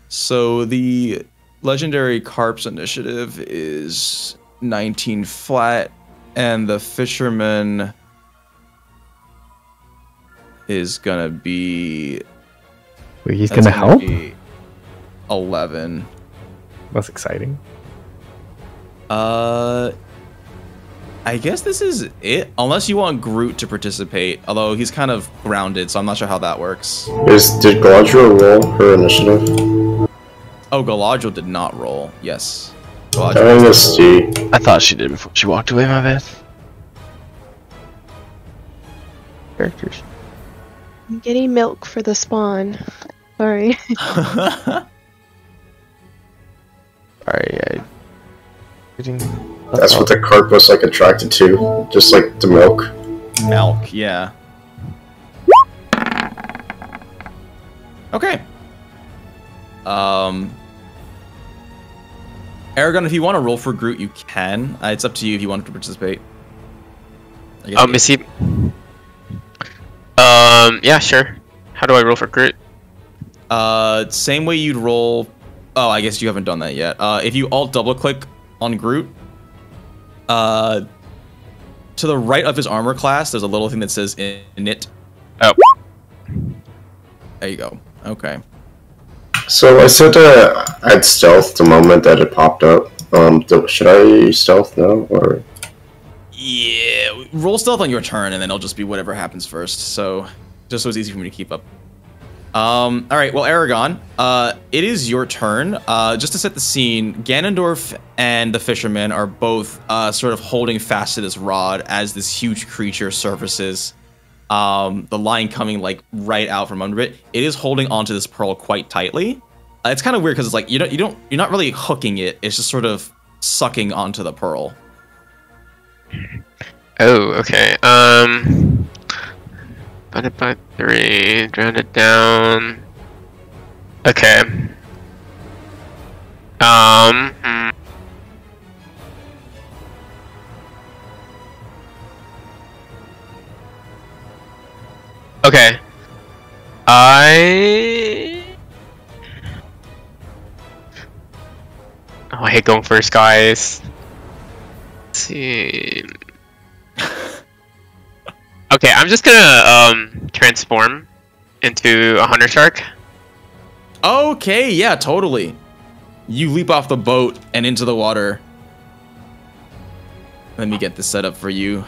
So the legendary carp's initiative is 19 flat, and the fisherman is gonna be. Wait, he's gonna help? 11. That's exciting. I guess this is it, unless you want Groot to participate. Although he's kind of grounded, so I'm not sure how that works. Did Galadriel roll her initiative? Oh, Galadriel did not roll. Yes. I thought she did before she walked away. My bad. Characters. I'm getting milk for the spawn. Sorry. Alright, That's what the carp was like attracted to, just like the milk. Milk, yeah. Okay. Eragon, if you want to roll for Groot, you can. It's up to you if you want to participate. Is he? Yeah, sure. How do I roll for Groot? Same way you'd roll. Oh, I guess you haven't done that yet. If you alt double click on Groot, to the right of his armor class, there's a little thing that says init. Oh. There you go. Okay. So I said I'd stealth the moment that it popped up. Should I stealth now or? Yeah, roll stealth on your turn, and then it'll just be whatever happens first. So, just so it's easy for me to keep up. All right, well, Eragon, it is your turn. Just to set the scene, Ganondorf and the fisherman are both sort of holding fast to this rod as this huge creature surfaces. The line coming like right out from under it. It is holding onto this pearl quite tightly. It's kind of weird because it's like you're not really hooking it. It's just sort of sucking onto the pearl. Oh, okay. Divided by 3, drown it down. Okay. Okay. Oh, I hate going first, guys. Let's see. Okay, I'm just gonna transform into a hunter shark. Okay, yeah, totally. You leap off the boat and into the water. Let me get this set up for you.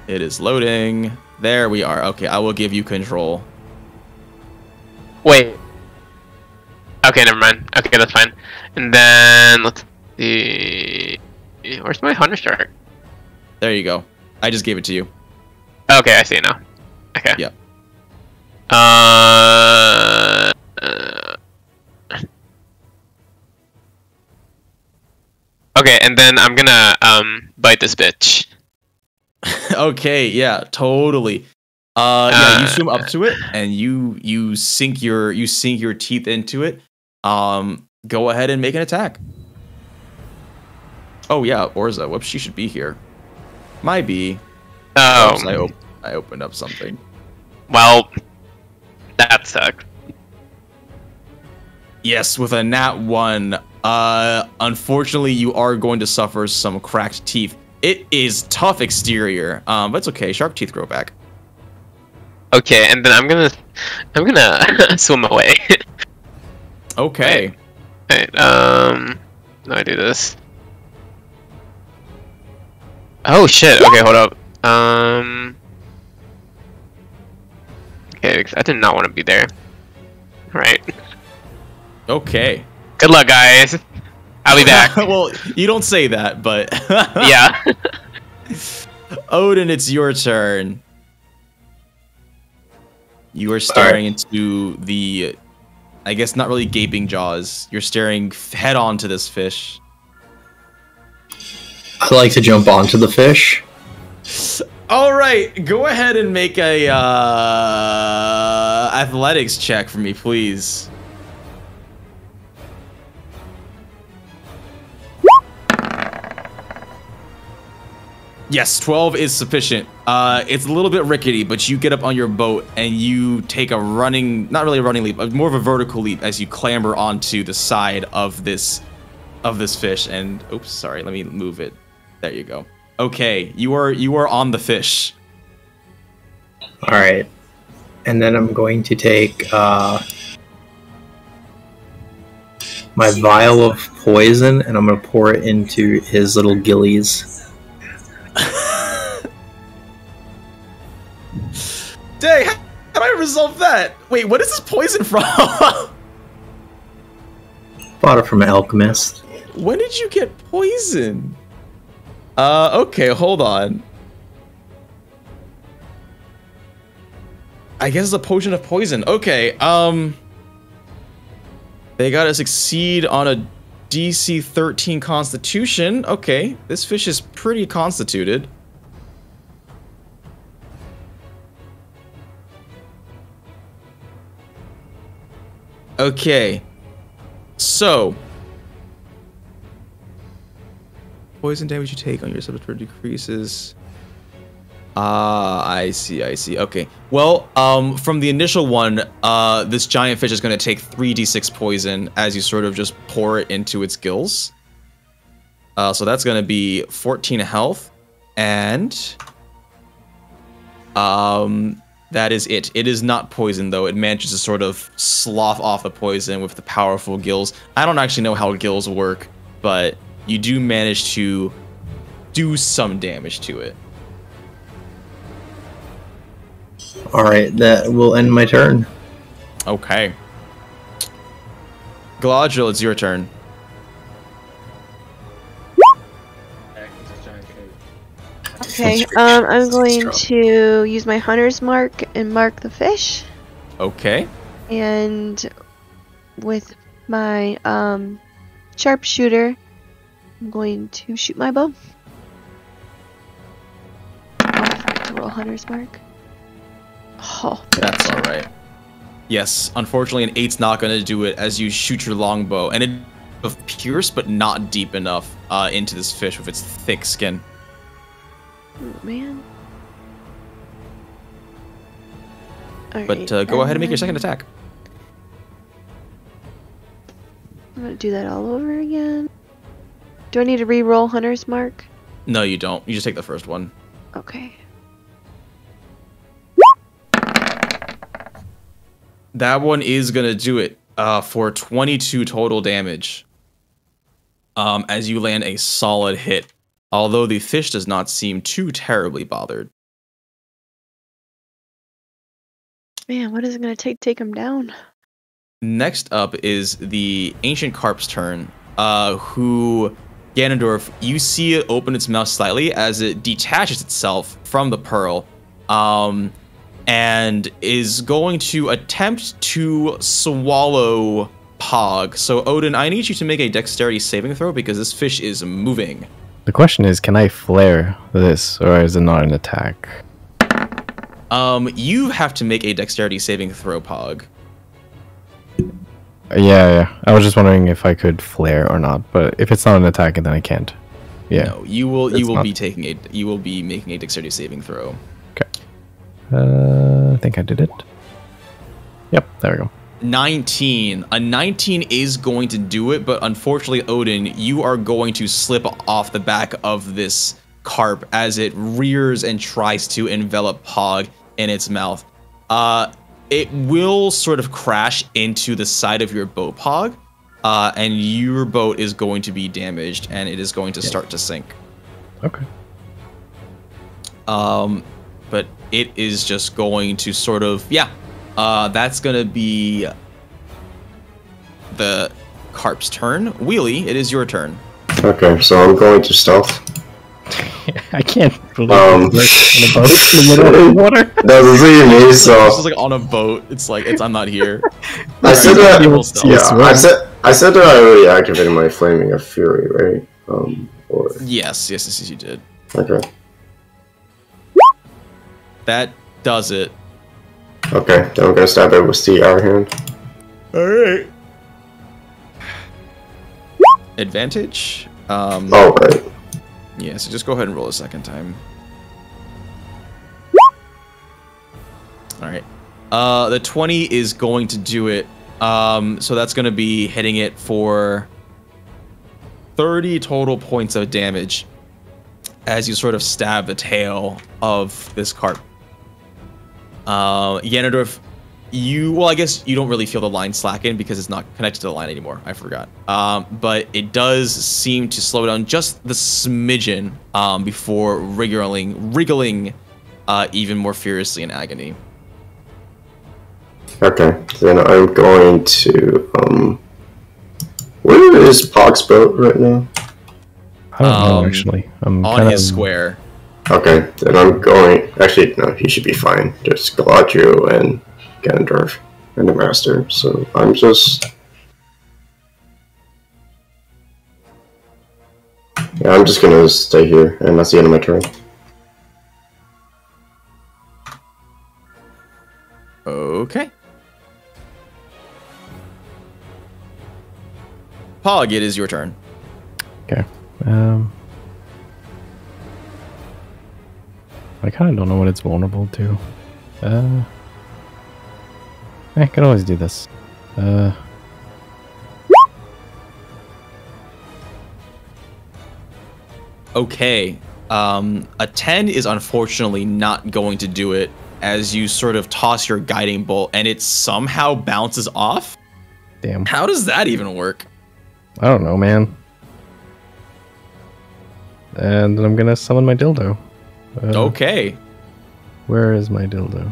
It is loading. There we are. Okay, I will give you control. Wait. Okay, never mind. Okay, that's fine. And then let's see. Where's my hunter shark? There you go. I just gave it to you. Okay, I see it now. Okay. Yep. Okay, and then I'm gonna bite this bitch. Okay, yeah, totally. Yeah, you swim up to it and you sink your teeth into it. Go ahead and make an attack. Oh yeah, Orza. Whoops, she should be here. My B. Oh. Oops, I opened up something. Well, that sucks. Yes, with a nat 1. Unfortunately, you are going to suffer some cracked teeth. It is tough exterior, but it's okay. Shark teeth grow back. Okay, and then I'm gonna swim away. Okay. Right. Now I do this. Oh shit. Okay, hold up. Okay, I did not want to be there. Right. Okay. Good luck, guys. I'll be back. Well, you don't say that, but yeah. Odin, it's your turn. You are staring into the, I guess not really gaping jaws. You're staring head on to this fish. I like to jump onto the fish. All right, go ahead and make a athletics check for me, please. Yes, 12 is sufficient. It's a little bit rickety, but you get up on your boat and you take a running, not really a running leap, but more of a vertical leap as you clamber onto the side of this fish. And oops, sorry, let me move it. There you go. Okay, you are on the fish. All right, and then I'm going to take my vial of poison and I'm going to pour it into his little gillies. Dang, how do I resolve that? Wait, what is this poison from? Bought it from an alchemist. When did you get poison? Okay, hold on. I guess it's a potion of poison. Okay, they gotta succeed on a DC 13 Constitution. Okay, this fish is pretty constituted. Okay, so poison damage you take on your subject decreases. I see. Okay. Well, from the initial one, this giant fish is going to take 3d6 poison as you sort of just pour it into its gills. So that's going to be 14 health, and that is it. It is not poison, though. It manages to sort of slough off the poison with the powerful gills. I don't actually know how gills work, but you do manage to do some damage to it. Alright, that will end my turn. Okay. Galadriel, it's your turn. Okay, I'm going to use my hunter's mark and mark the fish. Okay. And with my sharpshooter, I'm going to shoot my bow. I'll have to roll hunter's mark. Oh, that's all right. Yes, unfortunately, an 8's not going to do it as you shoot your longbow, and it pierce, but not deep enough into this fish with its thick skin. Oh, man. But go ahead and make your second attack. I'm gonna do that all over again. Do I need to re-roll hunter's mark? No, you don't. You just take the first one. Okay. That one is gonna do it for 22 total damage. As you land a solid hit, although the fish does not seem too terribly bothered. Man, what is it gonna take him down? Next up is the Ancient Carp's turn, who, Ganondorf, you see it open its mouth slightly as it detaches itself from the pearl, and is going to attempt to swallow Pog. So, Odin, I need you to make a dexterity saving throw because this fish is moving. The question is, can I flare this, or is it not an attack? You have to make a dexterity saving throw, Pog. Yeah. I was just wondering if I could flare or not, but if it's not an attack, then I can't. Yeah. No, you will be making a dexterity saving throw. Okay. I think I did it. Yep, there we go. 19. A 19 is going to do it, but unfortunately, Odin, you are going to slip off the back of this carp as it rears and tries to envelop Pog in its mouth. It will sort of crash into the side of your boat, Pog, and your boat is going to be damaged, and it is going to start to sink. Okay. But it is just going to sort of, that's going to be the carp's turn. Wheelie, it is your turn. Okay, so I'm going to stealth. I can't believe on a boat in the middle of the water. Doesn't see me, so it's just like on a boat. It's like I'm not here. I said that. I said that I already activated my Flaming of Fury, right? Or yes, you did. Okay. That does it. Okay, then I'm gonna stab it with the hour hand. All right. Advantage. Oh right. Yeah, so just go ahead and roll a second time. All right. The 20 is going to do it. So that's going to be hitting it for 30 total points of damage as you sort of stab the tail of this carp. Ganondorf, I guess you don't really feel the line slacken because it's not connected to the line anymore. I forgot. But it does seem to slow down just the smidgen before wriggling even more furiously in agony. Okay, then I'm going to where is Pog's boat right now? I don't know actually. I'm on his square. Okay, then I'm going. Actually, no, he should be fine. Just Galadriel and Ganondorf and the Master. So I'm just. Yeah, I'm just gonna stay here, and that's the end of my turn. Okay. Pog, it is your turn. Okay. I kind of don't know what it's vulnerable to. I can always do this. Okay. A 10 is unfortunately not going to do it as you sort of toss your guiding bolt and it somehow bounces off. Damn. How does that even work? I don't know, man. And then I'm gonna summon my dildo. Okay. Where is my dildo?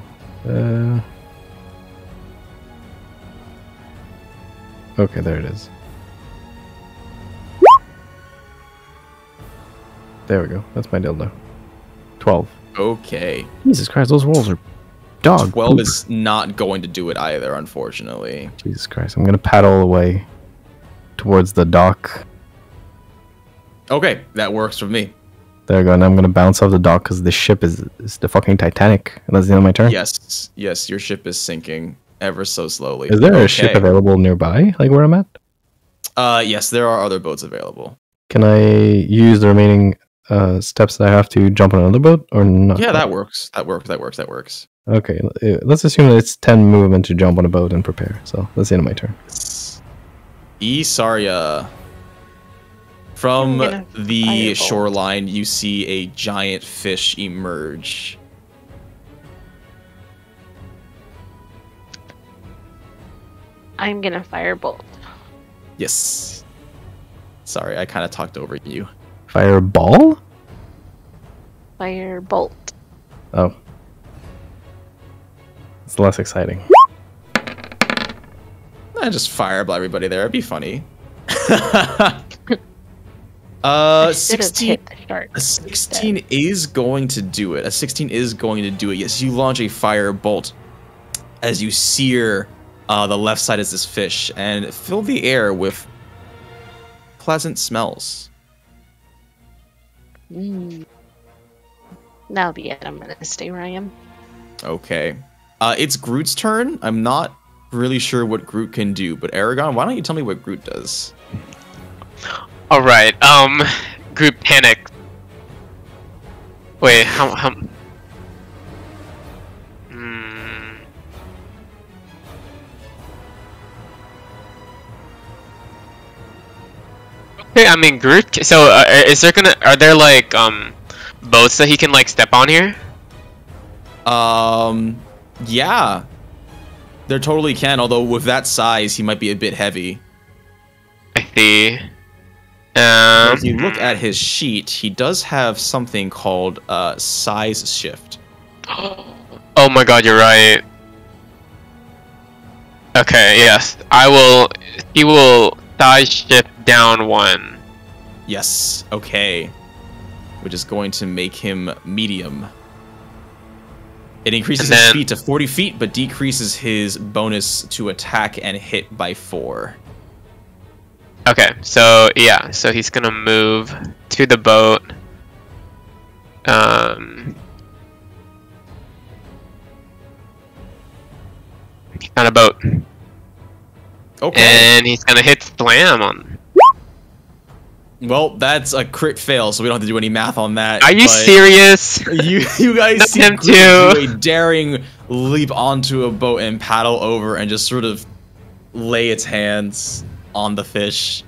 Okay, there it is. There we go. That's my dildo. 12. Okay. Jesus Christ, those rolls are dog 12 poop. is not going to do it either, unfortunately. Jesus Christ, I'm gonna paddle away towards the dock. Okay, that works for me. There we go, and I'm gonna bounce off the dock because the ship is the fucking Titanic. And that's the end of my turn. Yes, yes, your ship is sinking ever so slowly. Is there a ship available nearby, like where I'm at? Yes, there are other boats available. Can I use the remaining steps that I have to jump on another boat, or not? Yeah, that works. That works. Okay, let's assume that it's 10 movement to jump on a boat and prepare. So that's the end of my turn. Isarya. From the shoreline, you see a giant fish emerge. I'm gonna firebolt. Yes. Sorry, I kind of talked over you. Fireball? Firebolt. Oh. It's less exciting. Just fireball everybody there. It'd be funny. 16. A 16 is going to do it. A 16 is going to do it. Yes, you launch a fire bolt as you sear the left side of this fish and fill the air with pleasant smells. That'll be it. I'm gonna stay where I am. Okay. It's Groot's turn. I'm not really sure what Groot can do, but Eragon, why don't you tell me what Groot does? Alright, Groot panic. Wait, how Okay, I mean Groot. So, are there like boats that he can like step on here? Yeah, there totally can. Although with that size, he might be a bit heavy. I see. If you look at his sheet, he does have something called size shift. Oh my god, you're right. Okay, yes. He will size shift down 1. Yes, okay. Which is going to make him medium. It increases his speed to 40 feet, but decreases his bonus to attack and hit by 4. Okay, so yeah, so he's gonna move to the boat. He's on a boat. Okay. And he's gonna hit slam on. Well, that's a crit fail, so we don't have to do any math on that. Are you serious? You guys Not see him Groot too. do a daring leap onto a boat and paddle over and just sort of lay its hands on the fish.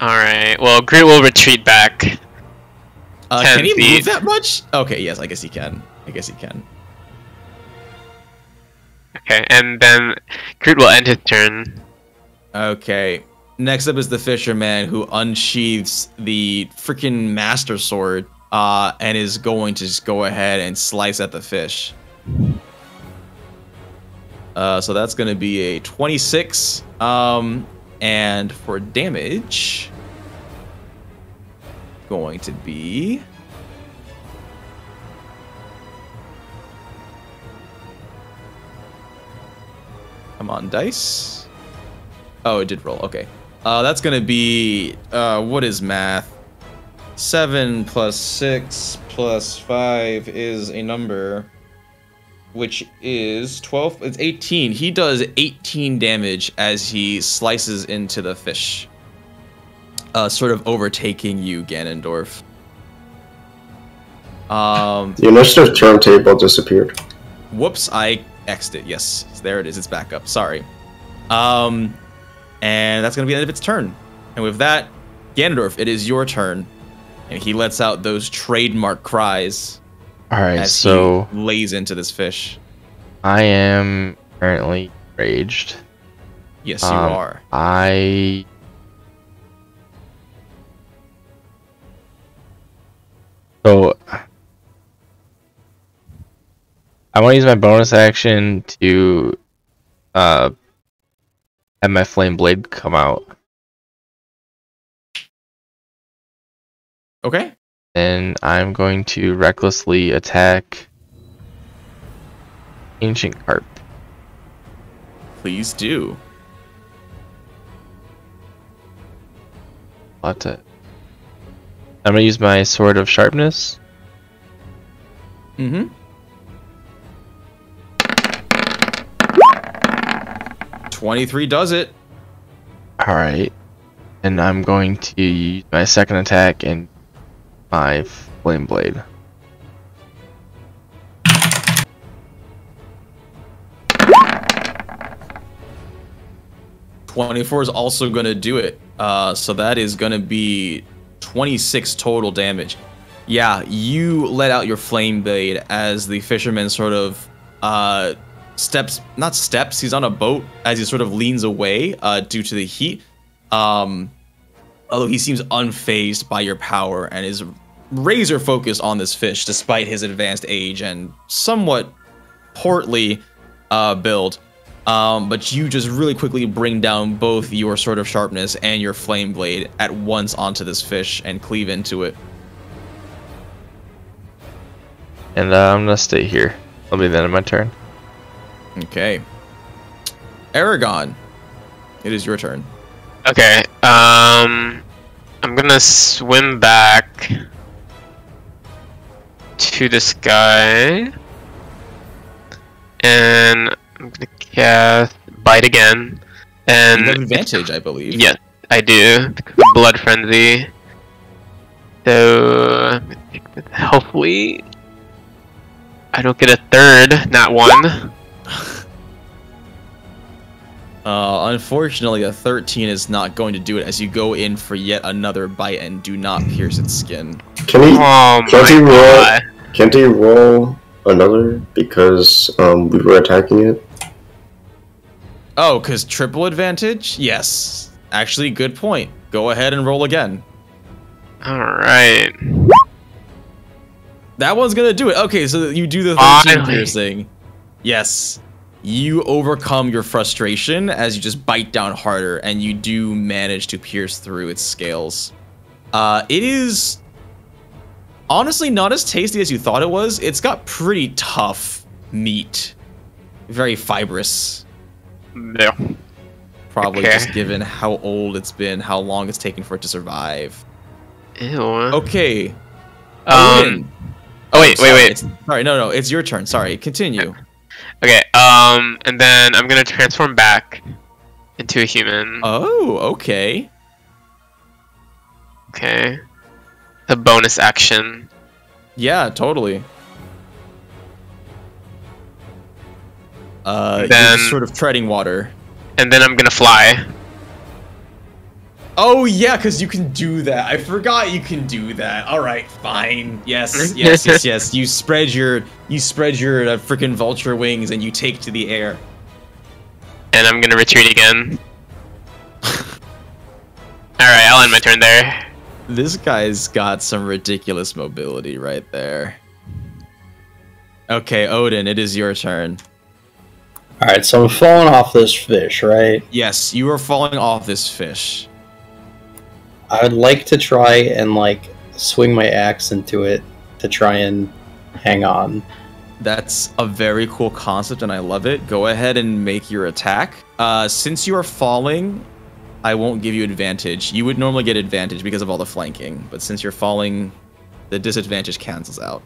Alright, well, Groot will retreat back. Can he feet. move that much? Okay, yes, I guess he can. Okay, and then Groot will end his turn. Okay. Next up is the fisherman who unsheathes the freaking master sword and is going to just go ahead and slice at the fish. So that's going to be a 26. And for damage, going to be... Come on, dice. Oh, it did roll. Okay. That's going to be... what is math? 7 plus 6 plus 5 is a number... which is 12, it's 18. He does 18 damage as he slices into the fish. Sort of overtaking you, Ganondorf. The initiative turntable disappeared. Whoops, I X'd it. Yes, there it is. It's back up. Sorry. And that's going to be the end of its turn. And with that, Ganondorf, it is your turn. And he lets out those trademark cries. All right, as so he lays into this fish. I am currently raged. Yes, you are. So I want to use my bonus action to have my flame blade come out. Okay. And I'm going to recklessly attack Ancient Carp. Please do. I'm gonna use my Sword of Sharpness. Mm-hmm. 23 does it. Alright. And I'm going to use my second attack and my Flame Blade. .24 is also going to do it. So that is going to be 26 total damage. Yeah, you let out your flame blade as the fisherman sort of he's on a boat as he sort of leans away due to the heat. Although he seems unfazed by your power and is razor focused on this fish despite his advanced age and somewhat portly build. But you just really quickly bring down both your Sword of Sharpness and your Flame Blade at once onto this fish and cleave into it. And I'm gonna stay here. That'll be the end of my turn. Okay. Eragon, it is your turn. Okay, I'm gonna swim back to this guy, and I'm gonna cast Bite again, and you have advantage, I believe. Yeah, I do, because of Blood Frenzy. So, I'm gonna take this. Hopefully, I don't get a third, not one. Unfortunately, a 13 is not going to do it as you go in for yet another bite and do not pierce its skin. Can't he roll another because we were attacking it? Oh, because triple advantage? Yes. Actually, good point. Go ahead and roll again. Alright. That one's gonna do it. Okay, so you do the 13 piercing. Yes. You overcome your frustration as you just bite down harder, and you do manage to pierce through its scales. It is honestly not as tasty as you thought it was. It's got pretty tough meat. Very fibrous. Yeah. Probably just given how old it's been, how long it's taken for it to survive. Ew. Okay. Oh wait. Sorry, no, it's your turn. Sorry, continue. Okay, and then I'm gonna transform back into a human. Oh, okay. Okay. The bonus action. Yeah, totally. Then, you're just sort of treading water. And then I'm gonna fly. Oh yeah, because you can do that. I forgot you can do that. All right, fine. Yes. You spread your freaking vulture wings and you take to the air. And I'm gonna retreat again. All right, I'll end my turn there. This guy's got some ridiculous mobility right there. Okay, Odin, it is your turn. Alright, so I'm falling off this fish, right? Yes, you are falling off this fish. I would like to try and, like, swing my axe into it to try and hang on. That's a very cool concept, and I love it. Go ahead and make your attack. Since you are falling, I won't give you advantage. You would normally get advantage because of all the flanking, but since you're falling, the disadvantage cancels out.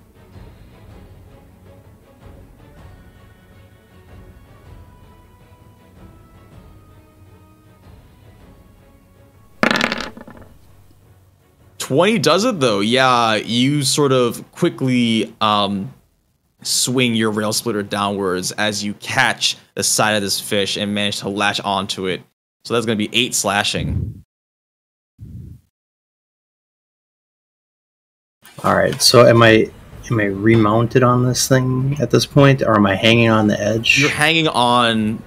20 does it though. Yeah, you sort of quickly swing your rail splitter downwards as you catch the side of this fish and manage to latch onto it. So that's going to be 8 slashing. All right. So am I remounted on this thing at this point, or am I hanging on the edge? You're hanging on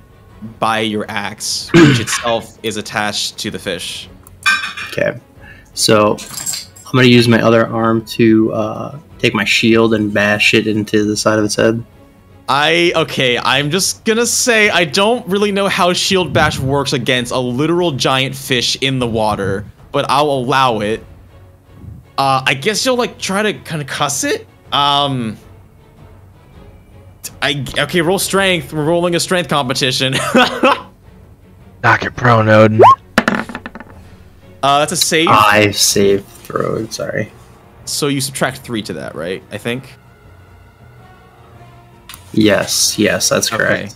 by your axe, which itself is attached to the fish. Okay. So I'm going to use my other arm to take my shield and bash it into the side of its head. I'm just gonna say I don't really know how shield bash works against a literal giant fish in the water, but I'll allow it. I guess you'll like try to kind of cuss it. Okay, roll strength. We're rolling a strength competition. Knock it prone, Odin. That's a save. I saved throw. Sorry. So you subtract 3 to that, right? I think. Yes, that's correct. Okay.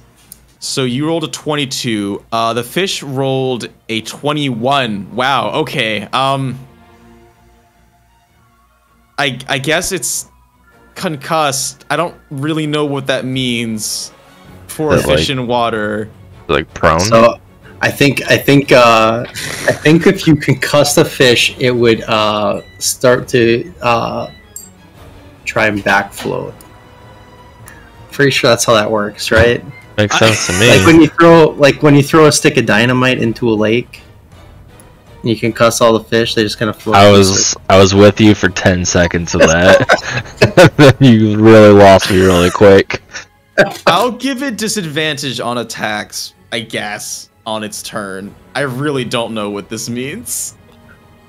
So you rolled a 22. The fish rolled a 21. Wow. Okay. I guess it's concussed. I don't really know what that means for a fish in water. Like prone. So I think if you concuss the fish, it would start to try and backfloat. Pretty sure that's how that works, right? Makes sense to me. Like when you throw a stick of dynamite into a lake, and you concuss all the fish, they just kind of float. I was with you for 10 seconds of that. You really lost me really quick. I'll give it disadvantage on attacks, I guess, on its turn. I really don't know what this means.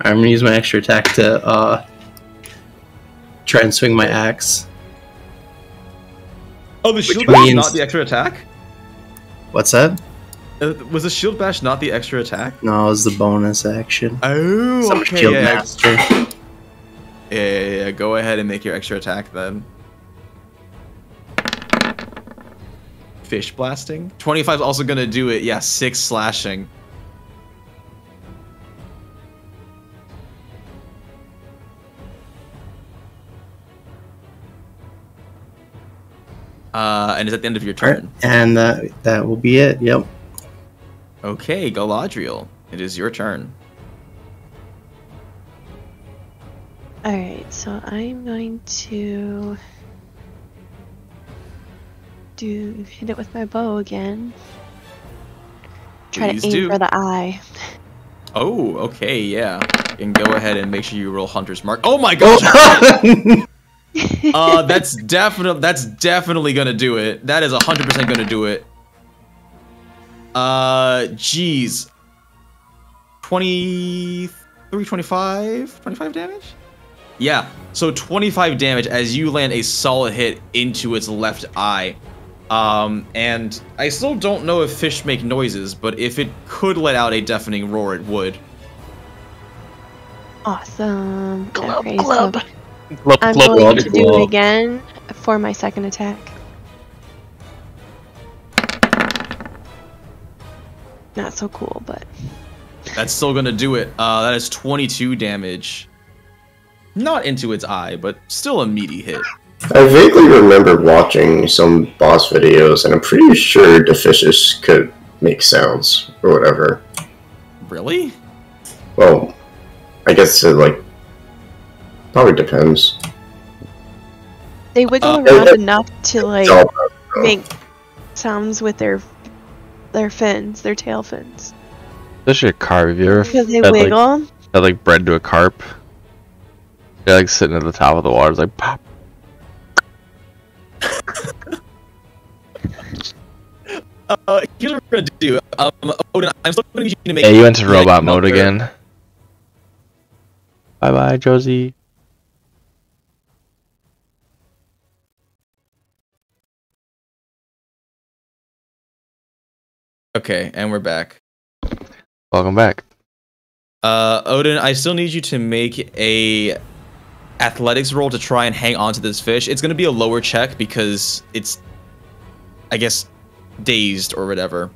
I'm gonna use my extra attack to try and swing my axe. Oh, the shield bash not the extra attack? What's that? Was the shield bash not the extra attack? No, it was the bonus action. Oh, okay. Shield master. Yeah. Go ahead and make your extra attack then. Fish blasting. 25 is also gonna do it. Yeah, 6 slashing. And is at the end of your turn. And that will be it. Yep. Okay, Galadriel, it is your turn. Alright, so I'm going to hit it with my bow again. Try Please to aim do. for the eye. Oh, okay, yeah. And go ahead and make sure you roll Hunter's Mark. Oh my gosh! That's definitely gonna do it. That is 100% gonna do it. Geez. 23, 25 damage? Yeah, so 25 damage as you land a solid hit into its left eye. And I still don't know if fish make noises, but if it could let out a deafening roar, it would. Awesome. Glub, Okay, glub. so Glub, I'm glub, going glub, to do glub. it again for my second attack. Not so cool, but That's still gonna do it. That is 22 damage. Not into its eye, but still a meaty hit. I vaguely remember watching some boss videos, and I'm pretty sure the fishes could make sounds or whatever. Really? Well, I guess it probably depends. they wiggle around enough to make sounds with their fins, their tail fins. Especially a carp. Have you ever Because they fed, wiggle. fed bread to a carp? They're sitting at the top of the water, it's like pop. Here's what we're gonna do. Odin, I'm still gonna need you to make. Hey, you went to robot mode again. Bye bye, Josie. Okay, and we're back. Welcome back. Odin, I still need you to make a athletics roll to try and hang on to this fish. It's gonna be a lower check because it's, I guess, dazed or whatever.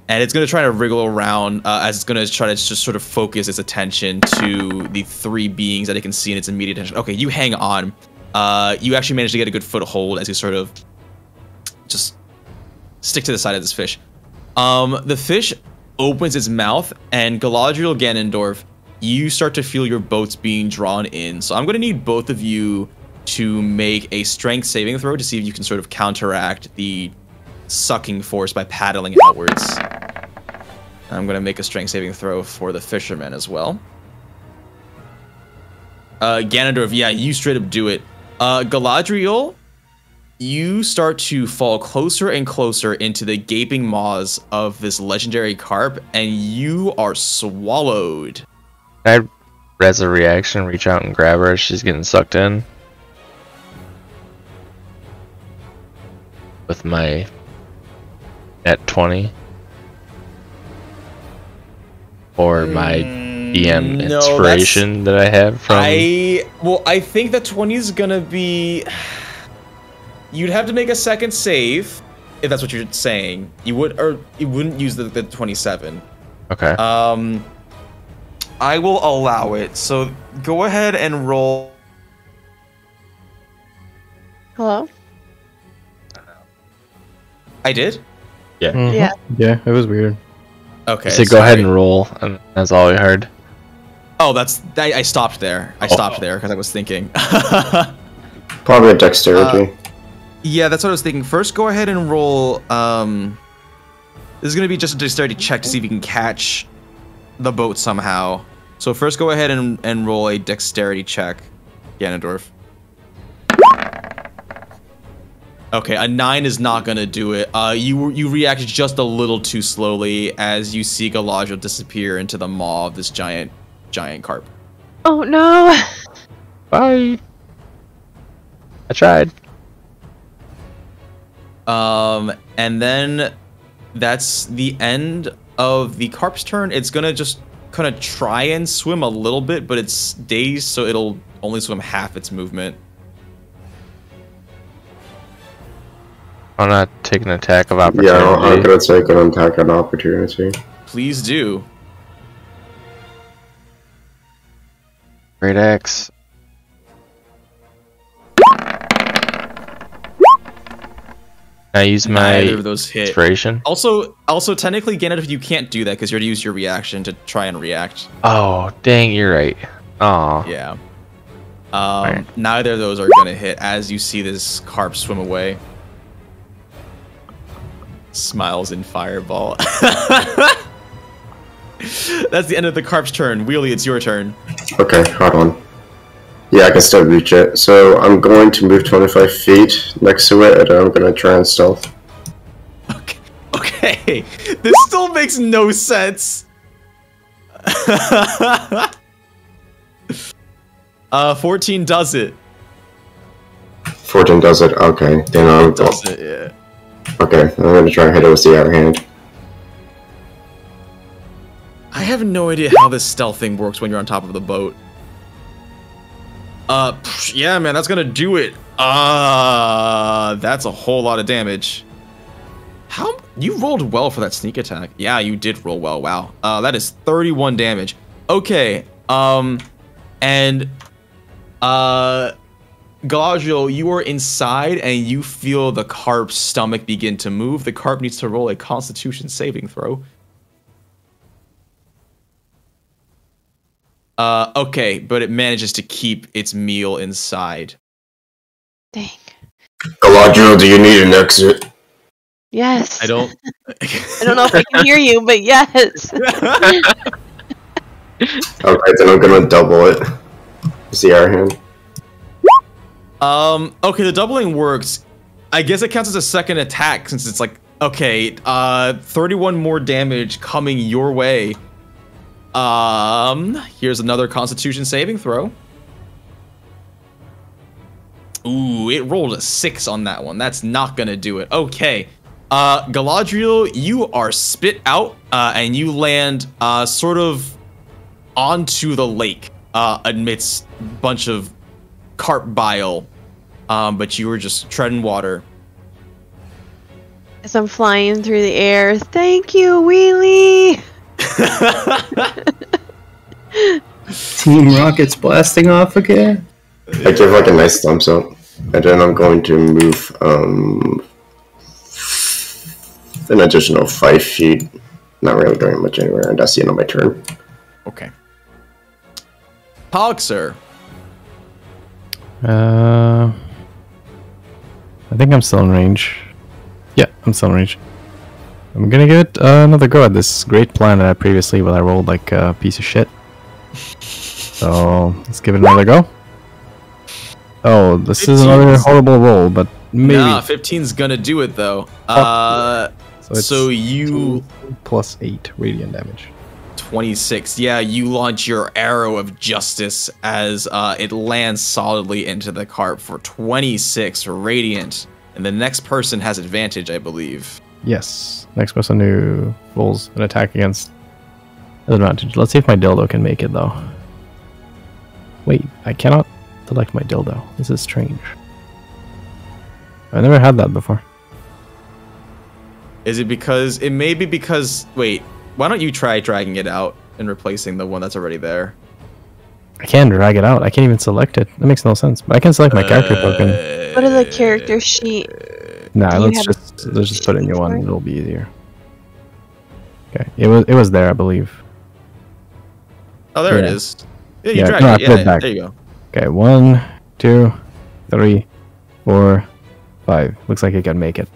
and it's going to try to wriggle around as it's going to try to just sort of focus its attention to the three beings that it can see in its immediate attention. Okay, you hang on. You actually managed to get a good foothold as you sort of just stick to the side of this fish. The fish opens its mouth, and Galadriel, Ganondorf, you start to feel your boats being drawn in. So I'm going to need both of you to make a strength saving throw to see if you can sort of counteract the sucking force by paddling outwards. I'm going to make a strength saving throw for the fisherman as well. Ganondorf, yeah, you straight up do it. Galadriel, you start to fall closer and closer into the gaping maws of this legendary carp, and you are swallowed. Can I res a reaction, reach out and grab her as she's getting sucked in? With my net 20? Or my DM inspiration that I have from... I think the 20 is gonna be... You'd have to make a second save, if that's what you're saying. You wouldn't use the 27. Okay. I will allow it. So go ahead and roll. Hello? I did? Yeah. Yeah. Yeah, it was weird. Okay. So go ahead and roll, and that's all we heard. Oh, I stopped there. I stopped there because I was thinking. Probably a dexterity. Yeah, that's what I was thinking. First, go ahead and roll. This is going to be just a dexterity check to see if you can catch the boat somehow. So first, go ahead and roll a dexterity check, Ganondorf. Okay, a 9 is not going to do it. You reacted just a little too slowly as you see Galadriel disappear into the maw of this giant carp. Oh no! Bye. I tried. And then that's the end of the carp's turn. It's gonna just kind of try and swim a little bit, but it's dazed, so it'll only swim half its movement. I'm not taking an attack of opportunity. Yeah, I'm gonna take an attack of opportunity. Please do. Great Axe. Can I use my Neither of those hit. inspiration? Also, technically, Ganondorf, you can't do that because you already used your reaction to try and react. Oh, dang, you're right. Aw. Yeah. Neither of those are going to hit as you see this carp swim away. Smiles in fireball. That's the end of the carp's turn. Wheelie, it's your turn. Okay, hold on. Yeah, I can still reach it. So I'm going to move 25 feet next to it, and I'm going to try and stealth. Okay, this still makes no sense. 14 does it. 14 does it? Okay, then I'll go. Does it, yeah. Okay, I'm going to try and hit it with the outer hand. I have no idea how this stealth thing works when you're on top of the boat. Yeah, man, that's gonna do it. That's a whole lot of damage. How? You rolled well for that sneak attack. Yeah, you did roll well. Wow. That is 31 damage. Okay. And Galadriel, you are inside and you feel the carp's stomach begin to move. The carp needs to roll a Constitution saving throw. Okay, but it manages to keep its meal inside. Dang. Galadriel, do you need an exit? Yes. I don't... I don't know if I can hear you, but yes. Okay, then I'm gonna double it. With the outer hand. Okay, the doubling works. I guess it counts as a second attack since it's like, okay, 31 more damage coming your way. Here's another Constitution saving throw. Ooh, it rolled a 6 on that one. That's not gonna do it. Okay. Galadriel, you are spit out, and you land, sort of onto the lake, amidst a bunch of carp bile. But you were just treading water. As I'm flying through the air, thank you, Wheelie! Team Rocket's blasting off again. I give like a nice thumbs up, and then I'm going to move an additional 5 feet. Not really going much anywhere, and that's the end of my turn. Okay. Pog, sir. I think I'm still in range. Yeah, I'm still in range. I'm gonna give it another go at this great plan that I had previously, but I rolled like a piece of shit. So let's give it another go. Oh, this 15's. is another horrible roll, but maybe. Nah, 15's gonna do it though. So you plus 8 radiant damage. 26. Yeah, you launch your arrow of justice as it lands solidly into the cart for 26 radiant, and the next person has advantage, I believe. Yes. Next person who rolls an attack against advantage. Let's see if my dildo can make it though. Wait, I cannot select my dildo. This is strange. I never had that before. Is it because it may be because wait, why don't you try dragging it out and replacing the one that's already there? I can't drag it out. I can't even select it. That makes no sense. But I can select my character token. What are the character sheet? Nah, Do you let's have just put a new one. It'll be easier. Okay, it was there, I believe. Oh, there it Yeah. is. Yeah, you Yeah, dragged no, I it. put it Yeah, back. there you go. Okay, 1, 2, 3, 4, 5. Looks like it can make it.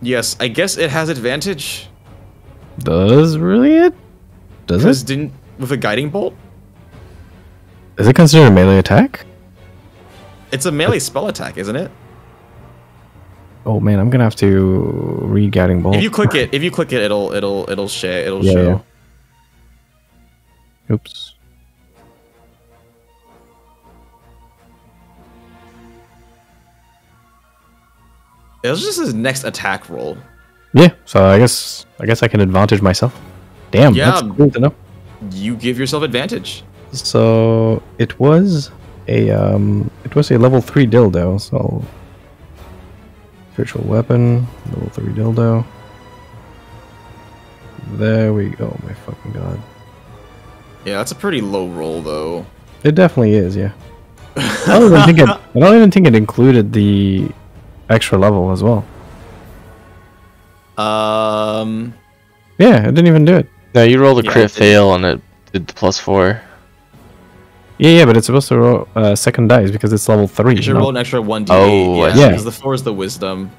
Yes, I guess it has advantage. Does really it? Does Because it? didn't with a guiding bolt? Is it considered a melee attack? It's a melee spell attack, isn't it? Oh man, I'm gonna have to read Guiding Bolt. If you click it, it'll share. It'll Yeah, show. yeah. Oops. It was just his next attack roll. Yeah, so I guess I can advantage myself. Damn, Yeah. that's cool to know. You give yourself advantage. So it was a level 3 dildo. So virtual weapon, level 3 dildo. There we go. My fucking god. Yeah, that's a pretty low roll though. It definitely is. Yeah. I don't even think it included the extra level as well. Yeah, it didn't even do it. No, you rolled a Yeah, crit it did. fail and it did the +4. Yeah, but it's supposed to roll second dice because it's level 3. You should not- roll an extra 1d8. Oh, I yeah, see. because the 4 is the wisdom.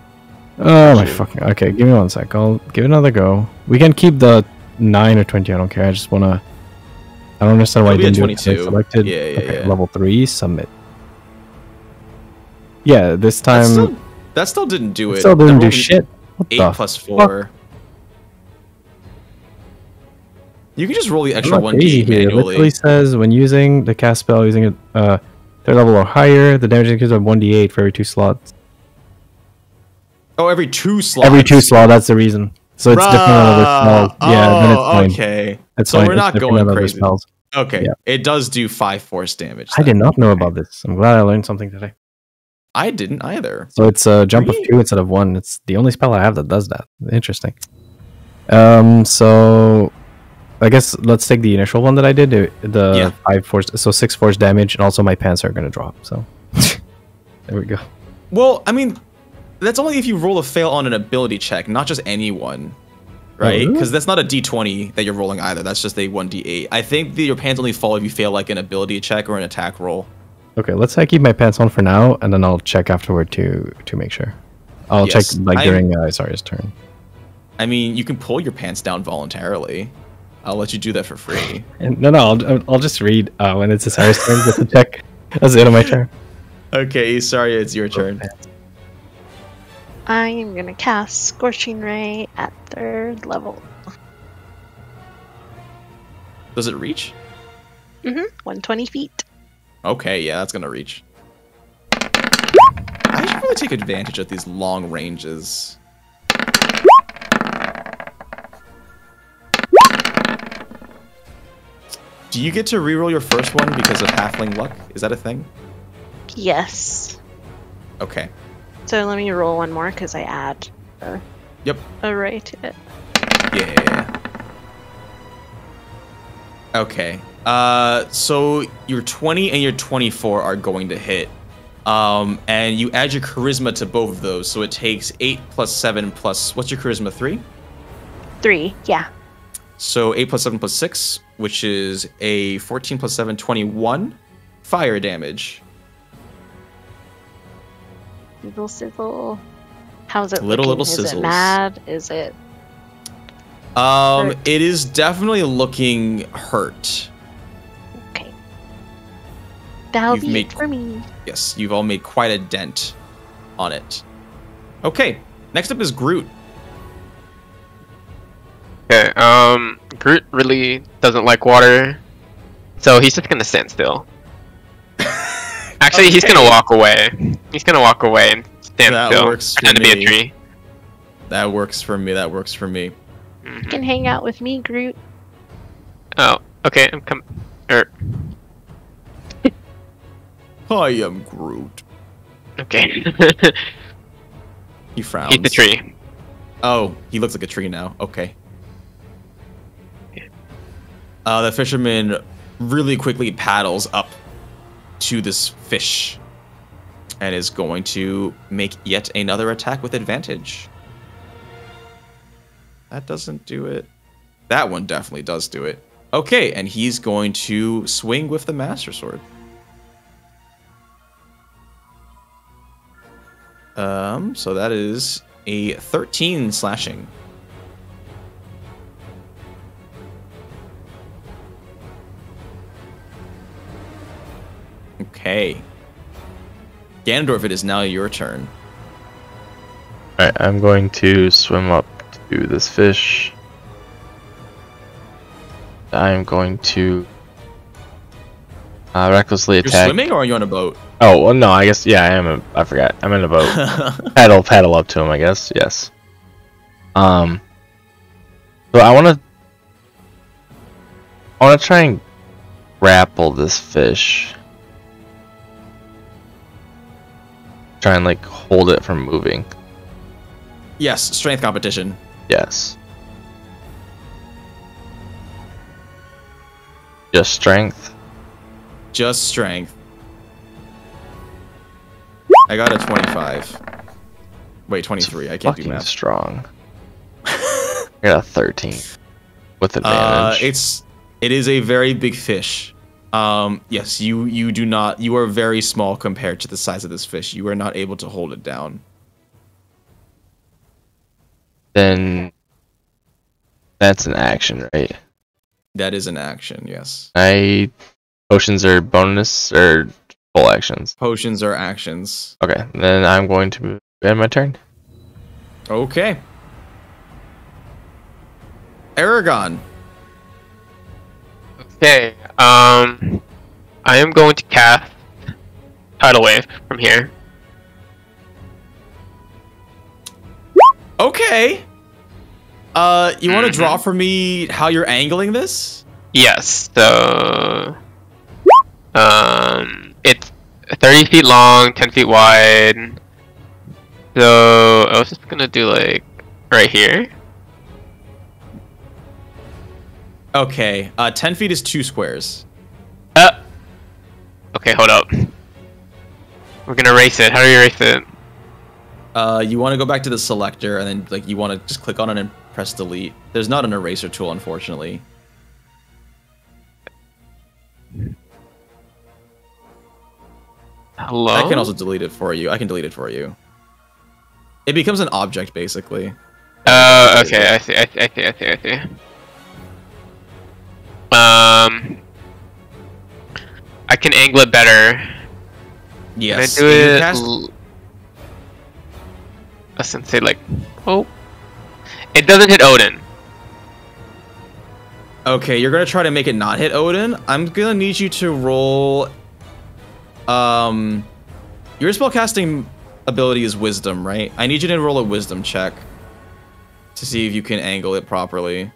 Oh my fucking. Okay, give me 1 sec. I'll give it another go. We can keep the 9 or 20. I don't care. I just wanna. I don't understand why I It'll be a didn't do it 'cause I 22. selected. Yeah, yeah, okay, yeah. level 3 submit. Yeah, this That time still didn't do it. still The didn't do roll- shit. What 8 the plus fuck? 4. You can just roll the extra I'm not 1d8 crazy here. It literally manually. says when using the cast spell using it third level or higher, the damage increases by 1d8 for every 2 slots. Oh, every 2 slots. Every 2 slot, that's the reason. So it's different on other spells. Yeah, then it's fine. Okay. It's so fine. we're It's not different going on other crazy. spells. Okay. Yeah. It does do 5 force damage. I did not know about this. I'm glad I learned something today. I didn't either. So it's a jump of 2 instead of 1. It's the only spell I have that does that. Interesting. So I guess let's take the initial one that I did. The Yeah. 5 force, so 6 force damage, and also my pants are gonna drop. So there we go. Well, I mean, that's only if you roll a fail on an ability check, not just any one. Right? really? Because that's not a d20 that you're rolling either. That's just a 1d8. I think your pants only fall if you fail like an ability check or an attack roll. Okay, let's say I keep my pants on for now, and then I'll check afterward to make sure. I'll Yes, check like during Isarya's turn. I mean, you can pull your pants down voluntarily. I'll let you do that for free. And, no, I'll just read when it's Isarya's turn just to check. That's the end of my turn. Okay, sorry, it's your turn. I am gonna cast Scorching Ray at 3rd level. Does it reach? 120 feet. Okay, yeah, that's gonna reach. I should really take advantage of these long ranges. Do you get to reroll your first one because of Halfling luck? Is that a thing? Yes. Okay. So let me roll one more because I add Yep. Alright. Yeah. Okay. So your 20 and your 24 are going to hit. And you add your charisma to both of those, so it takes 8 plus 7 plus, what's your charisma, 3? 3, yeah. So 8 plus 7 plus 6, which is a 14 plus 7, 21 fire damage. Little sizzle. How's it Little looking? Is sizzles. it mad? Is it... It is definitely looking hurt. Okay. That'll You've be made- it for me. Yes, you've all made quite a dent on it. Okay, next up is Groot. Okay, Groot really doesn't like water, so he's just gonna stand still. Actually, he's gonna walk away. He's gonna walk away and stand That still. works for Pretend to be a me. tree. That works for me, that works for me. You can hang out with me, Groot. Oh, okay, I'm coming. I am Groot. Okay. He frowns. Eat the tree. Oh, he looks like a tree now. Okay. The fisherman really quickly paddles up to this fish and is going to make yet another attack with advantage. That doesn't do it. That one definitely does do it. Okay, and he's going to swing with the Master Sword. So that is a 13 slashing. Okay. Ganondorf, it is now your turn. Alright, I'm going to swim up to this fish. I'm going to recklessly You're attack. swimming or are you on a boat? Oh, well, no, I guess, yeah, I forgot. I'm in a boat. paddle up to him, I guess, yes. So I want to try and grapple this fish. Try and, like, hold it from moving. Yes, strength competition. Yes. Just strength? Just strength. I got a 25. Wait, 23. I can't do Fucking math. strong. I got a 13 with advantage. It is a very big fish. Yes, you do not. You are very small compared to the size of this fish. You are not able to hold it down. Then that's an action, right? That is an action. Yes. Potions are bonus or full actions. Potions are actions. Okay, then I'm going to end my turn. Okay. Eragon. Okay, I am going to cast Tidal Wave from here. Okay. You want to draw for me how you're angling this? Yes, so it's 30 feet long, 10 feet wide. So I was just gonna do like right here. Okay, 10 feet is 2 squares. Okay, hold up. We're gonna erase it. How do you erase it? You want to go back to the selector and then like you want to just click on it and press delete. There's not an eraser tool, unfortunately. Hello? I can also delete it for you. I can delete it for you. It becomes an object, basically. Oh, okay. I see. I can angle it better. Yes. Can I do it? I was gonna say like, oh, it doesn't hit Odin. Okay, you're gonna try to make it not hit Odin. I'm gonna need you to roll. Your spellcasting ability is Wisdom, right? I need you to roll a Wisdom check to see if you can angle it properly.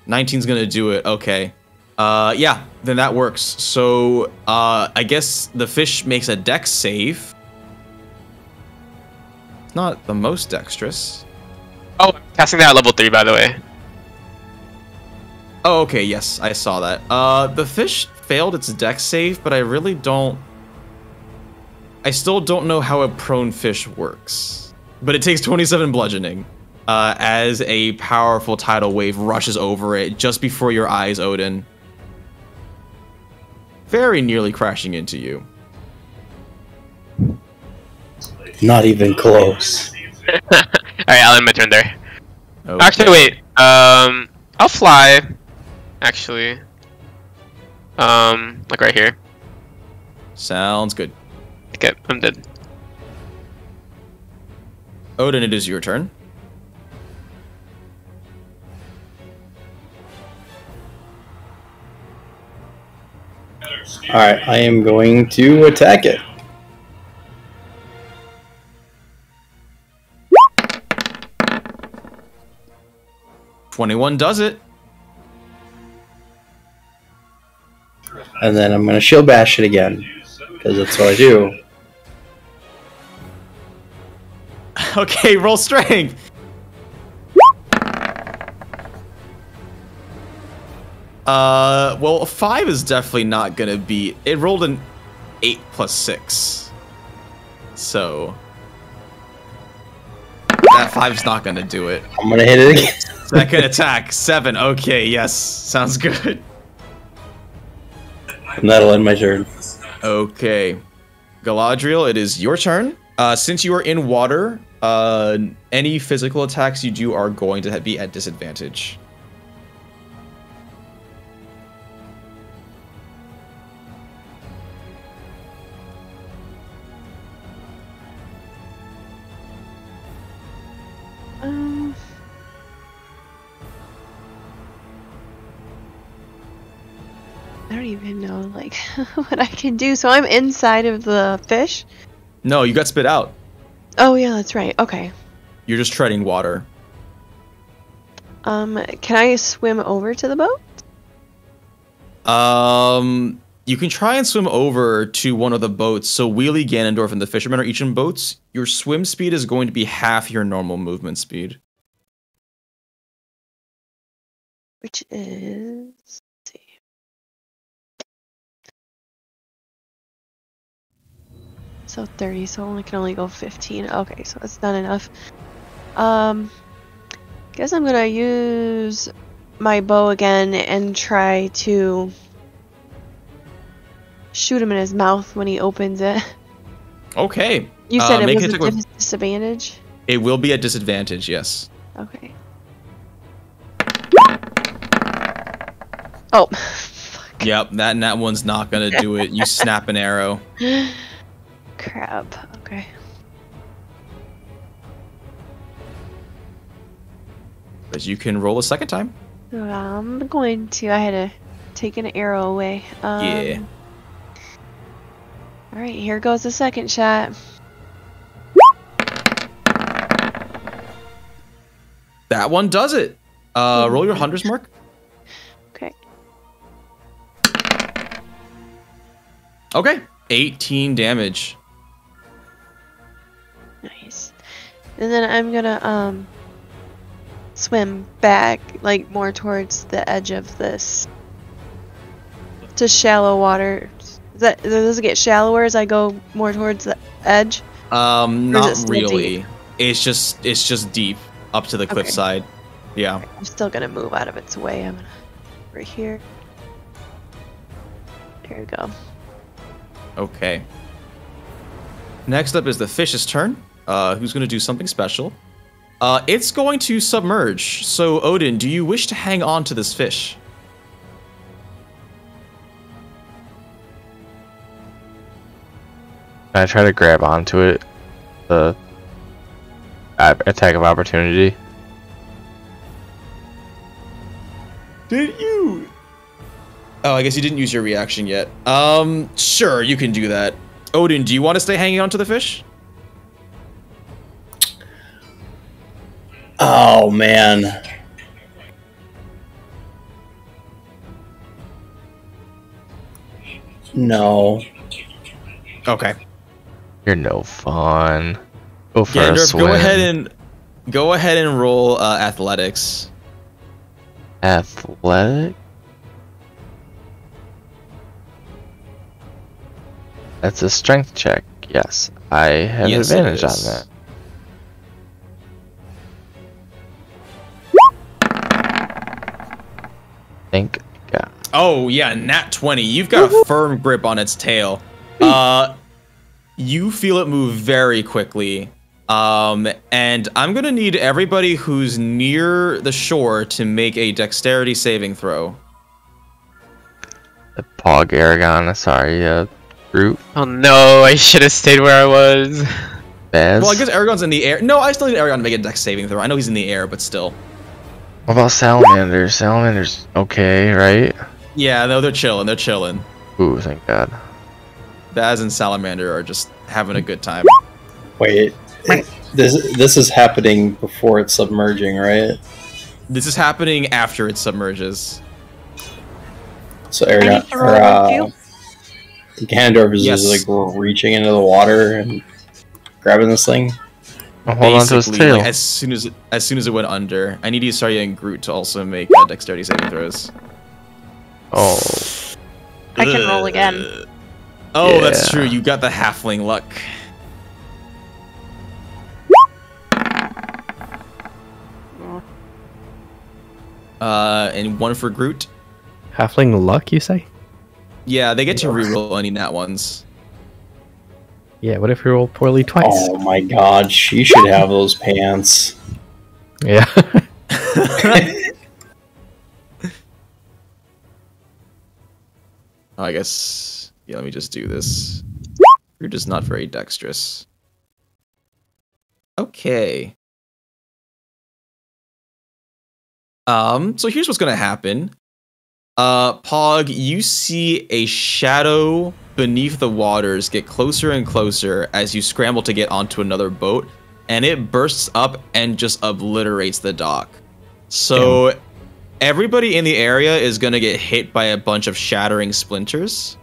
19's gonna do it. Okay. Yeah, then that works. So, I guess the fish makes a dex save. not the most dexterous. Oh, I'm casting that at level 3, by the way. Oh, okay, yes, I saw that. The fish failed its dex save, but I really don't... I still don't know how a prone fish works. But it takes 27 bludgeoning as a powerful tidal wave rushes over it just before your eyes, Odin. Very nearly crashing into you. Not even close. Alright, I'll end my turn there. Okay. Actually, wait. I'll fly. Actually. Like right here. Sounds good. Okay, I'm dead. Odin, it is your turn. Alright, I am going to attack it. '21 does it. And then I'm going to shield bash it again. Because that's what I do. Okay, roll strength. Well, a 5 is definitely not gonna beat. It rolled an 8 plus 6. So that 5's not gonna do it. I'm gonna hit it again. Second attack, 7. Okay, yes. Sounds good. And that'll end my turn. Okay. Galadriel, it is your turn. Since you are in water, any physical attacks you do are going to be at disadvantage. I don't even know like what I can do. So I'm inside of the fish. No, you got spit out. Oh yeah, that's right. Okay. You're just treading water. Can I swim over to the boat? You can try and swim over to one of the boats. So Wheelie, Ganondorf, and the fishermen are each in boats. Your swim speed is going to be half your normal movement speed. Which is... let's see. So 30, so I can only go 15. Okay, so that's not enough. Guess I'm gonna use my bow again and try to shoot him in his mouth when he opens it. Okay. You said it make was an a attack disadvantage? It will be at disadvantage, yes. Okay. Oh. Yep, that one's not gonna do it. You snap an arrow. Crap. Okay. But you can roll a second time. I'm going to. I had to take an arrow away. Yeah. Alright, here goes the second shot. That one does it. Roll your hunter's mark. Okay. Okay. 18 damage. Nice. And then I'm gonna swim back, like more towards the edge of this, to shallow water. Does it get shallower as I go more towards the edge? Not really. Deep? It's just deep up to the cliffside. Yeah. I'm still gonna move out of its way. I'm gonna right here. There we go. Okay. Next up is the fish's turn. Who's gonna do something special? It's going to submerge. So Odin, do you wish to hang on to this fish? Can I try to grab onto it? The attack of opportunity. Did you? Oh, I guess you didn't use your reaction yet. Sure, you can do that. Odin, do you want to stay hanging on to the fish? Oh, man. No. Okay. You're no fun. Go for a Ganondorf, swim. go ahead and roll athletics. Athletic? That's a strength check. Yes, I have Yes, it advantage on is. that. Thank God. Oh yeah, nat 20. You've got a firm grip on its tail. You feel it move very quickly. And I'm gonna need everybody who's near the shore to make a dexterity saving throw. The Pog, Eragon, Isarya, Groot, Oh no, I should have stayed where I was. Baz. Well, I guess Eragon's in the air. No, I still need Eragon to make a dex saving throw. I know he's in the air, but still. What about Salamanders? Salamanders, okay, right? Yeah, no, they're chilling. They're chilling. Ooh, thank God. Baz and Salamander are just having a good time. Wait, this is happening before it's submerging, right? This is happening after it submerges. So I need to roll with Ganondorf is Yes. just like reaching into the water and grabbing this thing. I'll hold on to his Basically, tail. like, as soon as it went under, I need Isarya and Groot to also make dexterity saving throws. Oh. I can roll again. Oh, that's Yeah. true. You got the halfling luck. And one for Groot. Halfling luck, you say? Yeah, they get to reroll any nat ones. Yeah, what if we roll poorly twice? Oh my god, she should have those pants. Yeah. I guess. Yeah, let me just do this. You're just not very dexterous. Okay. So here's what's gonna happen. Pog, you see a shadow beneath the waters get closer and closer as you scramble to get onto another boat, and it bursts up and just obliterates the dock. So everybody in the area is gonna get hit by a bunch of shattering splinters.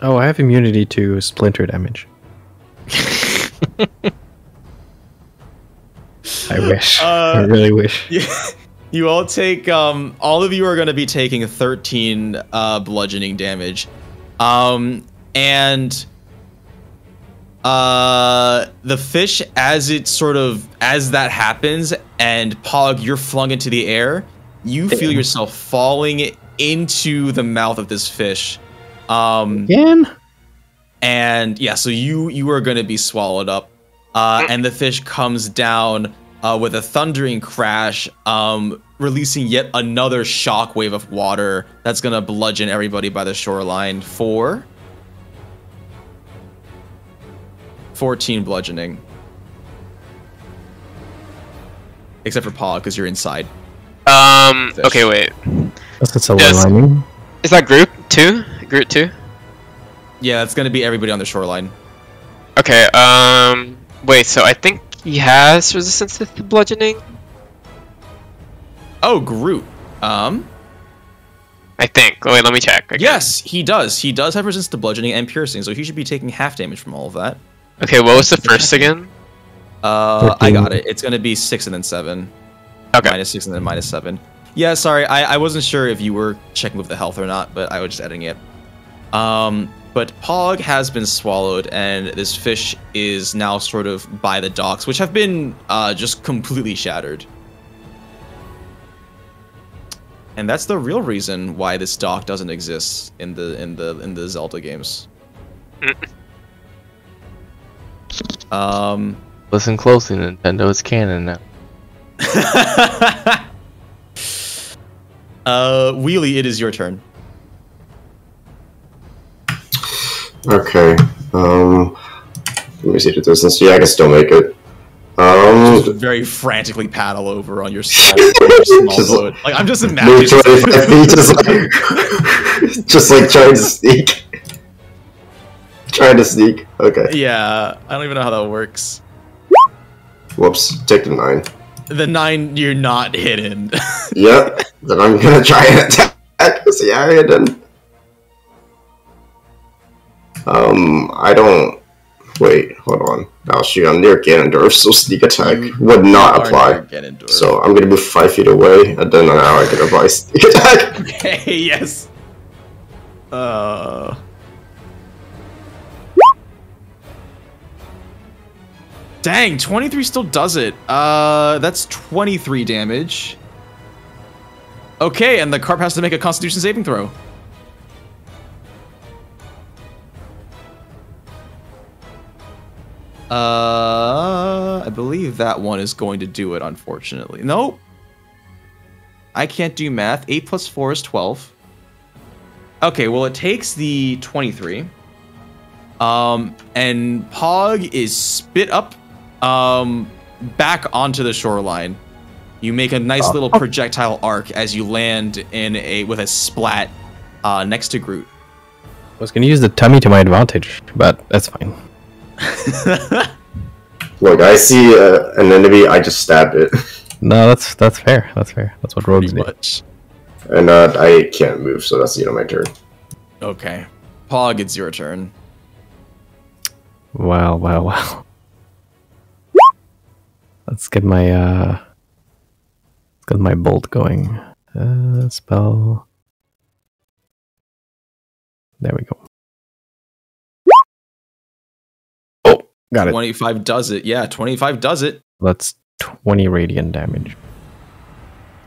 Oh, I have immunity to splinter damage. I wish. I really wish. You all take, all of you are going to be taking 13 bludgeoning damage. And the fish, as that happens, and Pog, you're flung into the air, you feel yourself falling into the mouth of this fish. Again? And yeah, so you are going to be swallowed up. And the fish comes down with a thundering crash, releasing yet another shockwave of water that's going to bludgeon everybody by the shoreline for 14 bludgeoning. Except for Paul, because you're inside. Okay, wait. That's a silver lining. Is that group 2? Group 2? Yeah, that's going to be everybody on the shoreline. Okay, wait, so I think he has resistance to bludgeoning? Oh, Groot. I think. Wait, let me check. Okay. Yes, he does. He does have resistance to bludgeoning and piercing, so he should be taking half damage from all of that. Okay, what was the first again? I got it. It's going to be 6 and then 7. Okay. -6 and then -7. Yeah, sorry. I wasn't sure if you were checking with the health or not, but I was just adding it. But Pog has been swallowed, and this fish is now sort of by the docks, which have been just completely shattered. And that's the real reason why this dock doesn't exist in the Zelda games. Listen closely, Nintendo. It's canon now. Wheelie, it is your turn. Okay. Let me see the distance. Yeah, I can still make it. Just very frantically paddle over on your small boat. Like, I'm just imagining. Move 25 feet, just like trying to sneak. Trying to sneak. Okay. Yeah, I don't even know how that works. Whoops. Take the 9. The 9, you're not hidden. Yep. Then I'm gonna try and attack this area then. I don't. Wait, hold on. Oh shoot, I'm near Ganondorf, so sneak attack would not apply. So I'm gonna move 5 feet away, and then now I can apply sneak attack. Okay, yes. Dang, 23 still does it. That's 23 damage. Okay, and the carp has to make a Constitution saving throw. I believe that one is going to do it, unfortunately. Nope. I can't do math. 8 plus 4 is 12. Okay, well, it takes the 23. And Pog is spit up back onto the shoreline. You make a nice little projectile arc as you land with a splat next to Groot. I was gonna use the tummy to my advantage, but that's fine. Look, I see an enemy, I just stab it. No, that's fair. That's fair. That's what rogues do. And I can't move, so that's the end of my turn. Okay. Pog, it's your turn. Wow. Let's get my bolt going. Spell. There we go. Oh, got it. 25 does it. Yeah, 25 does it. That's 20 radiant damage.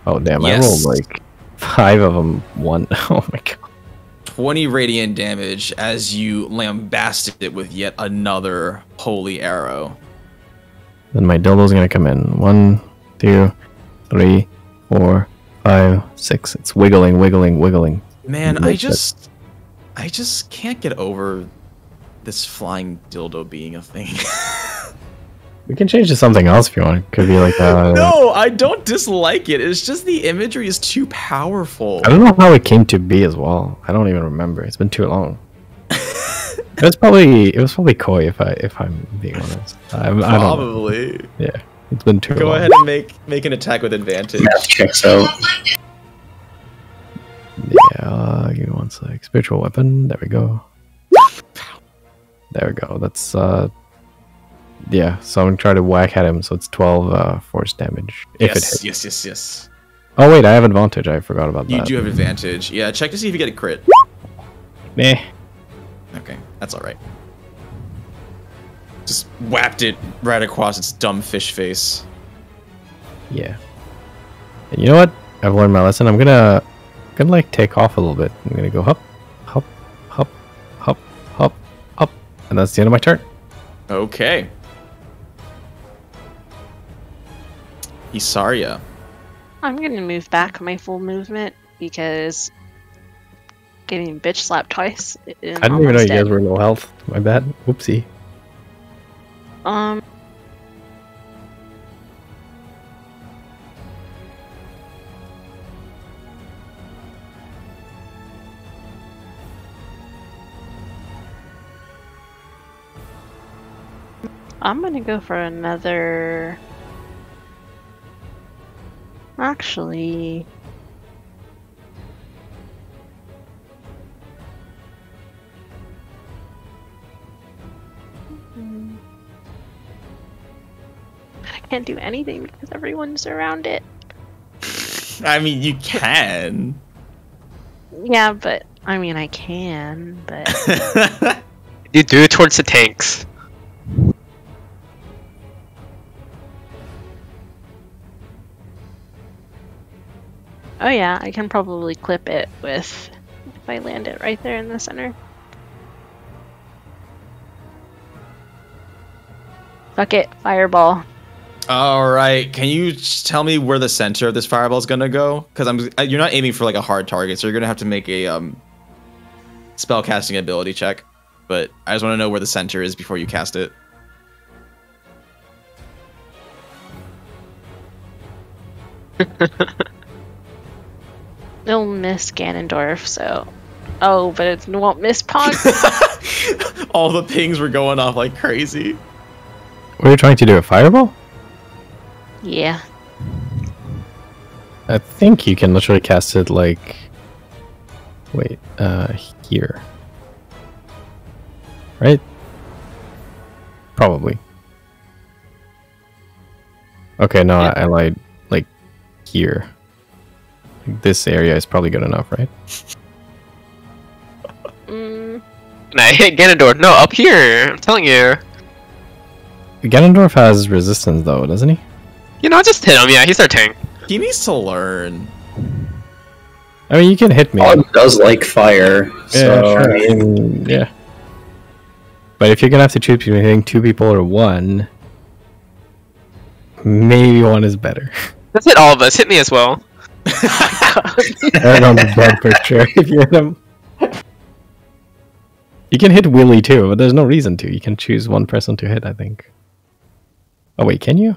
Oh damn! Yes. I rolled like 5 of them. 1. Oh my god. 20 radiant damage as you lambasted it with yet another holy arrow. Then my dildo's gonna come in. 1, 2, 3, 4, 5, 6. It's wiggling. Man, I just can't get over this flying dildo being a thing. We can change to something else if you want. It could be like No, I don't dislike it. It's just the imagery is too powerful. I don't know how it came to be as well. I don't even remember. It's been too long. It was probably Koi if I'm being honest. I don't know. Probably. Yeah. It's been too long. Go ahead and make an attack with advantage. That checks out. Yeah, give me 1 sec. Spiritual weapon. There we go. There we go. That's yeah. So I'm gonna try to whack at him. So it's 12 force damage if it hits. Yes. Oh wait, I have advantage. I forgot about that. You do have advantage. Yeah, check to see if you get a crit. Meh. Okay, that's all right. Just whapped it right across its dumb fish face. Yeah. And you know what? I've learned my lesson. I'm gonna like take off a little bit. I'm gonna go hop, and that's the end of my turn. Okay. Isarya. I'm gonna move back my full movement because getting bitch slapped twice. I didn't even know you guys were low health. My bad. Whoopsie. I'm gonna go for another. Actually, I can't do anything because everyone's around it. I mean, you can. Yeah, but I mean, I can, but You do it towards the tanks. oh yeah, I can probably clip it with if I land it right there in the center. Fuck it, fireball. All right, can you tell me where the center of this fireball is gonna go? Because you're not aiming for like a hard target, so you're gonna have to make a spell casting ability check. But I just want to know where the center is before you cast it. It'll miss Ganondorf, so. Oh, but it won't miss Pog. All the pings were going off like crazy. Were you trying to do a fireball? Yeah. I think you can literally cast it like... Wait, here. right? Probably. Okay, no, I lied. Like, here. This area is probably good enough, right? And I hit Ganondorf. No, up here. I'm telling you. Ganondorf has resistance, though, doesn't he? You know, just hit him. Yeah, he's our tank. He needs to learn. I mean, you can hit me. God does like fire. Yeah, So, sure. I mean, Yeah. But if you're gonna have to choose between hitting 2 people or 1, maybe 1 is better. Let's hit all of us. Hit me as well. Eragon's dead for sure if you hit him. You can hit Willy too, but there's no reason to. You can choose one person to hit, I think. Oh wait, can you?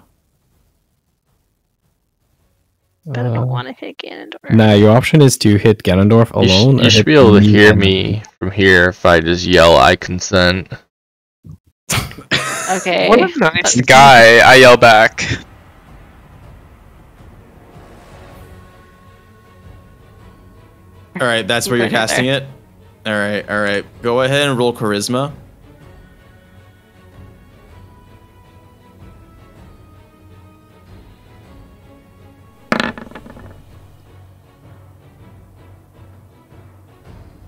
But I don't want to hit Ganondorf. Nah, your option is to hit Ganondorf alone. You should be able to hear me from here if I just yell, I consent. Okay. What a nice guy. I yell back. All right, that's where you're casting it. All right. Go ahead and roll charisma.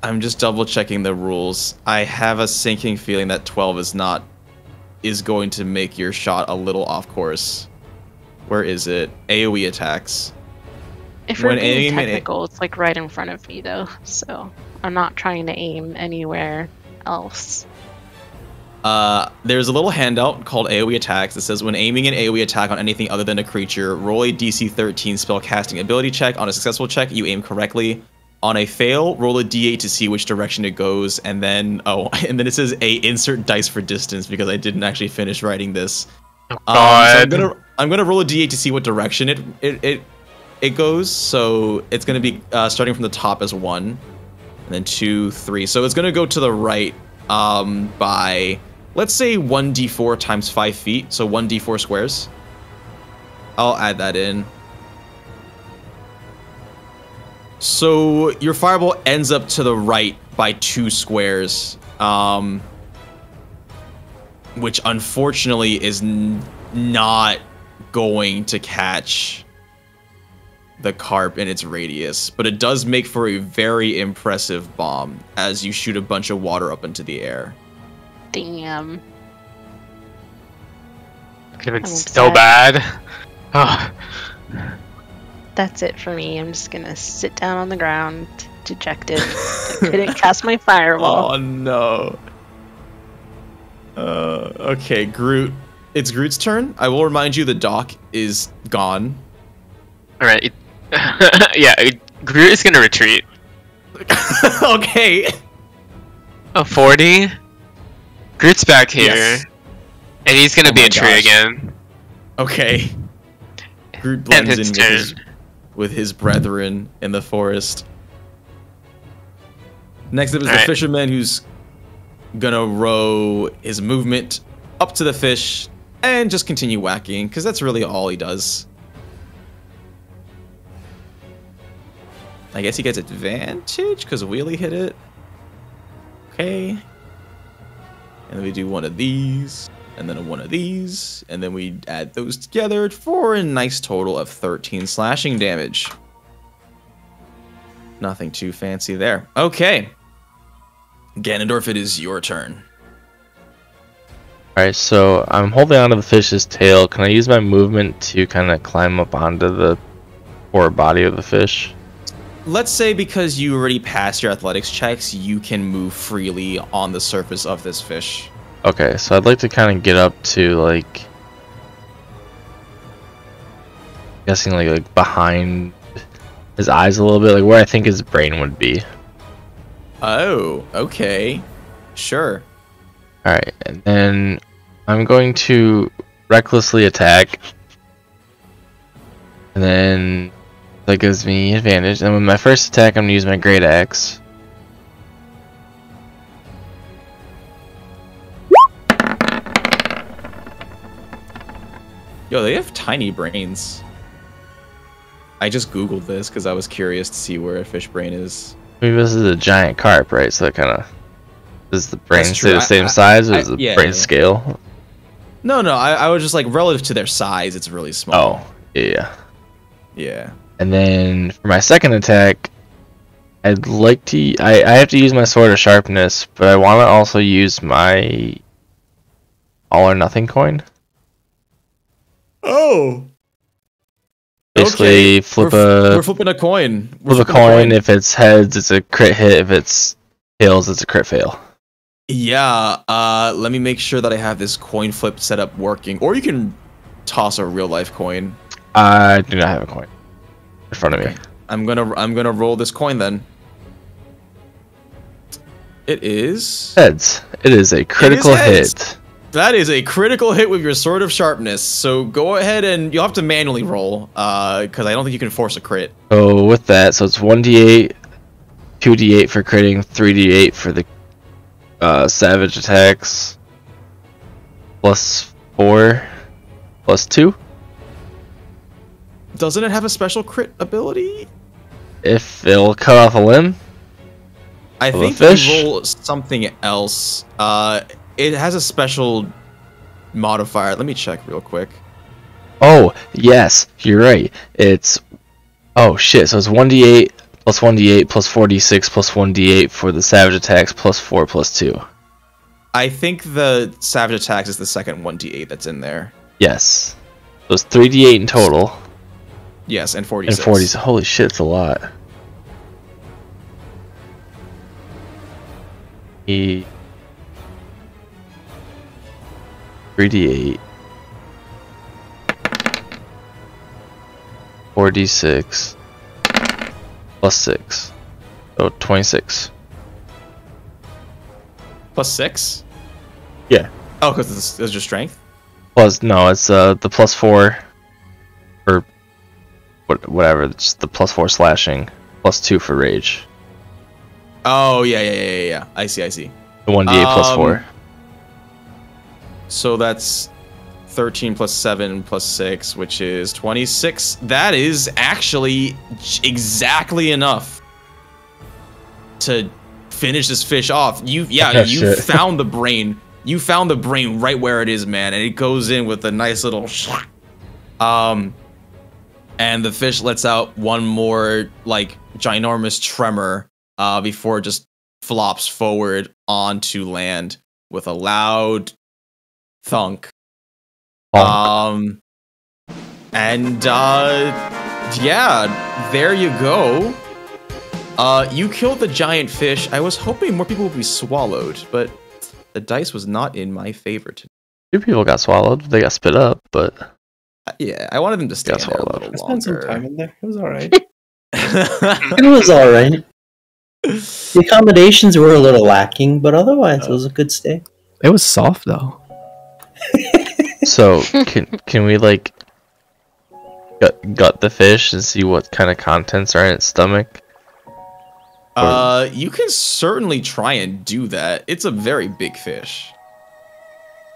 I'm just double checking the rules. I have a sinking feeling that 12 is going to make your shot a little off course. Where is it? AoE attacks. If we're being technical, it's like right in front of me though, so I'm not trying to aim anywhere else. There's a little handout called AoE attacks that says when aiming an AoE attack on anything other than a creature, roll a DC 13 spell casting ability check. On a successful check, you aim correctly. On a fail, roll a d8 to see which direction it goes, and then it says insert dice for distance because I didn't actually finish writing this. So I'm gonna roll a d8 to see what direction it goes. So it's gonna be starting from the top as 1, and then 2, 3. So it's gonna go to the right by, let's say, 1d4 times 5 feet. So 1d4 squares. I'll add that in. So your fireball ends up to the right by 2 squares, which unfortunately is not going to catch the carp in its radius, but it does make for a very impressive bomb as you shoot a bunch of water up into the air. Damn. Could have been so bad. Oh. That's it for me. I'm just gonna sit down on the ground, dejected. I couldn't cast my fireball. Oh no. Okay, Groot. It's Groot's turn. I will remind you the dock is gone. Alright. Yeah, Groot is gonna retreat. Okay. Oh, 40? Groot's back here. Yes. And he's gonna be a tree again. Okay. Groot blends in with his brethren in the forest. Next up is the fisherman, who's gonna row his movement up to the fish and just continue whacking, because that's really all he does. I guess he gets advantage because Wheelie hit it. Okay. And then we do one of these, and then one of these, and then we add those together for a nice total of 13 slashing damage. Nothing too fancy there. Okay. Ganondorf, it is your turn. Alright, so I'm holding onto the fish's tail. Can I use my movement to kind of climb up onto the poor body of the fish? Let's say because you already passed your athletics checks, you can move freely on the surface of this fish. Okay, so I'd like to kind of get up to, like, guessing like behind his eyes a little bit, like where I think his brain would be. Oh, okay. Sure. Alright, and then I'm going to recklessly attack. And then that gives me advantage. And with my first attack, I'm going to use my great axe. Yo, they have tiny brains. I just googled this because I was curious to see where a fish brain is. Maybe this is a giant carp, right? So that kind of Does the brain That's stay true. the same size, or is the yeah, brain yeah. scale? No, I was just like relative to their size, it's really small. Oh, yeah. Yeah. And then for my second attack, I'd like to. I have to use my sword of sharpness, but I want to also use my all or nothing coin. Oh. Basically, We're flipping a coin. Flip a coin. If it's heads, it's a crit hit. If it's tails, it's a crit fail. Yeah. Let me make sure that I have this coin flip setup working. Or you can toss a real life coin. I do not have a coin in front of me. I'm gonna roll this coin then. It is heads. It is a critical hit. That is a critical hit with your sword of sharpness. So go ahead and you'll have to manually roll, because I don't think you can force a crit. So with that, so it's 1d8, 2d8 for critting, 3d8 for the savage attacks, plus 4, plus 2. Doesn't it have a special crit ability? If it'll cut off a limb. I of a think fish. you roll something else. It has a special modifier. Let me check real quick. Oh, yes, you're right. It's oh shit. So it's 1d8 plus 1d8 plus 4d6 plus 1d8 for the savage attacks plus 4 plus 2. I think the savage attacks is the second 1d8 that's in there. Yes. So it's 3d8 in total. Yes, and 4d6. And 40. Holy shit, it's a lot. E 3d8 4d6 plus 6. So 26. Plus 6? Yeah. Oh, because it's your strength? Plus no, it's the plus 4 or whatever, it's the plus 4 slashing, plus 2 for rage. Oh, yeah. I see. The 1d8 plus 4. So that's 13 plus 7 plus 6, which is 26. That is actually exactly enough to finish this fish off. You found the brain. You found the brain right where it is, man, and it goes in with a nice little and the fish lets out one more like ginormous tremor before it just flops forward onto land with a loud thunk. Yeah, there you go. You killed the giant fish. I was hoping more people would be swallowed, but the dice was not in my favor today. 2 people got swallowed. They got spit up, but yeah, I wanted them to stay in there a little longer. I spent some time in there. It was alright. It was alright. The accommodations were a little lacking, but otherwise it was a good stay. It was soft though. So can we like gut the fish and see what kind of contents are in its stomach? You can certainly try and do that. It's a very big fish.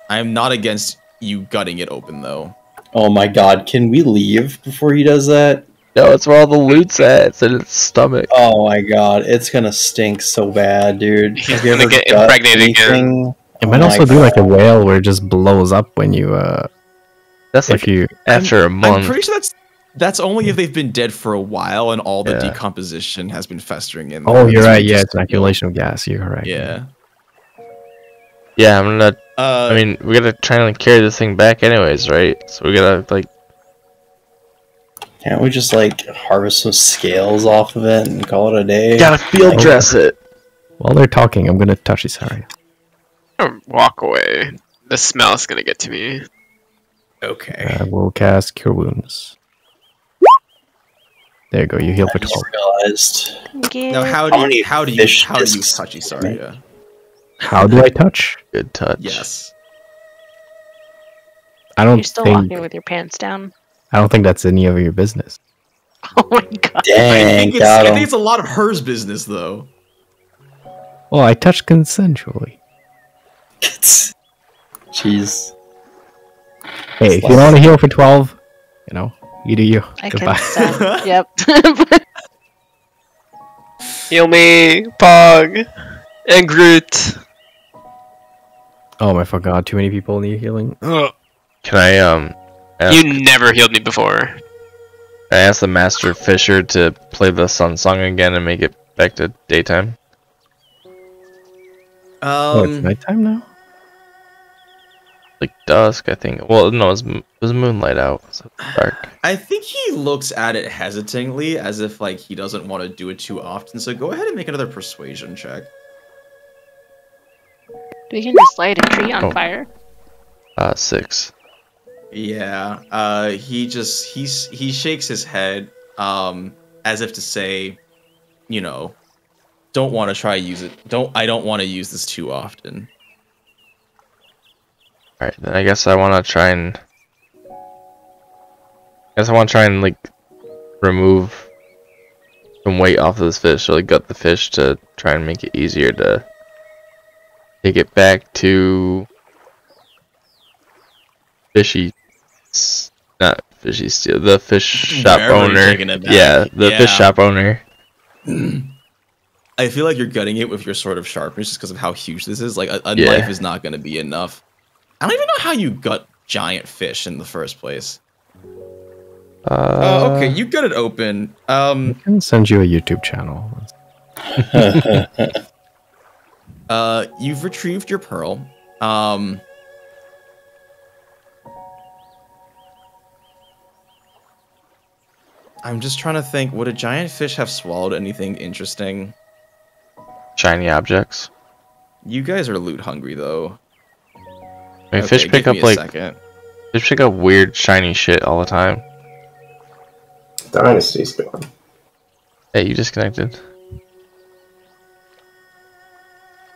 I am not against you gutting it open though. Oh my god, can we leave before he does that? No, it's where all the loot's at. It's in its stomach. Oh my god, it's gonna stink so bad, dude. Have you gonna ever get gut impregnated anything? again. It might also be like a whale where it just blows up when you That's if like you after a month. I'm pretty sure that's only if they've been dead for a while and all the decomposition has been festering in there. Oh, you're right. Yeah, it's an accumulation of gas. You're correct. Yeah. Yeah, I'm gonna. I mean, we gotta try and like, carry this thing back, anyways, right? So we gotta like. Can't we just like harvest some scales off of it and call it a day? Gotta field dress it. While they're talking, I'm gonna touch Isarya. Walk away. The smell's gonna get to me. Okay. I will cast Cure Wounds. There you go. You heal for 12. Realized. Now, how do you touch Isarya? How do I touch? Good touch. Yes. I don't You're still think. walking with your pants down. I don't think that's any of your business. Oh my god. Dang, I think it's a lot of hers business though. Well, I touched consensually. Jeez. Hey, if you want to heal for 12, you know, you do you. I Goodbye. consent. Yep. Heal me, Pog, and Groot. Oh my fuck god, too many people need healing. Can I ask, You never healed me before. I asked the Master Fisher to play the Sun Song again and make it back to daytime? Oh, it's nighttime now? Like dusk, I think. Well, no, it was moonlight out. So it's dark. I think he looks at it hesitantly, as if like he doesn't want to do it too often. So go ahead and make another persuasion check. We can just light a tree on fire. 6. Yeah. He shakes his head, as if to say, you know, don't want to try use it. I don't want to use this too often. Alright, then I guess I want to try and like remove some weight off of this fish, or like gut the fish to try and make it easier to take it back to not fishy steel, the fish shop Wherever you're owner. taking it back. Yeah, the fish Yeah. shop owner. I feel like you're gutting it with your sword of sharpness just because of how huge this is. Like a Yeah. knife is not going to be enough. I don't even know how you gut giant fish in the first place. Okay, you got it open. I can send you a YouTube channel. You've retrieved your pearl. I'm just trying to think, would a giant fish have swallowed anything interesting? Shiny objects. You guys are loot hungry though. I mean, Okay, fish pick give up me a like second. fish pick up weird shiny shit all the time. Dynasty's gone. Hey, you disconnected.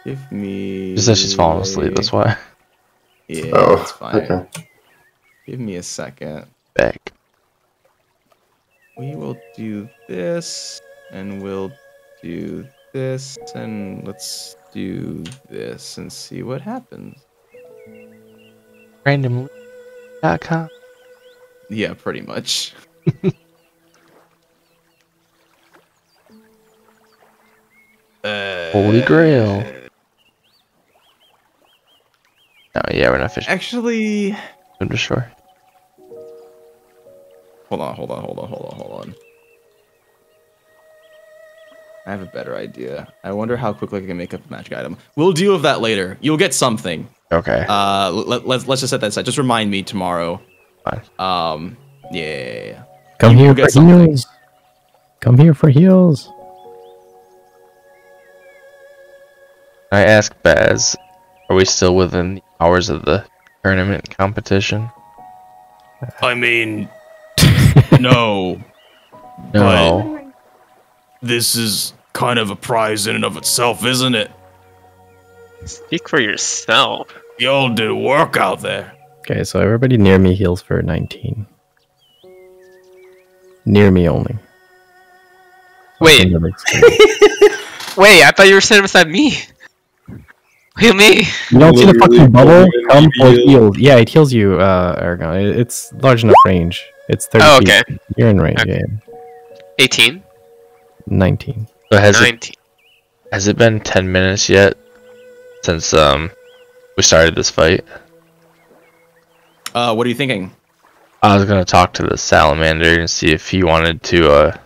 Give me. Just that she's falling asleep. That's why. Yeah, Oh, that's fine. okay. Give me a second. Back. We will do this, and we'll do this, and let's do this, and see what happens. Randomly.com. Yeah, pretty much. Holy Grail. Oh yeah, we're not fishing. Actually, I'm just sure. hold on. I have a better idea. I wonder how quickly I can make up a magic item. We'll deal with that later. You'll get something. Okay. Let's just set that aside. Just remind me tomorrow. Fine. Yeah. Come You'll here get for something. heals. Come here for heals. I ask Baz, are we still within the hours of the tournament competition? I mean, no. No. But this is kind of a prize in and of itself, isn't it? Speak for yourself. Y'all did work out there. Okay, so everybody near me heals for 19. Near me only. Wait. Wait, I thought you were sitting beside me. Heal me. You don't see the Literally fucking bubble? doing Come for heal. heals. Yeah, it heals you, Eragon. It's large enough range. It's 30 Oh, feet. okay. You're in range, Okay. yeah. 18? 19. So $19. has it been 10 minutes yet since we started this fight? What are you thinking? I was gonna talk to the salamander and see if he wanted to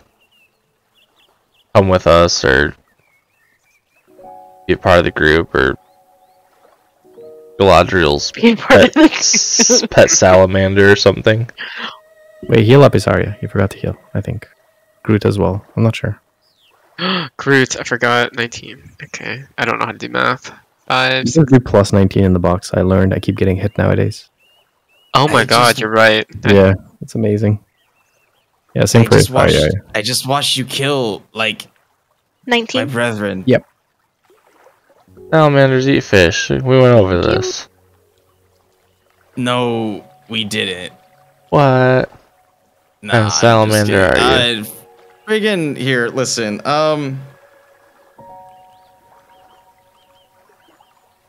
come with us or be a part of the group, or Galadriel's Be a part of the group. pet salamander or something. Wait, heal up Isarya. You forgot to heal, I think. Groot as well. I'm not sure. Groot, I forgot. 19. Okay. I don't know how to do math. 5. You can do plus 19 in the box. I learned. I keep getting hit nowadays. Oh my god, you're right. Yeah, it's amazing. Yeah, same for Isarya. I just watched you kill, like, 19. my brethren. Yep. Salamanders eat fish. We went over this. No, we didn't. What? Nah, kind of I'm just salamander kidding. are you? Friggin' here, listen. I'll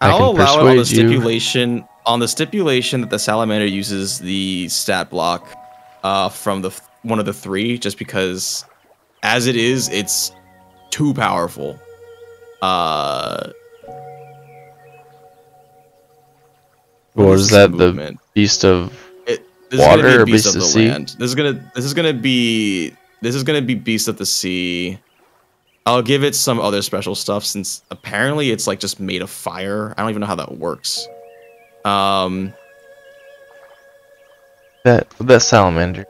can allow it on the persuade you. stipulation that the salamander uses the stat block from the one of the three, just because as it is, it's too powerful. What is this that? movement? The beast of This is gonna water be or beast beast of of the sea? land. This is gonna be beast of the sea. I'll give it some other special stuff since apparently it's like just made of fire. I don't even know how that works. That salamander.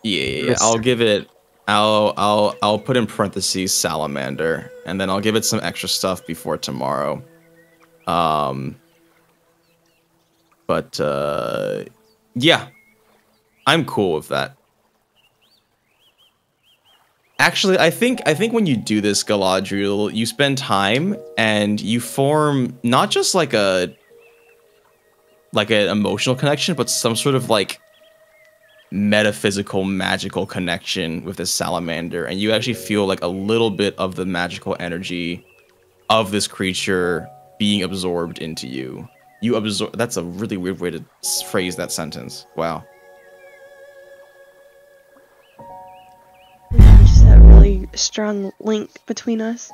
Yeah. I'll give it. I'll put in parentheses salamander, and then I'll give it some extra stuff before tomorrow. But yeah, I'm cool with that. Actually, I think when you do this, Galadriel, you spend time and you form not just like an emotional connection, but some sort of like metaphysical, magical connection with this salamander, and you actually feel like a little bit of the magical energy of this creature being absorbed into you. You absorb. That's a really weird way to phrase that sentence. Wow. There's that really strong link between us.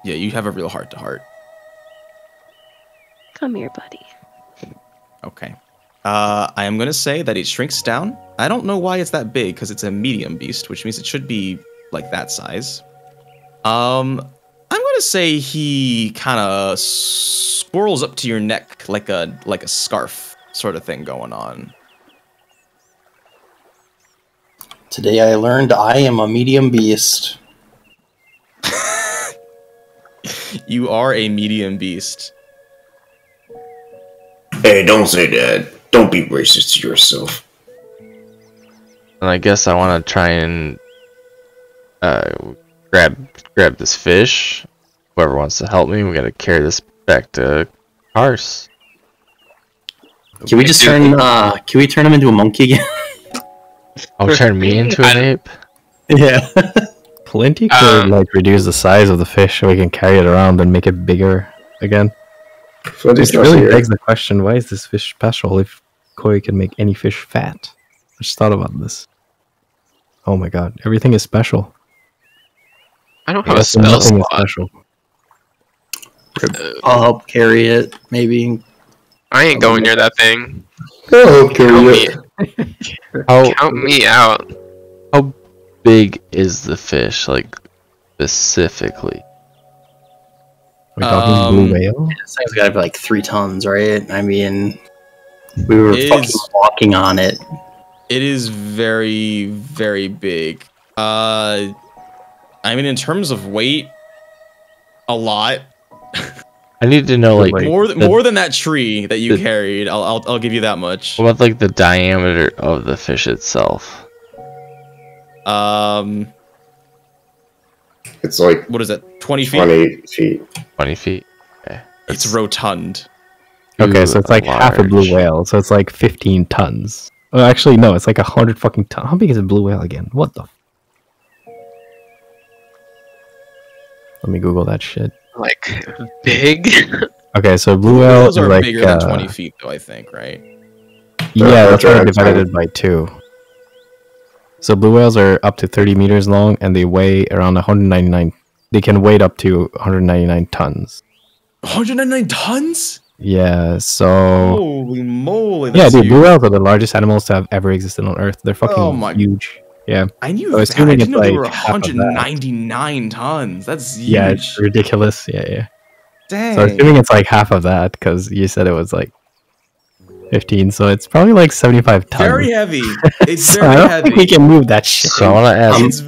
Yeah, you have a real heart to heart. Come here, buddy. Okay. I am gonna say that it shrinks down. I don't know why it's that big, because it's a medium beast, which means it should be like that size. I'm gonna say he kind of swirls up to your neck like a scarf sort of thing going on. Today I learned I am a medium beast. You are a medium beast. Hey, don't say that. Don't be racist to yourself. And I guess I want to try and grab this fish. Whoever wants to help me, we gotta carry this back to Kars. Can we just turn? Can we turn him into a monkey again? I'll turn me into an ape. Yeah. Flinty could like reduce the size of the fish so we can carry it around and make it bigger again. Flinty's It not really here. begs the question: why is this fish special if Koi can make any fish fat? I just thought about this. Oh my god, everything is special. I don't have a Yes, spell nothing is slot. special. I'll help carry it, maybe. I ain't going near that thing. Oh, Count me out. How big is the fish, like specifically? Are we talking blue whale? This thing's gotta be like 3 tons, right? I mean, we were It fucking is- walking on it. It is very, very big. I mean, in terms of weight, a lot. I need to know like more than that tree that you the- carried. I'll give you that much. what about like the diameter of the fish itself? It's like what is that? 20 feet. 20 feet. 20 feet. Okay. It's rotund. Okay, so it's like half a blue large. whale, so it's like 15 tons. Oh, actually, no, it's like 100 fucking tons. How big is a blue whale again? What the? Let me Google that shit. Like big. Okay, so blue whale Those is are like bigger than 20 feet, though. I think, right? Yeah, that's why I giants, divided it by 2. So blue whales are up to 30 meters long, and they weigh around 199. They can weigh up to 199 tons. 199 tons? Yeah, so Holy moly! yeah, That's dude, huge. blue whales are the largest animals to have ever existed on Earth. They're fucking Oh my- huge. Yeah, I knew So that. I assuming didn't it's know they were like half of that. 199 tons. That's huge. Yeah, it's ridiculous. Yeah. Dang. So assuming it's like half of that, because you said it was like 15, so it's probably like 75 tons. Very heavy. It's So very I don't heavy. think we can move that shit. So I want to ask. It's-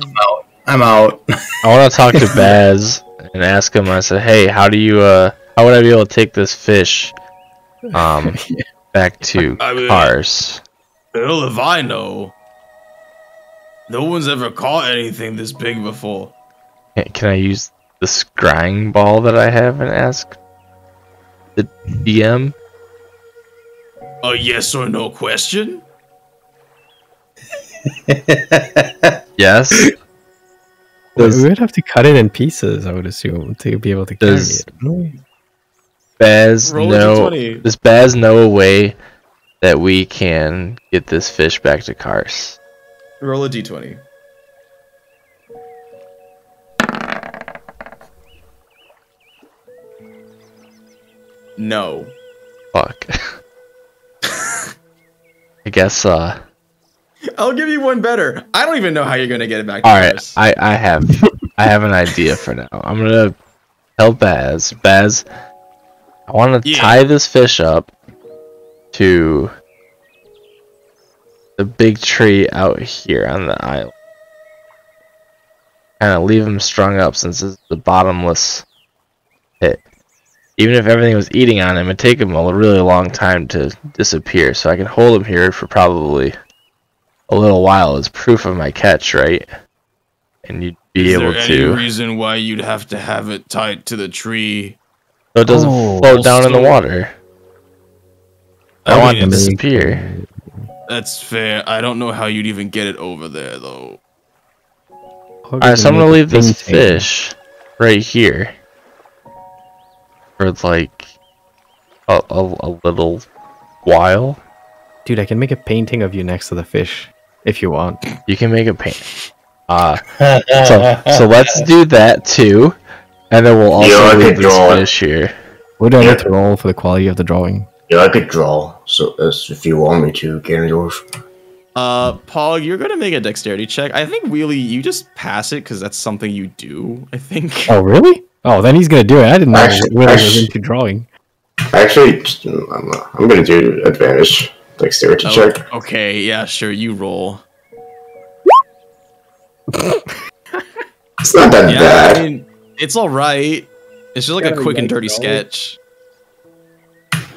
I'm out. I want to talk to Baz and ask him. I said, "Hey, how do you? How would I be able to take this fish, back to I mean- Kars?" Hell if I know. No one's ever caught anything this big before. Can I use the scrying ball that I have and ask the DM? A yes or no question? Yes. We would have to cut it in pieces, I would assume, to be able to carry Does- it. No. Baz Roll a know? d20. Does Baz know a way that we can get this fish back to Kars? Roll a d20. No. Fuck. I guess. I'll give you one better. I don't even know how you're gonna get it back. All right, I have an idea for now. I'm gonna tell Baz. Baz, I want to tie this fish up to the big tree out here on the island. Kind of leave him strung up since this is the bottomless pit. Even if everything was eating on him, it'd take him a really long time to disappear. So I can hold him here for probably a little while as proof of my catch, right? And you'd be able Is to. there any reason why you'd have to have it tied to the tree? So it doesn't float down in the water. I want it to it's- disappear. That's fair. I don't know how you'd even get it over there, though. Alright, so I'm gonna leave this fish right here for like a little while. Dude, I can make a painting of you next to the fish if you want. You can make a painting. So let's do that too, and then we'll also leave this fish here. What do I need to roll for the quality of the drawing? Yeah, I could draw. So if you want me to, Ganondorf. Paul, you're gonna make a dexterity check. I think really you just pass it because that's something you do. I think. Oh really? Oh, then he's gonna do it. I didn't know Actually- he was into drawing. Actually, I'm gonna do advantage dexterity check. Okay, yeah, sure. You roll. It's not that bad. I mean, it's all right. It's just like a quick and dirty sketch.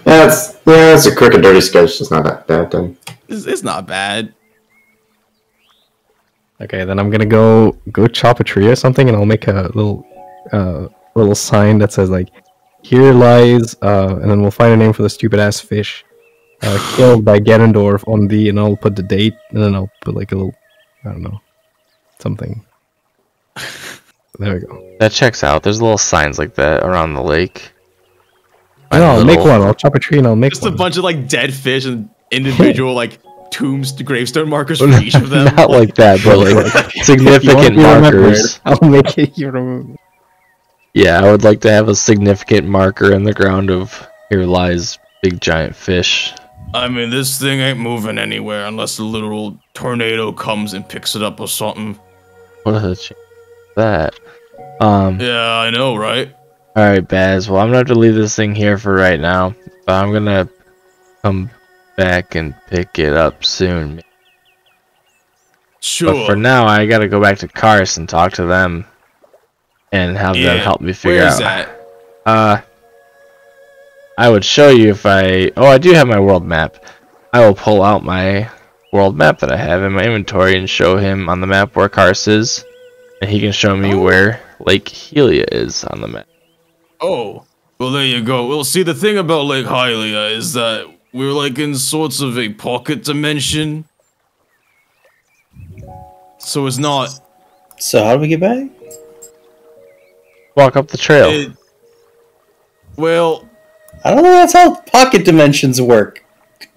Yeah, it's a quick and dirty sketch. It's not that bad then. It's not bad. Okay, then I'm gonna go chop a tree or something, and I'll make a little sign that says like, "Here lies," and then we'll find a name for the stupid ass fish, killed by Ganondorf on the, and I'll put the date, and then I'll put like a little, I don't know, something. There we go. That checks out. There's little signs like that around the lake. No, I'll make one. I'll chop a tree and I'll make Just one. a bunch of like dead fish and individual like tombs, gravestone markers for each of them. Not like that, but like significant markers. I'll make it you remember. Yeah, I would like to have a significant marker in the ground of here lies big giant fish. I mean, this thing ain't moving anywhere unless a literal tornado comes and picks it up or something. What a chance that. Yeah, I know, right? Alright, Baz. Well, I'm gonna have to leave this thing here for right now. But I'm gonna come back and pick it up soon. Sure. But for now, I gotta go back to Kars and talk to them and have them help me figure where's out. that? I would show you if I... Oh, I do have my world map. I will pull out my world map that I have in my inventory and show him on the map where Kars is. And he can show me where Lake Helia is on the map. Oh, well, there you go. Well, see, the thing about Lake Hylia is that we're like in sorts of a pocket dimension. So it's not. So how do we get back? Walk up the trail. Well, I don't know that's how pocket dimensions work.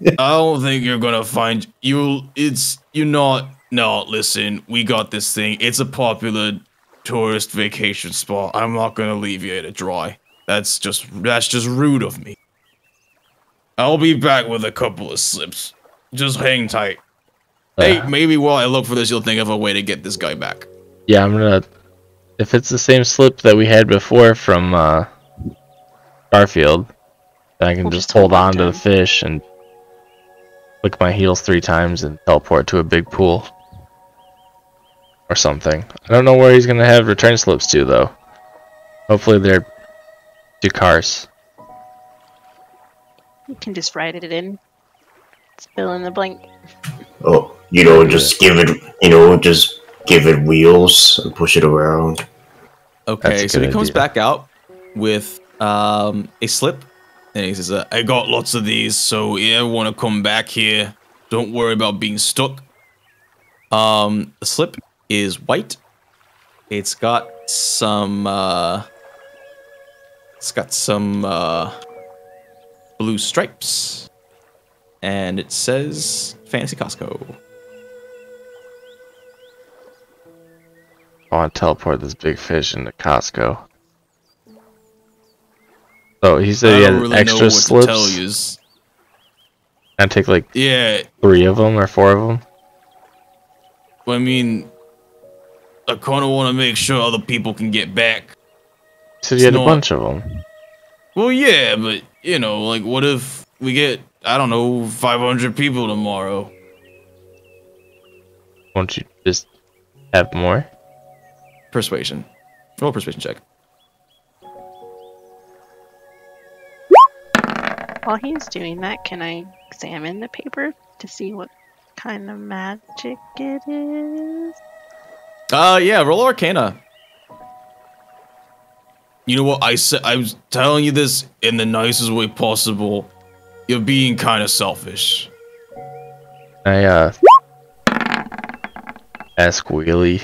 I don't think you're gonna find you're not. No, listen, we got this thing. It's a popular tourist vacation spot. I'm not gonna leave you to dry. That's just rude of me. I'll be back with a couple of slips. Just hang tight. Hey, maybe while I look for this, you'll think of a way to get this guy back. Yeah, I'm gonna... If it's the same slip that we had before from Garfield, then I can just hold on to the fish and click my heels 3 times and teleport to a big pool. Or something. I don't know where he's gonna have return slips to, though. Hopefully they're to Kars. You can just write it in. It's fill in the blank. Oh, just give it wheels and push it around. Okay, so he comes back out with a slip, and he says, I got lots of these, so yeah, want to come back here. Don't worry about being stuck. The slip is white. It's got some blue stripes, and it says Fantasy Costco. I want to teleport this big fish into Costco. So he said he had extra slips. I take like Yeah. 3 of them or 4 of them. I mean, I kind of want to make sure other people can get back. So you had a bunch of them. Well, yeah, but you know, like, what if we get, I don't know, 500 people tomorrow? Won't you just have more? Persuasion. Roll a persuasion check. While he's doing that, can I examine the paper to see what kind of magic it is? Yeah, roll Arcana. You know what? I was telling you this in the nicest way possible. You're being kind of selfish. I ask Wheelie,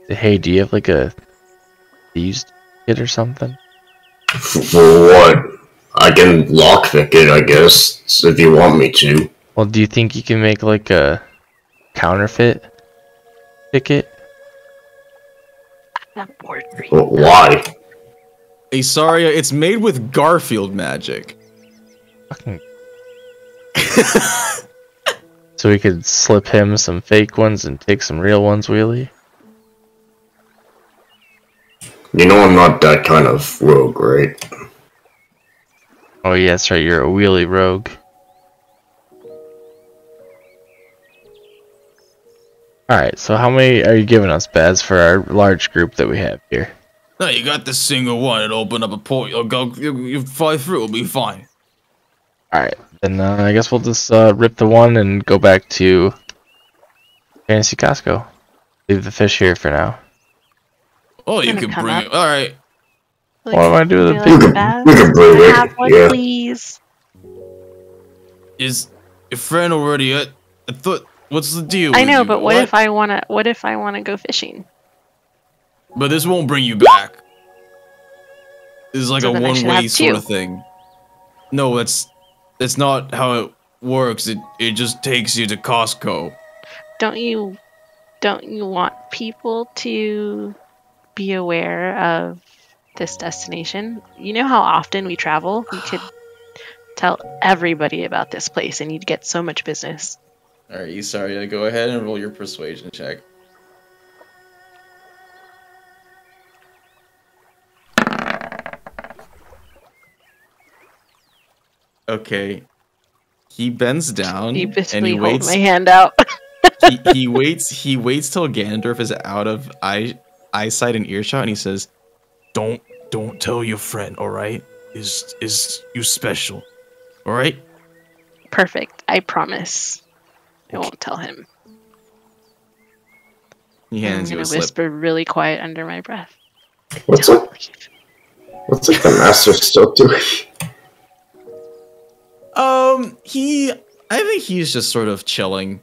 hey, do you have like a used kit or something? For what? I can lockpick it, I guess, if you want me to. Well, do you think you can make like a counterfeit ticket? But why? Isarya, it's made with Garfield magic. Fucking. So we could slip him some fake ones and take some real ones, Wheelie? You know I'm not that kind of rogue, right? Oh yeah, that's right, you're a Wheelie rogue. Alright, so how many are you giving us, Baz, for our large group that we have here? No, you got this single one. It'll open up a port. You fly through. It'll be fine. Alright, then I guess we'll just rip the one and go back to Fantasy Costco. Leave the fish here for now. Oh, you can bring it. All right. What do I do with the We pig? can bring it. Have one, Yeah. please. Is your friend already? I thought. What's the deal? I with know, you? but what if I wanna? What if I wanna go fishing? But this won't bring you back. This is like So a then I should one-way have sort two. of thing. No, that's not how it works. It just takes you to Costco. Don't you want people to be aware of this destination? You know how often we travel? We could tell everybody about this place and you'd get so much business. All right, Isarya, go ahead and roll your persuasion check. Okay. He bends down You and basically he hold waits. my hand out. he waits. He waits till Ganondorf is out of eyesight and earshot, and he says, Don't tell your friend. All right? Is you special? All right? Perfect. I promise. I won't tell him. He I'm hands you gonna a slip. whisper really quiet under my breath. What's like the master still doing? I think he's just sort of chilling.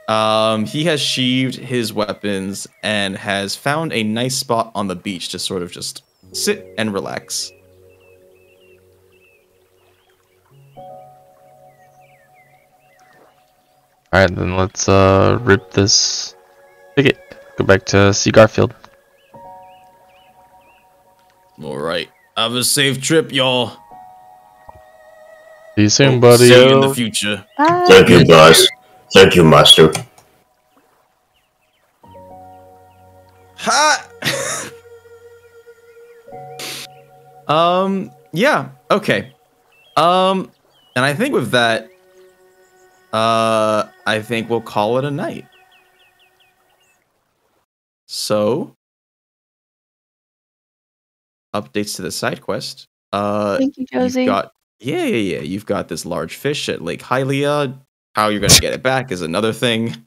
He has sheathed his weapons and has found a nice spot on the beach to sort of just sit and relax. Alright, then let's rip this ticket. Go back to see Garfield. All right. Have a safe trip, y'all. See you soon, buddy. See you in the future. Thank you, guys. Thank you, master. Ha! Yeah, okay. And I think with that, I think we'll call it a night. So, updates to the side quest. Thank you, Josie. You've got, yeah. You've got this large fish at Lake Hylia. How you're gonna get it back is another thing.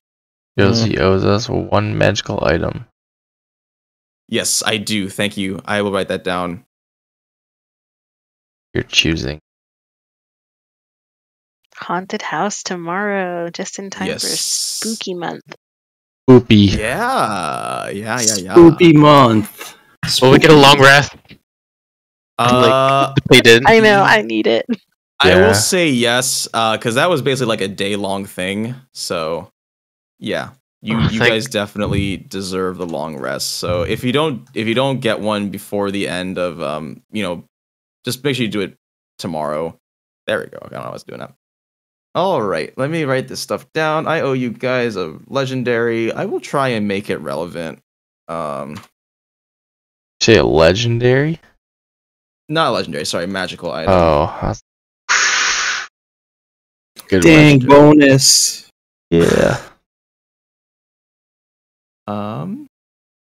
Josie owes us 1 magical item. Yes, I do. Thank you. I will write that down. You're choosing. Haunted house tomorrow, just in time for Yes. spooky month. Spoopy. Yeah. Spoopy month. Will we get a long rest? Uh, They did. I know, I need it. I Yeah. will say yes, because that was basically like a day-long thing. So, yeah, you Thank- guys definitely deserve the long rest. So if you don't get one before the end of just make sure you do it tomorrow. There we go. I don't know how I was doing that. All right, let me write this stuff down. I owe you guys a legendary. I will try and make it relevant. Say a legendary? Not a legendary. Sorry, magical item. Oh, good Dang, legendary. bonus. Yeah.